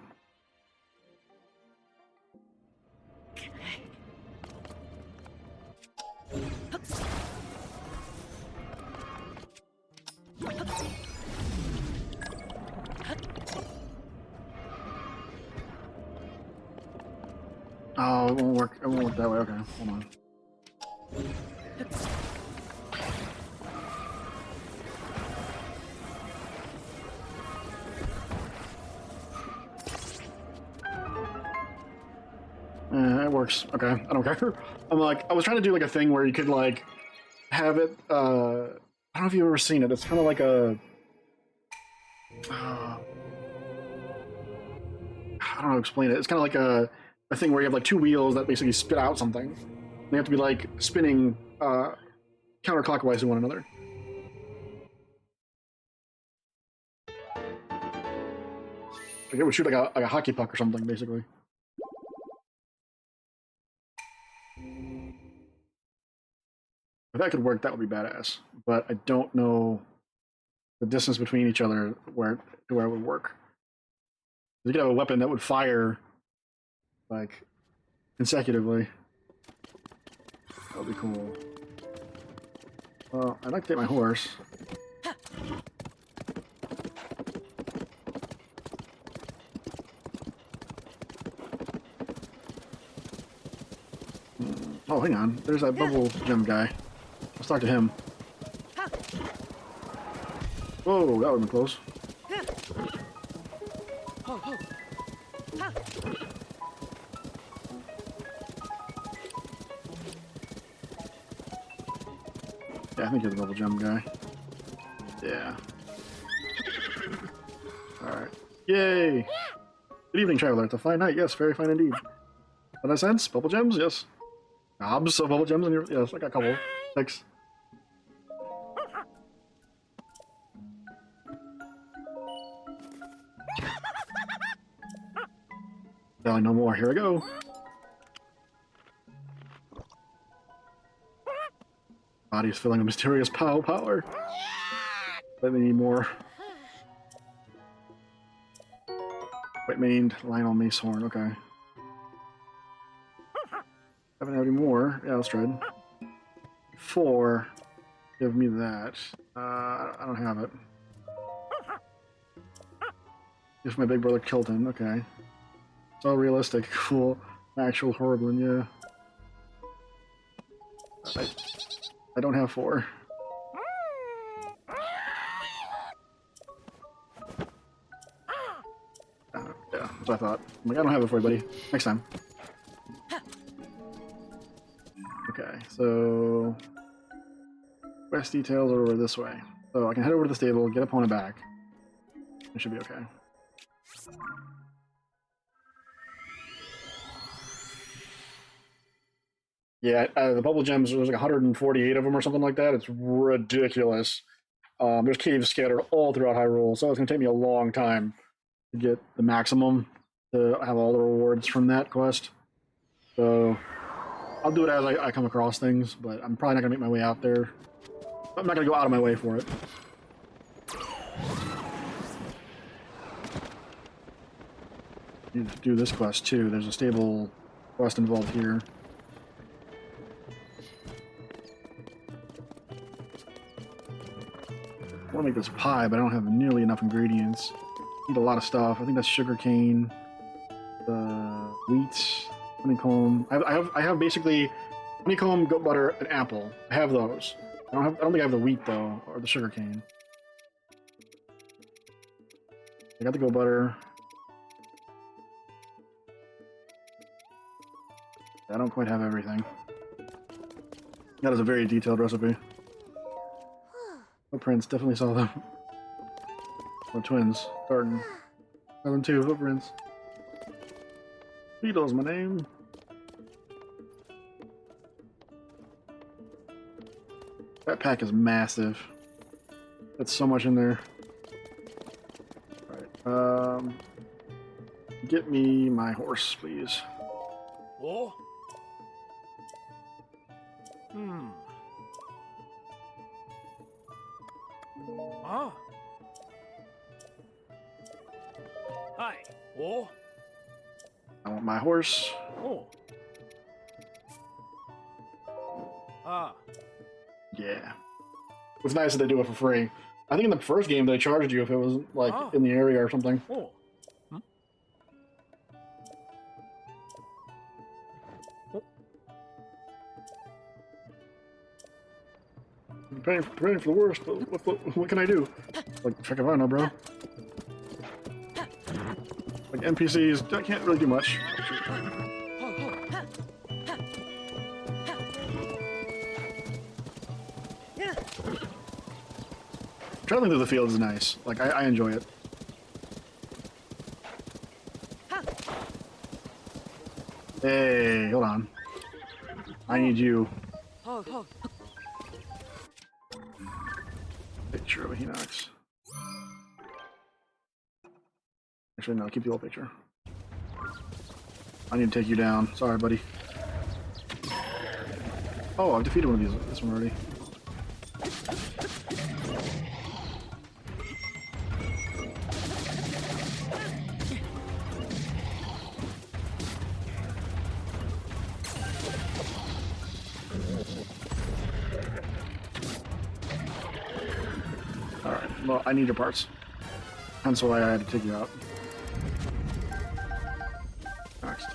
Oh, it won't work. It won't work that way. Okay, hold on. It works. Okay, I don't care. I'm like, I was trying to do like a thing where you could like have it. I don't know if you've ever seen it. It's kind of like a. I don't know how to explain it. It's kind of like a thing where you have like two wheels that basically spit out something. They have to be like spinning counterclockwise to one another. Like it would shoot like a hockey puck or something, basically. If that could work, that would be badass. But I don't know the distance between each other where it would work. You could have a weapon that would fire like consecutively. That would be cool. Well, I'd like to take my horse. Oh, hang on. There's that bubble gem guy. Let's talk to him. Whoa, that would have been close. Yeah, I think you're the bubble gem guy. Yeah. Alright. Yay! Good evening, traveler. It's a fine night. Yes, very fine indeed. What I sense? Bubble gems? Yes. Knobs of bubble gems in your... Yes, I got a couple. 6. Telling no more. Here we go. Body is filling a mysterious power. But they need more. White-maned Lionel Macehorn. Okay. Haven't had any more. Yeah, let's try it. 4. Give me that. I don't have it. If my big brother Kilton. Okay. So realistic. Cool. Actual Horriblin, yeah. I don't have 4. Yeah, that's what I thought. I'm like, I don't have it for you, buddy. Next time. Okay, so... Quest details are over this way. So I can head over to the stable, get opponent back. It should be okay. Yeah, the bubble gems, there's like 148 of them or something like that. It's ridiculous. There's caves scattered all throughout Hyrule, so it's going to take me a long time to get the maximum to have all the rewards from that quest. So I'll do it as I come across things, but I'm probably not going to make my way out there. I'm not going to go out of my way for it. Need to do this quest too. There's a stable quest involved here. I want to make this pie, but I don't have nearly enough ingredients. Need a lot of stuff. I think that's sugar cane, wheat, honeycomb. I have basically honeycomb, goat butter, and apple. I have those. I don't think I have the wheat though, or the sugar cane. I got the goat butter. I don't quite have everything. That is a very detailed recipe. Footprints, definitely saw them. Oh, twins. Garden. Saw them too, footprints. Beetle's my name. That pack is massive. That's so much in there. Alright, get me my horse, please. Oh. Hmm. Ah. Hi. Oh. I want my horse. Oh. Ah. Yeah. It's nice that they do it for free. I think in the first game they charged you if it was like in the area or something. Oh. I'm praying for the worst, but what can I do? Like, check if I know, bro. Like, NPCs, I can't really do much. Traveling through the field is nice. Like, I enjoy it. Hey, hold on. I need you. Picture of a Hinox. Actually, no, keep the old picture. I need to take you down. Sorry, buddy. Oh, I've defeated one of these. This one already. Alright, well, I need your parts. Hence why I had to take you out. Next.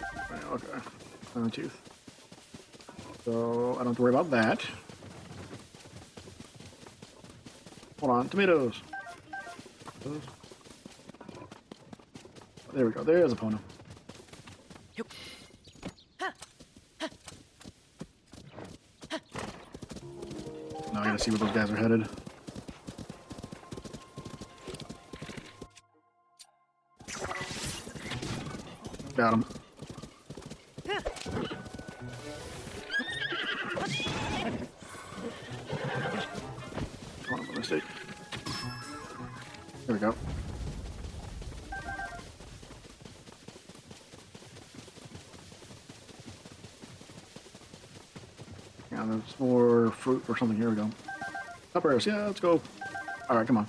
Okay. Tooth. So, I don't have to worry about that. Hold on. Tomatoes! There we go. There's a Pono. Now I gotta see where those guys are headed. Got him. Oh, my mistake. There we go. Yeah, there's more fruit or something. Here we go. Uppers, yeah, let's go. Alright, come on.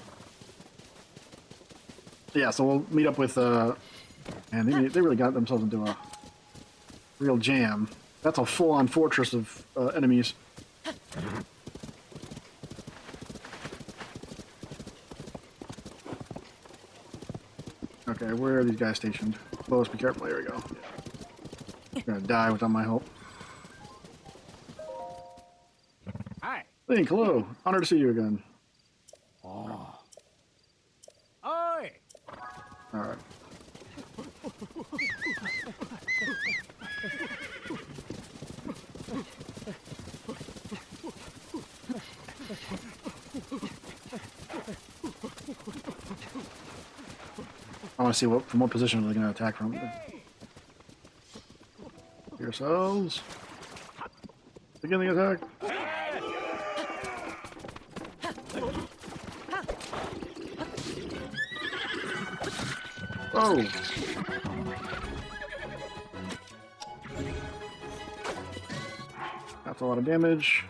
Yeah, so we'll meet up with, man, they really got themselves into a real jam. That's a full-on fortress of enemies. Okay, where are these guys stationed? Close, be careful. Here we go. I'm gonna die without my help. Hi. Link, hello. Honored to see you again. Oh. Oi. Alright. want to see from what position are they going to attack from. Yourselves. Begin the attack. Oh! That's a lot of damage.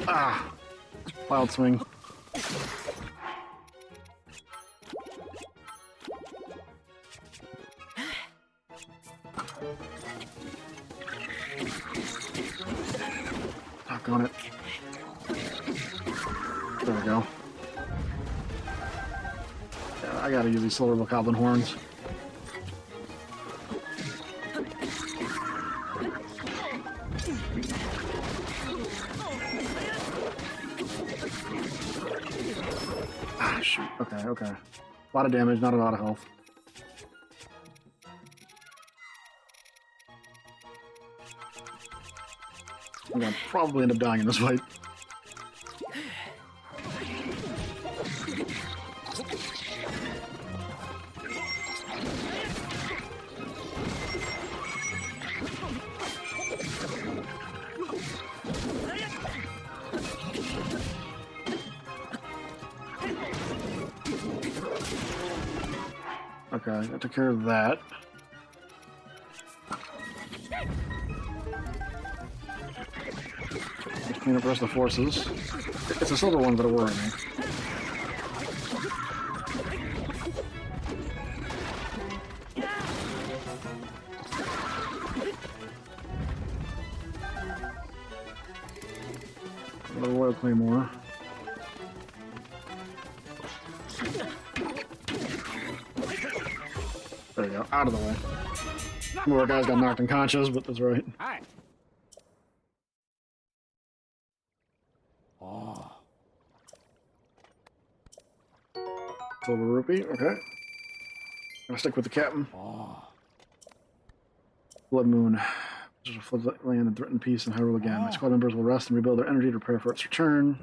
Ah! Wild swing. Knock on it. There we go. Yeah, I gotta use these silver goblin horns. Ah, shoot. Okay, okay. A lot of damage, not a lot of health. I'm gonna probably end up dying in this fight. Okay, I took care of that. Let's clean up the rest of the forces. It's the silver ones that are worrying me. Another royal claymore. There you go, out of the way. More guys got knocked unconscious, but that's right. Hi. Oh. Silver rupee, okay. Gonna stick with the captain. Oh. Blood moon. Just a flood land and threaten peace and Hyrule again. My squad members will rest and rebuild their energy to prepare for its return.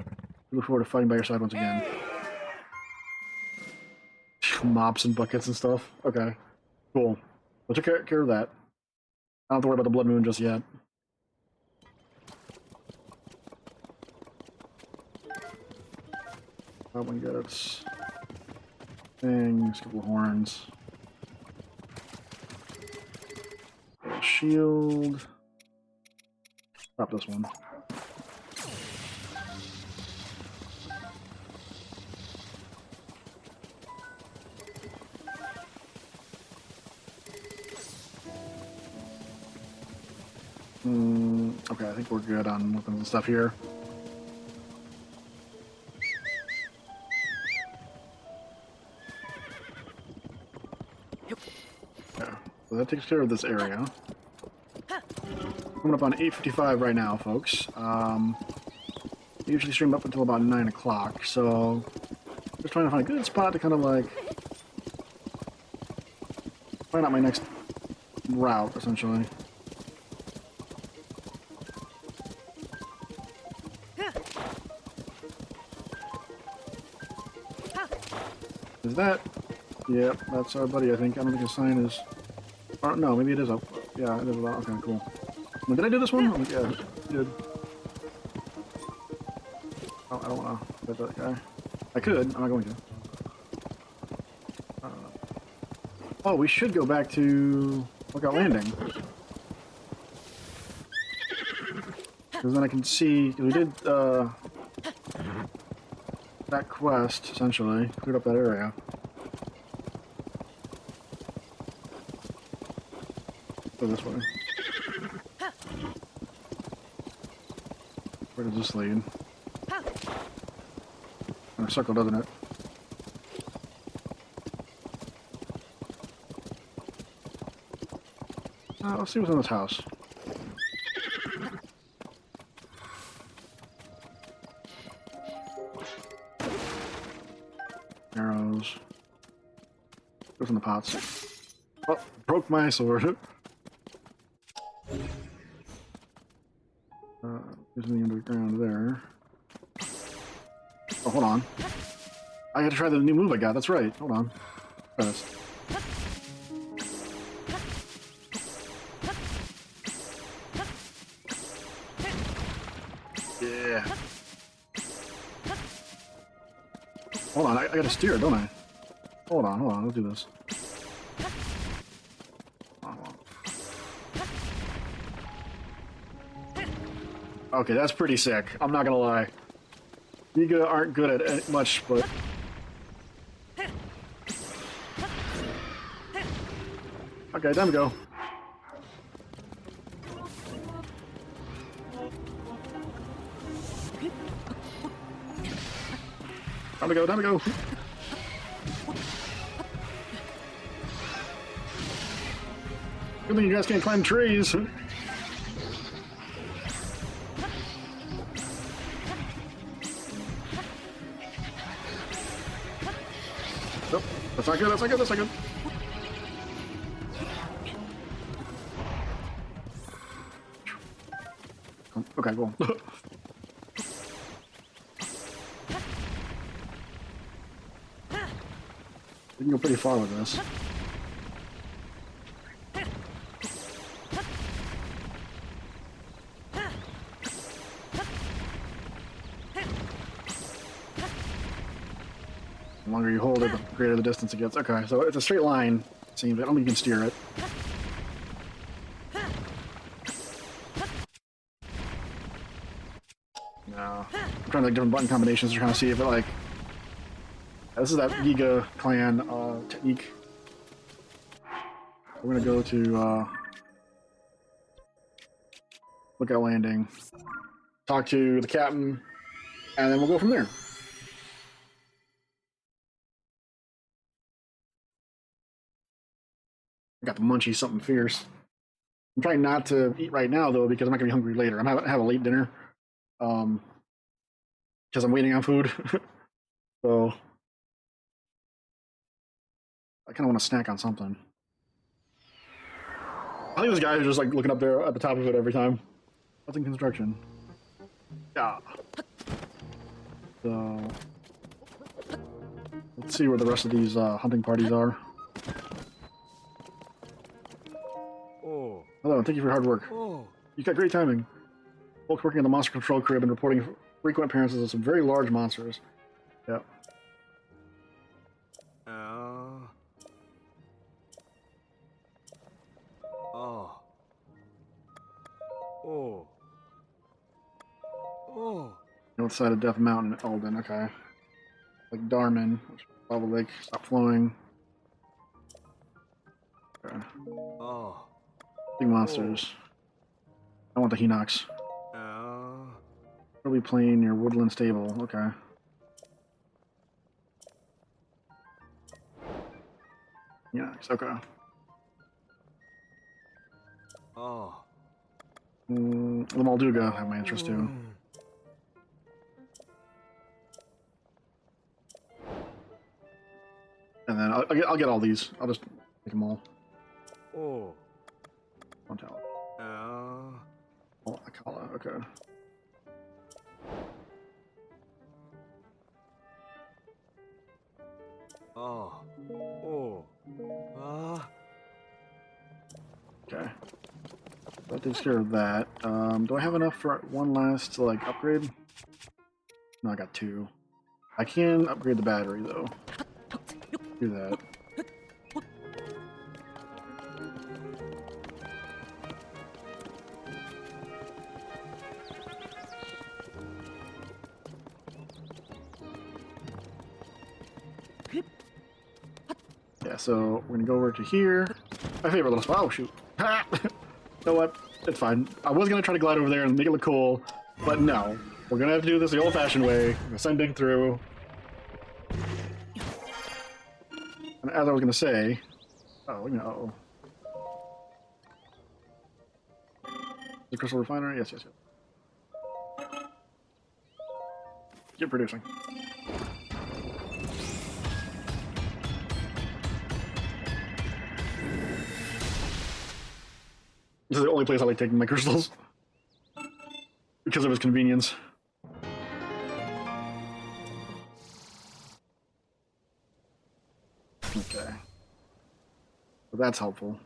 We look forward to fighting by your side once again. Mops and buckets and stuff. Okay. Cool. We'll take care of that. I don't have to worry about the blood moon just yet. That one gets things, couple of horns. A shield. Drop this one. Okay, I think we're good on weapons and stuff here. Yeah, so that takes care of this area. Coming up on 8:55 right now, folks. We usually stream up until about 9 o'clock, so just trying to find a good spot to kind of like find out my next route, essentially. Is that? Yep, that's our buddy, I think. I don't think his sign is... Or, no, maybe it is up. Yeah, it is up. Okay, cool. Well, did I do this one? Oh, yeah, I did. Oh, I don't want to fight that guy. I could. I'm not going to. Oh, we should go back to Lookout Landing. Because then I can see... We did, that quest, essentially. Cleared up that area. Go this way. Where does this lead? In a circle, doesn't it? Let's see what's in this house. Arrows. Go from the pots. Oh, broke my sword. There's the underground there. Oh, hold on. I gotta try the new move I got. That's right. Hold on. Try this. Yeah. Hold on. I gotta steer it, don't I? Hold on. Let's do this. Okay, that's pretty sick. I'm not gonna lie. Giga aren't good at it much, but... Okay, time to go. Time to go. Good thing you guys can't climb trees. Nope, that's not good. Okay, cool. We can go pretty far with this. The longer you hold it, the greater the distance it gets. Okay, so it's a straight line, it seems. I don't think you can steer it. No. I'm trying to like different button combinations to try to see if it like... This is that Giga clan technique. We're gonna go to look at landing, talk to the captain, and then we'll go from there. I got the munchies, something fierce. I'm trying not to eat right now though because I'm not gonna be hungry later. I'm gonna have a late dinner, because I'm waiting on food. So I kind of want to snack on something. I think this guy is just like looking up there at the top of it every time. What's in construction? Yeah. So let's see where the rest of these hunting parties are. Oh. Hello, thank you for your hard work. Oh. You got great timing. Folks working at the monster control crib and reporting frequent appearances of some very large monsters. Yeah. Oh. Oh. Oh. North side of Death Mountain, Elden, okay. Like Darman, which lava lake, stop flowing. Okay. Oh. Big monsters. I want the Hinox. Probably playing your woodland stable, okay. Hinox, okay. Oh. The Molduga have my interest too. And then I'll get all these. I'll just take them all. Oh. One talent. Oh, Akala, okay. Oh. Oh. Okay. That takes care of that. Do I have enough for one last to like upgrade? No, I got two. I can upgrade the battery though. Do that. Yeah, so we're gonna go over to here. My favorite little spot. Oh shoot! Ha! You know what? It's fine. I was gonna try to glide over there and make it look cool, but no. We're gonna have to do this the old-fashioned way, ascending through. And as I was gonna say, oh. The crystal refinery? Yes. Keep producing. This is the only place I like taking my crystals. Because of its convenience. Okay. So that's helpful.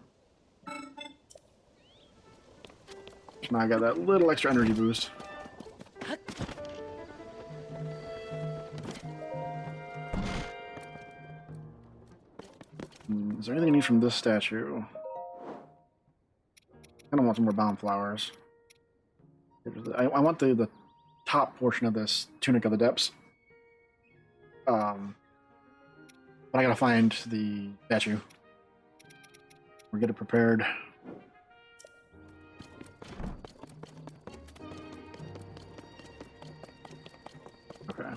Now I got that little extra energy boost. Is there anything I need from this statue? I don't want some more bomb flowers. I want the top portion of this Tunic of the Depths. But I gotta find the statue. We'll get it prepared. Okay. I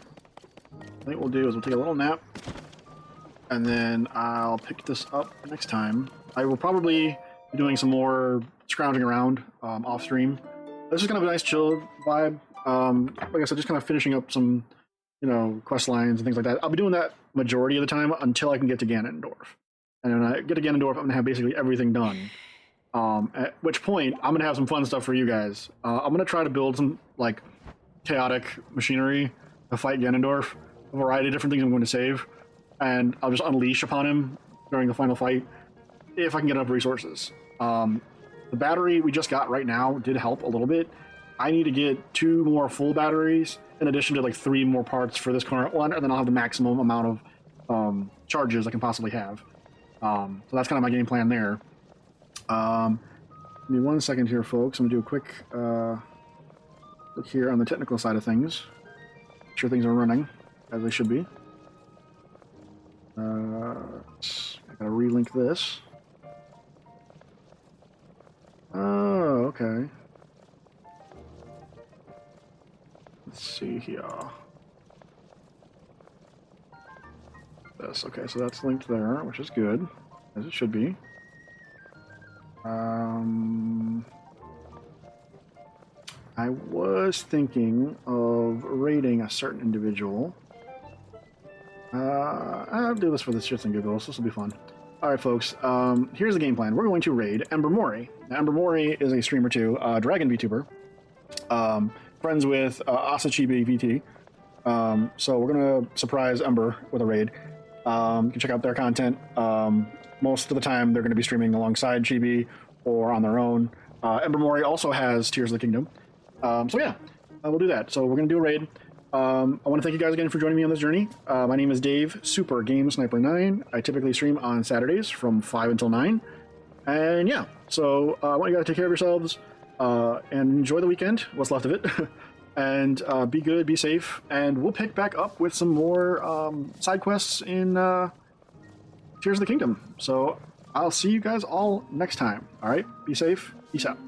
think what we'll do is we'll take a little nap, and then I'll pick this up next time. I will probably be doing some more scrounging around off stream. This is kind of a nice chill vibe. Like I said, just kind of finishing up some, quest lines and things like that. I'll be doing that majority of the time until I can get to Ganondorf. And when I get to Ganondorf, I'm going to have basically everything done. At which point, I'm going to have some fun stuff for you guys. I'm going to try to build some, chaotic machinery to fight Ganondorf. A variety of different things I'm going to save. And I'll just unleash upon him during the final fight if I can get enough resources. The battery we just got right now did help a little bit. I need to get 2 more full batteries in addition to 3 more parts for this current one, and then I'll have the maximum amount of charges I can possibly have. So that's kind of my game plan there. Give me 1 second here, folks. I'm going to do a quick look here on the technical side of things. Make sure things are running as they should be. I got to relink this. Oh, okay. Let's see here. This, okay, so that's linked there, which is good, as it should be. I was thinking of raiding a certain individual. I'll do this for the shits and giggles. This will be fun. Alright, folks. Here's the game plan. We're going to raid Ember Mori. Now, Ember Mori is a streamer too, Dragon VTuber. Friends with Asachibi VT. So we're going to surprise Ember with a raid. You can check out their content. Most of the time, they're going to be streaming alongside Chibi or on their own. Ember Mori also has Tears of the Kingdom. So yeah, we'll do that. So we're going to do a raid. I want to thank you guys again for joining me on this journey. My name is Dave, Super Game Sniper 9. I typically stream on Saturdays from 5 until 9. And yeah, so I want you guys to take care of yourselves and enjoy the weekend, what's left of it. And be good, be safe, and we'll pick back up with some more side quests in Tears of the Kingdom. So I'll see you guys all next time. All right, be safe, peace out.